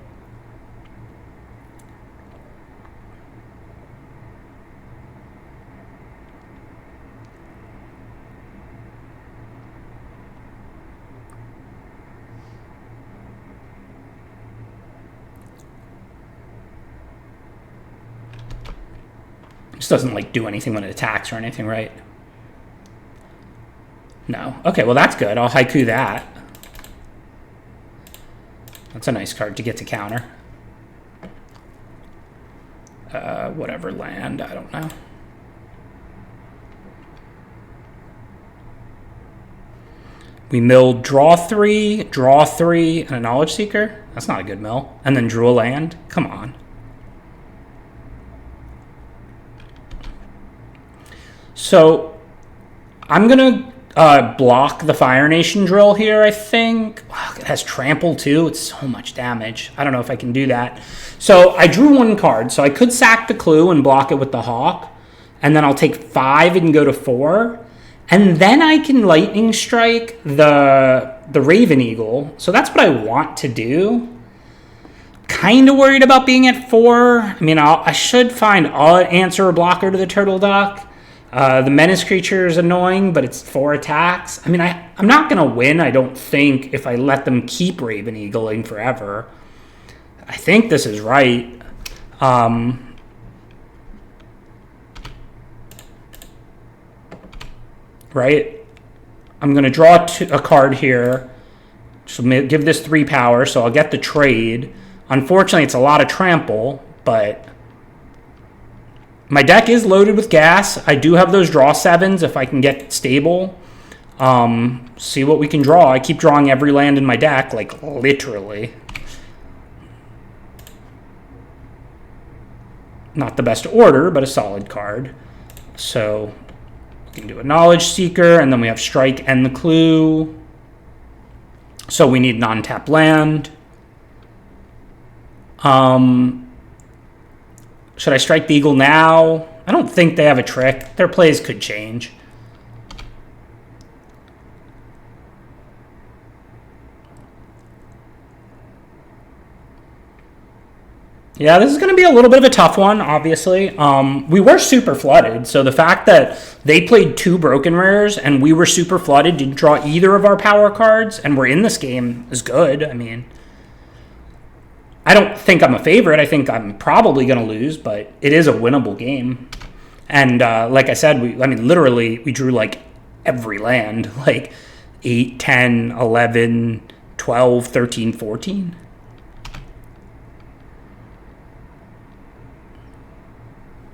This doesn't like do anything when it attacks or anything, right? No. Okay, well that's good. I'll haiku that. That's a nice card to get to counter. Whatever land, I don't know. We milled draw 3, and a Knowledge Seeker. That's not a good mill. And then drew a land. Come on. So I'm going to block the Fire Nation Drill here, I think. Wow, it has trample too. It's so much damage. I don't know if I can do that. So I drew 1 card. So I could sack the clue and block it with the Hawk. And then I'll take 5 and go to 4. And then I can Lightning Strike the Raven Eagle. So that's what I want to do. Kind of worried about being at 4. I mean, I should find an answer or blocker to the Turtle Duck. The Menace Creature is annoying, but it's 4 attacks. I mean, I'm not going to win, I don't think, if I let them keep Raven Eagling forever. I think this is right. Right? I'm going to draw a card here. So give this 3 power, so I'll get the trade. Unfortunately, it's a lot of trample, but my deck is loaded with gas. I do have those draw 7s if I can get stable. See what we can draw. I keep drawing every land in my deck, like literally. Not the best order, but a solid card. So we can do a Knowledge Seeker, and then we have Strike and the Clue. So we need non-tap land. Should I strike the eagle now? I don't think they have a trick. Their plays could change. Yeah, this is going to be a little bit of a tough one, obviously. We were super flooded, so the fact that they played 2 broken rares and we were super flooded, didn't draw either of our power cards, and we're in this game is good. I mean, I don't think I'm a favorite. I think I'm probably going to lose, but it is a winnable game. And like I said, literally, we drew like every land, like 8, 10, 11, 12, 13, 14.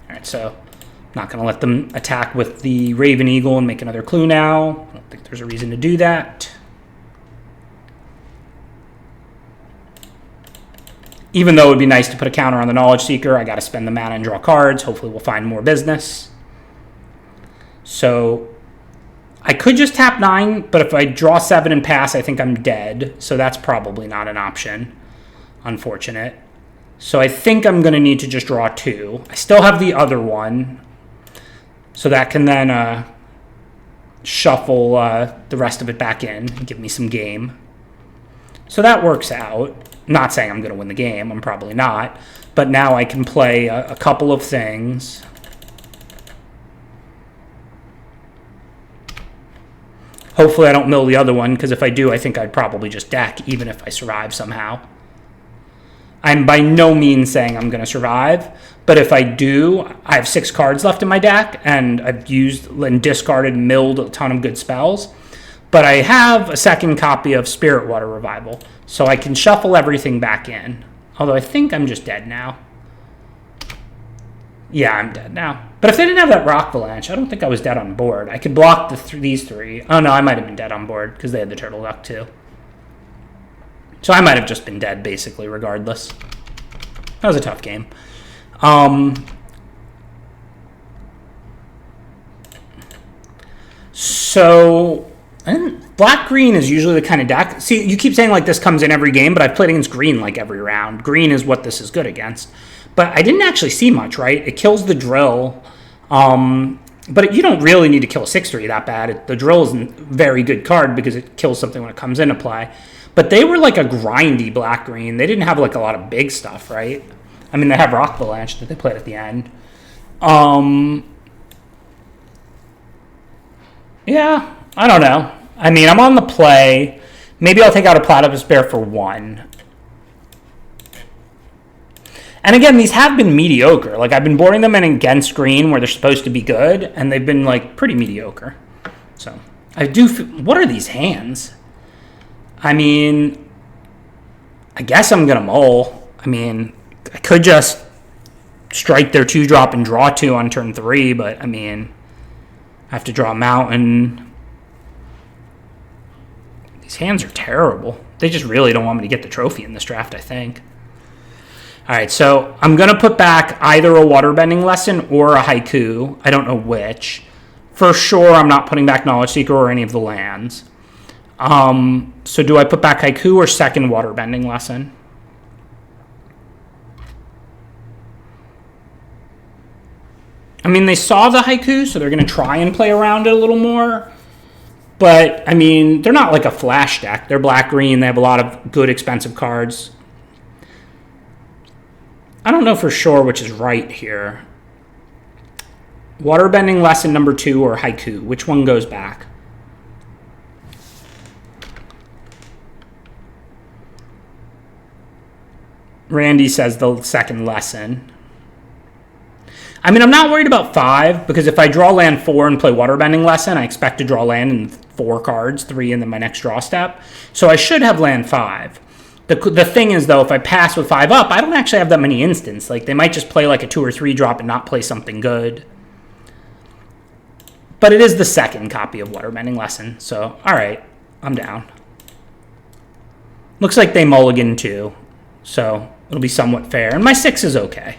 All right, so not going to let them attack with the Raven Eagle and make another clue now. I don't think there's a reason to do that. Even though it would be nice to put a counter on the Knowledge Seeker, I got to spend the mana and draw cards. Hopefully we'll find more business. So I could just tap 9, but if I draw 7 and pass, I think I'm dead. So that's probably not an option. Unfortunate. So I think I'm going to need to just draw 2. I still have the other one. So that can then shuffle the rest of it back in and give me some game. So that works out. I'm not saying I'm going to win the game. I'm probably not. But now I can play a couple of things. Hopefully I don't mill the other one, because if I do, I think I'd probably just deck, even if I survive somehow. I'm by no means saying I'm going to survive, but if I do, I have 6 cards left in my deck, and I've used and discarded and milled a ton of good spells. But I have a second copy of Spirit Water Revival, so I can shuffle everything back in. Although I think I'm just dead now. Yeah, I'm dead now. But if they didn't have that Rock Avalanche, I don't think I was dead on board. I could block these 3. Oh no, I might have been dead on board, because they had the Turtle Duck too. So I might have just been dead, basically, regardless. That was a tough game. So, black-green is usually the kind of deck... See, you keep saying, like, this comes in every game, but I've played against green, like, every round. Green is what this is good against. But I didn't actually see much, right? It kills the drill. But you don't really need to kill a 6/3 that bad. The drill is a very good card because it kills something when it comes into play. But they were like a grindy black-green. They didn't have like a lot of big stuff, right? I mean, they have Rock Avalanche that they played at the end. Yeah, I don't know. I mean, I'm on the play. Maybe I'll take out a Platypus Bear for 1. And again, these have been mediocre. Like, I've been boarding them in against green where they're supposed to be good, and they've been, like, pretty mediocre. So, I do... What are these hands? I mean, I guess I'm going to mull. I mean, I could just strike their 2-drop and draw 2 on turn 3, but, I mean, I have to draw a mountain. These hands are terrible. They just really don't want me to get the trophy in this draft, I think. All right, so I'm going to put back either a waterbending lesson or a haiku. I don't know which. For sure, I'm not putting back Knowledge Seeker or any of the lands. So do I put back haiku or second waterbending lesson? I mean, they saw the haiku, so they're going to try and play around it a little more. But, I mean, they're not like a flash deck. They're black-green. They have a lot of good, expensive cards. I don't know for sure which is right here. Waterbending lesson number 2 or haiku. Which one goes back? Randy says the second lesson. I mean, I'm not worried about 5, because if I draw land 4 and play waterbending lesson, I expect to draw land in 4 cards, 3 in my next draw step. So I should have land 5. The thing is, though, if I pass with 5 up, I don't actually have that many instants. Like, they might just play like a 2 or 3 drop and not play something good. But it is the second copy of Waterbending Lesson. So, all right, I'm down. Looks like they mulligan too. So, it'll be somewhat fair. And my 6 is okay.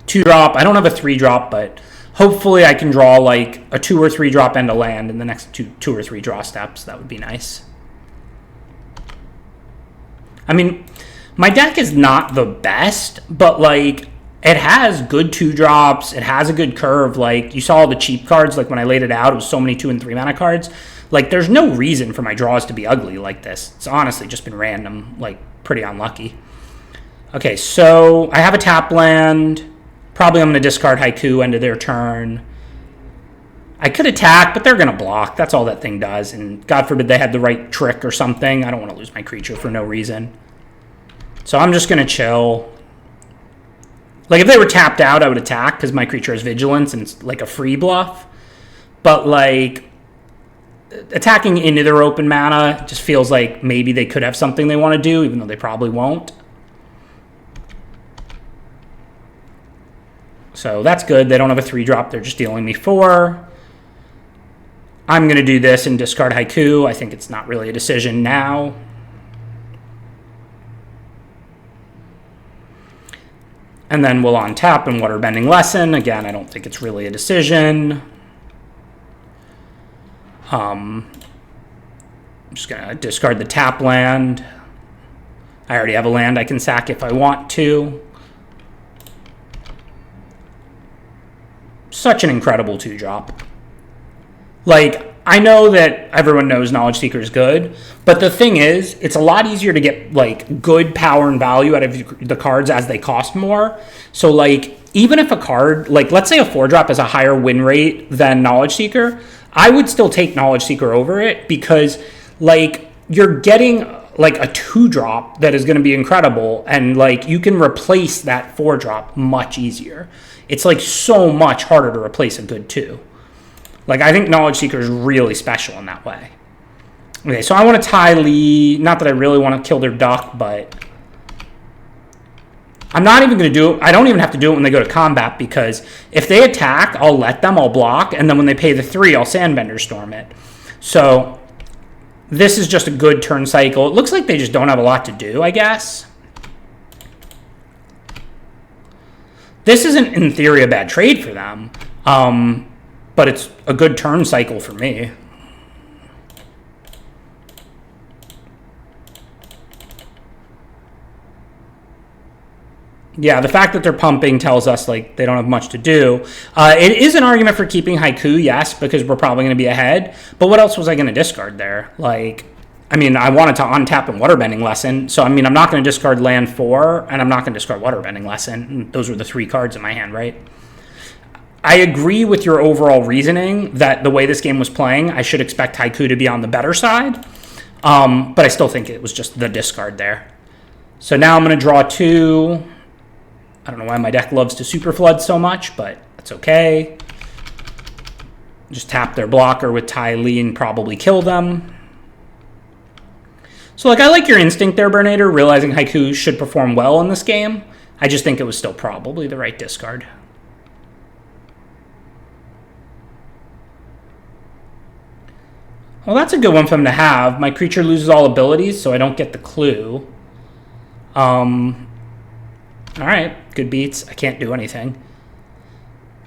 2 drop. I don't have a 3 drop, but hopefully I can draw like a 2 or 3 drop and a land in the next 2 or 3 draw steps. That would be nice. I mean, my deck is not the best, but like It has good 2-drops. It has a good curve. Like, you saw all the cheap cards. Like, when I laid it out, it was so many 2 and 3 mana cards. Like, there's no reason for my draws to be ugly like this. It's honestly just been random, like, pretty unlucky. Okay, so I have a tap land. Probably I'm going to discard Haiku end of their turn. I could attack, but they're going to block. That's all that thing does. And God forbid they had the right trick or something. I don't want to lose my creature for no reason. So I'm just going to chill. Like, if they were tapped out, I would attack because my creature has vigilance and it's like a free bluff. But, like, attacking into their open mana just feels like maybe they could have something they want to do, even though they probably won't. So that's good. They don't have a 3-drop. They're just dealing me 4. I'm going to do this and discard Haiku. I think it's not really a decision now. And then we'll untap and Waterbending Lesson. Again, I don't think it's really a decision. I'm just going to discard the tap land. I already have a land I can sack if I want to. Such an incredible 2-drop. Like, I know that everyone knows Knowledge Seeker is good, but the thing is, it's a lot easier to get, like, good power and value out of the cards as they cost more. So, like, even if a card, like, let's say a 4-drop has a higher win rate than Knowledge Seeker, I would still take Knowledge Seeker over it because, like, you're getting, like, a 2-drop that is going to be incredible, and, like, you can replace that 4-drop much easier. It's, like, so much harder to replace a good 2. Like, I think Knowledge Seeker is really special in that way. Okay, so I want to Ty Lee. Not that I really want to kill their duck, but I'm not even going to do it. I don't even have to do it when they go to combat, because if they attack, I'll let them, I'll block, and then when they pay the 3, I'll Sandbender Storm it. So this is just a good turn cycle. It looks like they just don't have a lot to do, I guess. This isn't, in theory, a bad trade for them. But it's a good turn cycle for me. Yeah, the fact that they're pumping tells us, like, they don't have much to do. It is an argument for keeping Haiku, yes, because we're probably going to be ahead. But what else was I going to discard there? Like, I mean, I wanted to untap and Waterbending Lesson. So, I mean, I'm not going to discard land 4, and I'm not going to discard Waterbending Lesson. Those were the 3 cards in my hand, right? I agree with your overall reasoning that the way this game was playing, I should expect Haiku to be on the better side. But I still think it was just the discard there. So now I'm going to draw 2. I don't know why my deck loves to Super Flood so much, but that's okay. Just tap their blocker with Ty Lee and probably kill them. So, like, I like your instinct there, Bernader, realizing Haiku should perform well in this game. I just think it was still probably the right discard. Well, that's a good one for him to have. My creature loses all abilities, so I don't get the clue. All right, good beats. I can't do anything.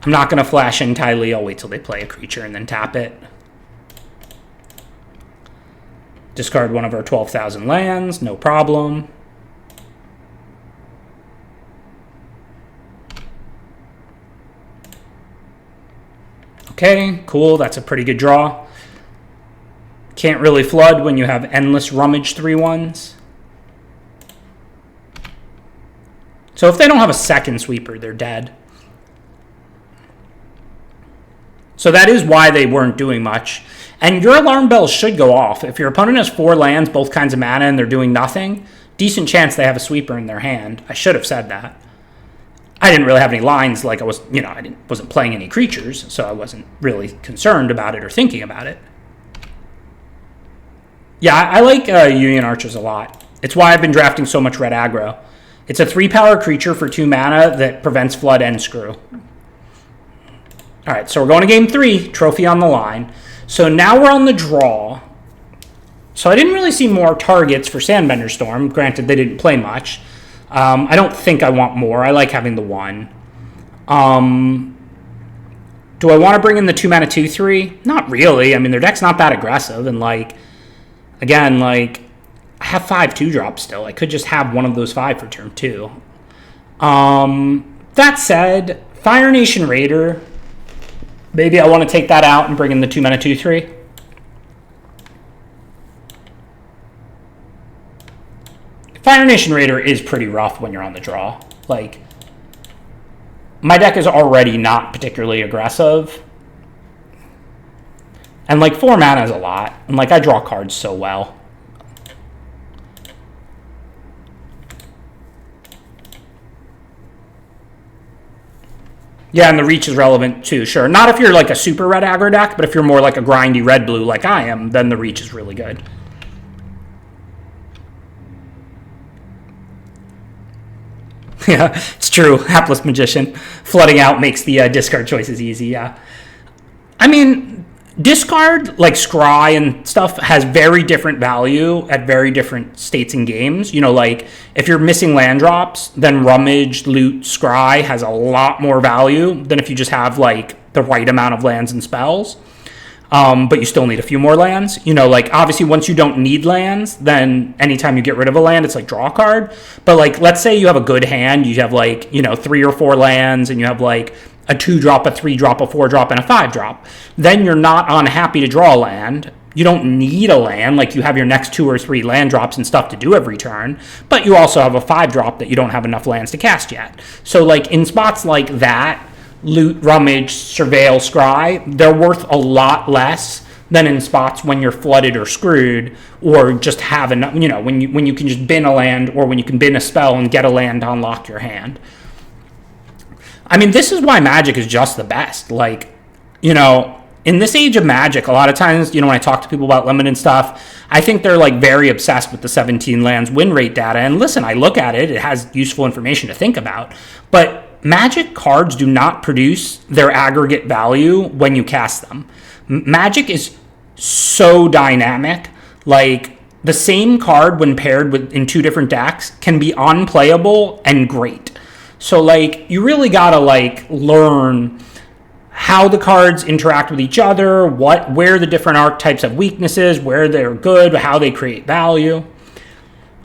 I'm not going to flash in Ty Lee. I'll wait till they play a creature and then tap it. Discard one of our 12,000 lands, no problem. Okay, cool. That's a pretty good draw. Can't really flood when you have endless rummage 3/1s. So if they don't have a second sweeper, they're dead. So that is why they weren't doing much. And your alarm bells should go off. If your opponent has 4 lands, both kinds of mana, and they're doing nothing, decent chance they have a sweeper in their hand. I should have said that. I didn't really have any lines, like I was, I wasn't playing any creatures, so I wasn't really concerned about it or thinking about it. Yeah, I like Union Archers a lot. It's why I've been drafting so much red aggro. It's a 3-power creature for 2 mana that prevents flood and screw. All right, so we're going to game 3, trophy on the line. So now we're on the draw. So I didn't really see more targets for Sandbender Storm. Granted, they didn't play much. I don't think I want more. I like having the 1. Do I want to bring in the 2 mana 2/3? Not really. I mean, their deck's not that aggressive, and again, I have 5 2-drops still. I could just have one of those 5 for turn 2. That said, Fire Nation Raider, maybe I want to take that out and bring in the 2 mana 2/3. Fire Nation Raider is pretty rough when you're on the draw. Like, my deck is already not particularly aggressive. And, like, 4 mana is a lot. And, like, I draw cards so well. Yeah, and the reach is relevant too, sure. Not if you're like a super red aggro deck, but if you're more like a grindy red-blue like I am, then the reach is really good. Yeah, it's true. Hapless Magician. Flooding out makes the discard choices easy, yeah. I mean, discard, like Scry and stuff, has very different value at very different states in games. You know, like, if you're missing land drops, then Rummage, Loot, Scry has a lot more value than if you just have, like, the right amount of lands and spells. But you still need a few more lands. You know, like, obviously, once you don't need lands, then anytime you get rid of a land, it's like draw a card. But, like, let's say you have a good hand. You have, like, you know, 3 or 4 lands, and you have, like, a 2-drop, a 3-drop, a 4-drop, and a 5-drop. Then you're not unhappy to draw a land. You don't need a land. Like, you have your next 2 or 3 land drops and stuff to do every turn. But you also have a 5-drop that you don't have enough lands to cast yet. So, like, in spots like that, Loot, Rummage, Surveil, Scry, they're worth a lot less than in spots when you're flooded or screwed, or just have enough, you know, when you can just bin a land, or when you can bin a spell and get a land to unlock your hand. I mean, this is why Magic is just the best. Like, you know, in this age of Magic, a lot of times, you know, when I talk to people about limited stuff, I think they're, like, very obsessed with the 17 lands win rate data. And listen, I look at it, it has useful information to think about. But Magic cards do not produce their aggregate value when you cast them. Magic is so dynamic. Like, the same card when paired with in 2 different decks can be unplayable and great. So, like, you really gotta, like, learn how the cards interact with each other, where the different archetypes have weaknesses, where they're good, how they create value.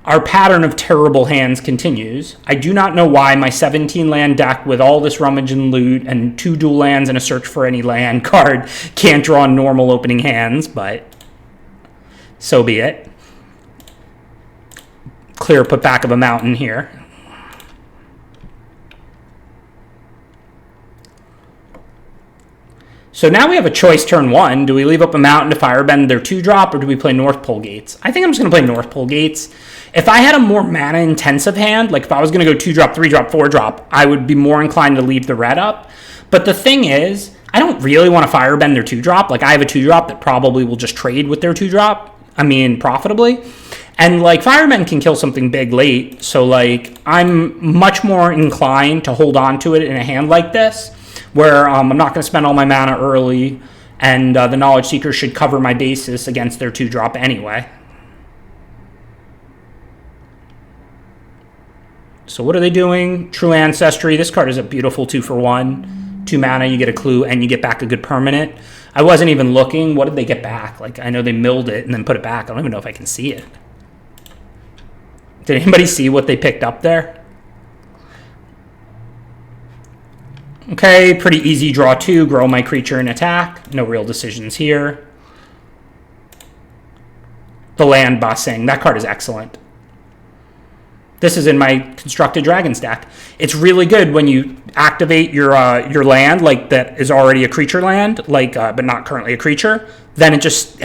Our pattern of terrible hands continues. I do not know why my 17-land deck with all this Rummage and Loot and 2 dual lands and a Search for Any Land card can't draw normal opening hands, but so be it. Clear put back of a mountain here. So now we have a choice turn 1. Do we leave up a mountain to Firebend their 2-drop, or do we play North Pole Gates? I think I'm just going to play North Pole Gates. If I had a more mana-intensive hand, like if I was going to go 2-drop, 3-drop, 4-drop, I would be more inclined to leave the red up. But the thing is, I don't really want to Firebend their 2-drop. Like, I have a 2-drop that probably will just trade with their 2-drop. I mean, profitably. And, like, Firebend can kill something big late. So, like, I'm much more inclined to hold on to it in a hand like this, where I'm not going to spend all my mana early, and the Knowledge Seeker should cover my basis against their 2-drop anyway. So what are they doing? True Ancestry. This card is a beautiful 2-for-1. 2 mana, you get a clue, and you get back a good permanent. I wasn't even looking. What did they get back? Like, I know they milled it and then put it back. I don't even know if I can see it. Did anybody see what they picked up there? Okay, pretty easy draw 2, grow my creature and attack. No real decisions here. The land bussing. That card is excellent. This is in my Constructed Dragons deck. It's really good when you activate your land, like, that is already a creature land, like, but not currently a creature. Then it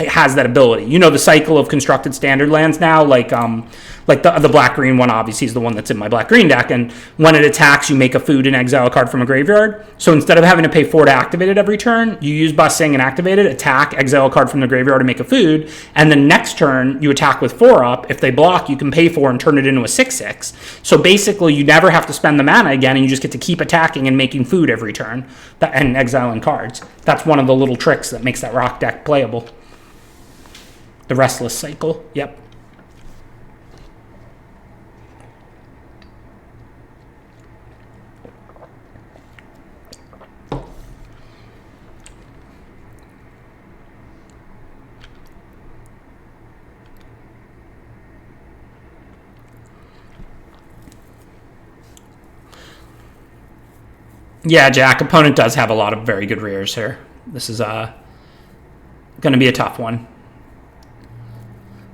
has that ability. You know the cycle of constructed standard lands now, like the black-green one obviously is the one that's in my black-green deck, and when it attacks, you make a food and exile a card from a graveyard. So instead of having to pay 4 to activate it every turn, you use Bussing and activate it, attack, exile a card from the graveyard to make a food, and the next turn, you attack with 4 up. If they block, you can pay 4 and turn it into a 6/6. So basically, you never have to spend the mana again, and you just get to keep attacking and making food every turn, and exiling cards. That's one of the little tricks that makes that rock deck playable. The Restless Cycle, yep. Yeah, Jack. Opponent does have a lot of very good rears here. This is going to be a tough one.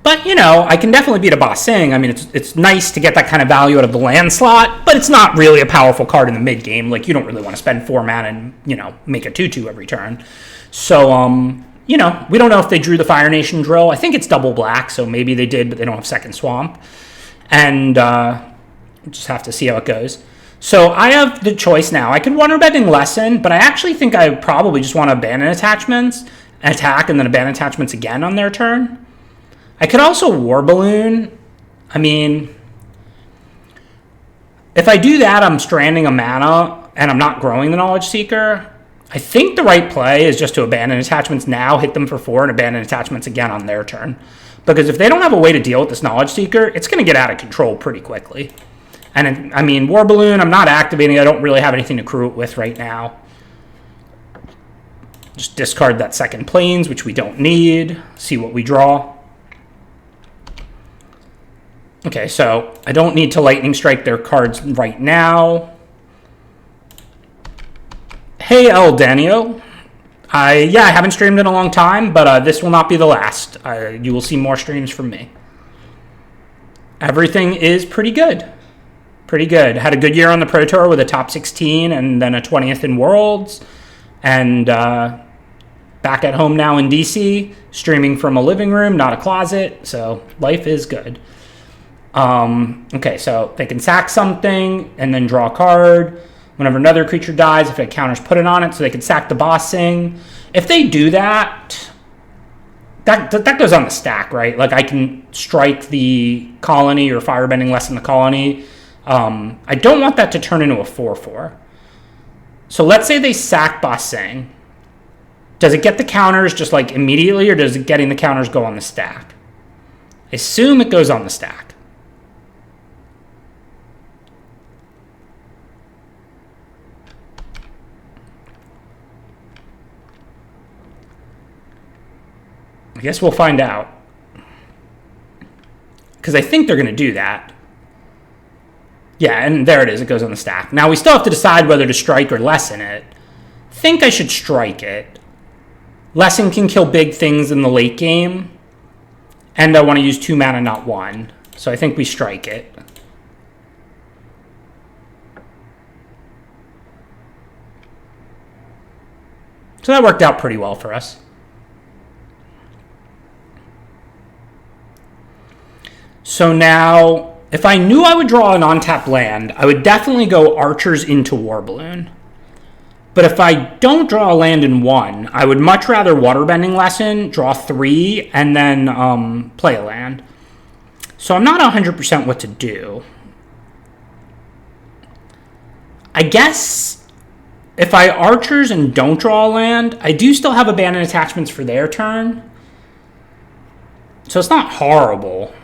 But, you know, I can definitely beat a Ba Sing. I mean, it's nice to get that kind of value out of the land slot, but it's not really a powerful card in the mid game. Like, you don't really want to spend 4 mana and, you know, make a 2/2 every turn. So, you know, we don't know if they drew the Fire Nation drill. I think it's double black, so maybe they did, but they don't have second swamp. And we'll just have to see how it goes. So I have the choice now. I could Waterbending Lesson, but I actually think I probably just want to abandon attachments, attack, and then abandon attachments again on their turn. I could also War Balloon. I mean, if I do that, I'm stranding a mana, and I'm not growing the Knowledge Seeker. I think the right play is just to abandon attachments now, hit them for 4, and abandon attachments again on their turn. Because if they don't have a way to deal with this Knowledge Seeker, it's going to get out of control pretty quickly. And, I mean, War Balloon, I'm not activating. I don't really have anything to crew it with right now. Just discard that second Plains, which we don't need. See what we draw. Okay, so I don't need to Lightning Strike their cards right now. Hey, El Danio. I haven't streamed in a long time, but this will not be the last. You will see more streams from me. Everything is pretty good. Pretty good. Had a good year on the Pro Tour with a top 16 and then a 20th in Worlds. And back at home now in DC, streaming from a living room, not a closet. So life is good. Okay, so they can sack something and then draw a card. Whenever another creature dies, if it counters, put it on it, so they can sack the Ba Sing. If they do that, that goes on the stack, right? Like, I can strike the colony or Firebending Lesson the colony. I don't want that to turn into a 4/4. So let's say they sack Ba Sing. Does it get the counters just like immediately, or does it getting the counters go on the stack? I assume it goes on the stack. I guess we'll find out. Because I think they're going to do that. Yeah, and there it is. It goes on the stack. Now, we still have to decide whether to strike or lessen it. I think I should strike it. Lessen can kill big things in the late game. And I want to use 2 mana, not 1. So I think we strike it. So that worked out pretty well for us. So now, if I knew I would draw an on-tap land, I would definitely go Archers into War Balloon. But if I don't draw a land in 1, I would much rather Waterbending Lesson, draw 3, and then play a land. So I'm not 100% what to do. I guess if I Archers and don't draw a land, I do still have abandoned attachments for their turn. So it's not horrible.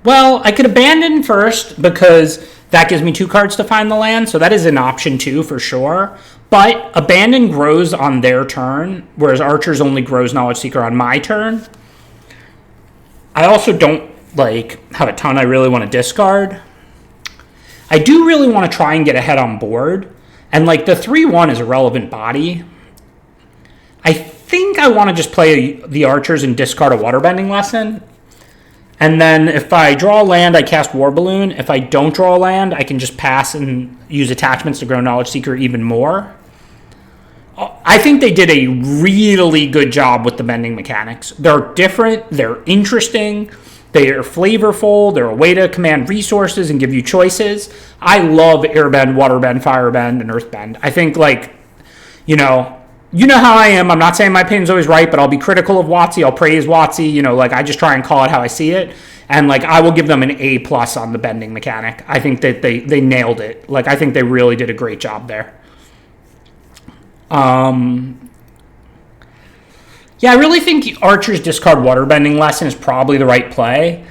Well, I could abandon first because that gives me 2 cards to find the land, so that is an option too for sure. But abandon grows on their turn, whereas Archers only grows Knowledge Seeker on my turn. I also don't have a ton I really want to discard. I do really want to try and get ahead on board, and the 3/1 is a relevant body. I think I want to just play the Archers and discard a Waterbending Lesson. And then if I draw a land, I cast War Balloon. If I don't draw a land, I can just pass and use attachments to grow Knowledge Seeker even more. I think they did a really good job with the bending mechanics. They're different. They're interesting. They are flavorful. They're a way to command resources and give you choices. I love Airbend, Waterbend, Firebend, and Earthbend. I think, you know how I am. I'm not saying my opinion's always right, but I'll be critical of WotC. I'll praise WotC. I just try and call it how I see it. And, I will give them an A+ on the bending mechanic. I think that they nailed it. I think they really did a great job there. Yeah, I really think Archer's discard Waterbending Lesson is probably the right play.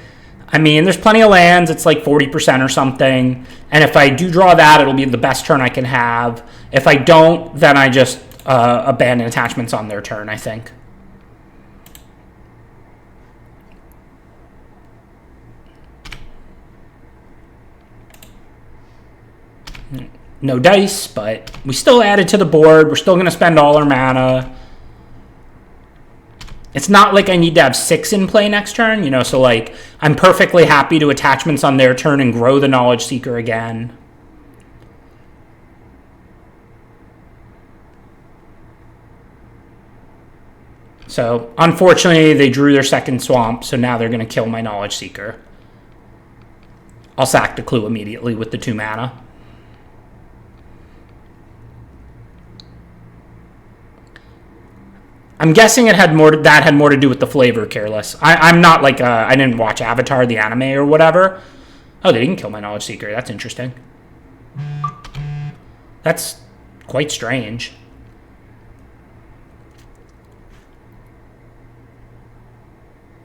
I mean, there's plenty of lands. It's 40% or something. And if I do draw that, it'll be the best turn I can have. If I don't, then I just abandon attachments on their turn, I think. no dice, but we still added to the board. We're still going to spend all our mana. It's not like I need to have 6 in play next turn, you know, so like I'm perfectly happy to attachments on their turn and grow the Knowledge Seeker again. So unfortunately they drew their second swamp, so now they're going to kill my Knowledge Seeker. I'll sack the Clue immediately with the 2 mana. I'm guessing that had more to do with the flavor, Careless. I'm not like I didn't watch Avatar the anime or whatever. Oh, they didn't kill my Knowledge Seeker. That's interesting. That's quite strange.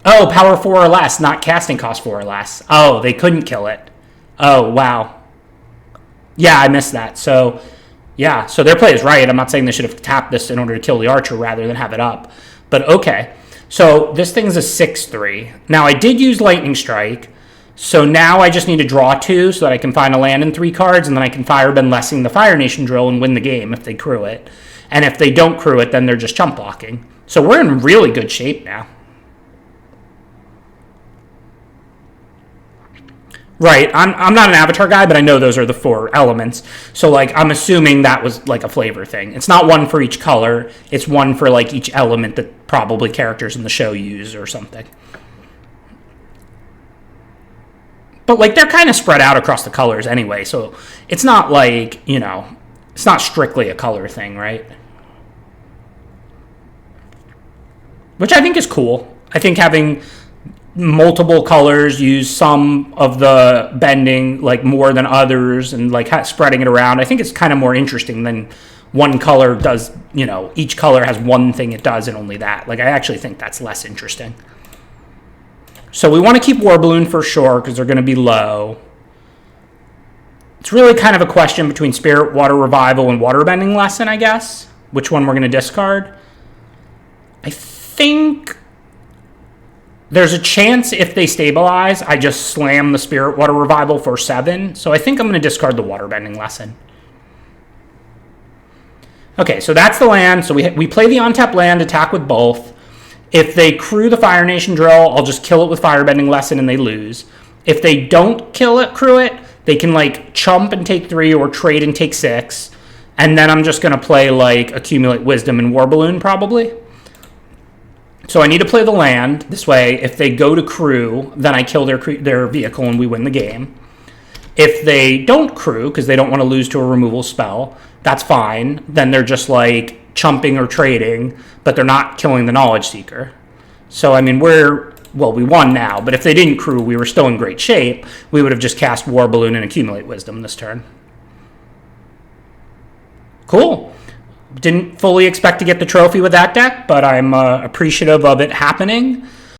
Oh, power 4 or less, not casting cost 4 or less. Oh, they couldn't kill it. Oh, wow. Yeah, I missed that. So yeah, so their play is right. I'm not saying they should have tapped this in order to kill the Archer rather than have it up. But okay. So this thing's a 6/3. Now I did use Lightning Strike. So now I just need to draw 2 so that I can find a land in 3 cards, and then I can Firebend Blessing the Fire Nation Drill and win the game if they crew it. And if they don't crew it, then they're just chump blocking. So we're in really good shape now. Right, I'm not an Avatar guy, but I know those are the 4 elements. So, like, I'm assuming that was, like, a flavor thing. It's not one for each color. It's one for, like, each element that probably characters in the show use or something. But, like, they're kind of spread out across the colors anyway, so it's not like, you know, it's not strictly a color thing, right? Which I think is cool. I think having multiple colors use some of the bending like more than others and like spreading it around, I think it's kind of more interesting than one color does, you know, each color has one thing it does and only that. Like I actually think that's less interesting. So we want to keep Warballoon for sure because they're going to be low. It's really kind of a question between Spirit, Water Revival, and Waterbending Lesson, I guess. Which one we're going to discard. I think there's a chance if they stabilize, I just slam the Spirit Water Revival for 7. So I think I'm going to discard the Waterbending Lesson. Okay, so that's the land. So we play the on-tap land, attack with both. If they crew the Fire Nation Drill, I'll just kill it with Firebending Lesson and they lose. If they don't crew it, they can like chump and take 3 or trade and take 6. And then I'm just going to play like Accumulate Wisdom and Warballoon probably. So I need to play the land. This way, if they go to crew, then I kill their vehicle and we win the game. If they don't crew, because they don't want to lose to a removal spell, that's fine. Then they're just like chumping or trading, but they're not killing the Knowledge Seeker. So, I mean, we won now, but if they didn't crew, we were still in great shape. We would have just cast Warballoon and Accumulate Wisdom this turn. Cool. Didn't fully expect to get the trophy with that deck, but I'm appreciative of it happening.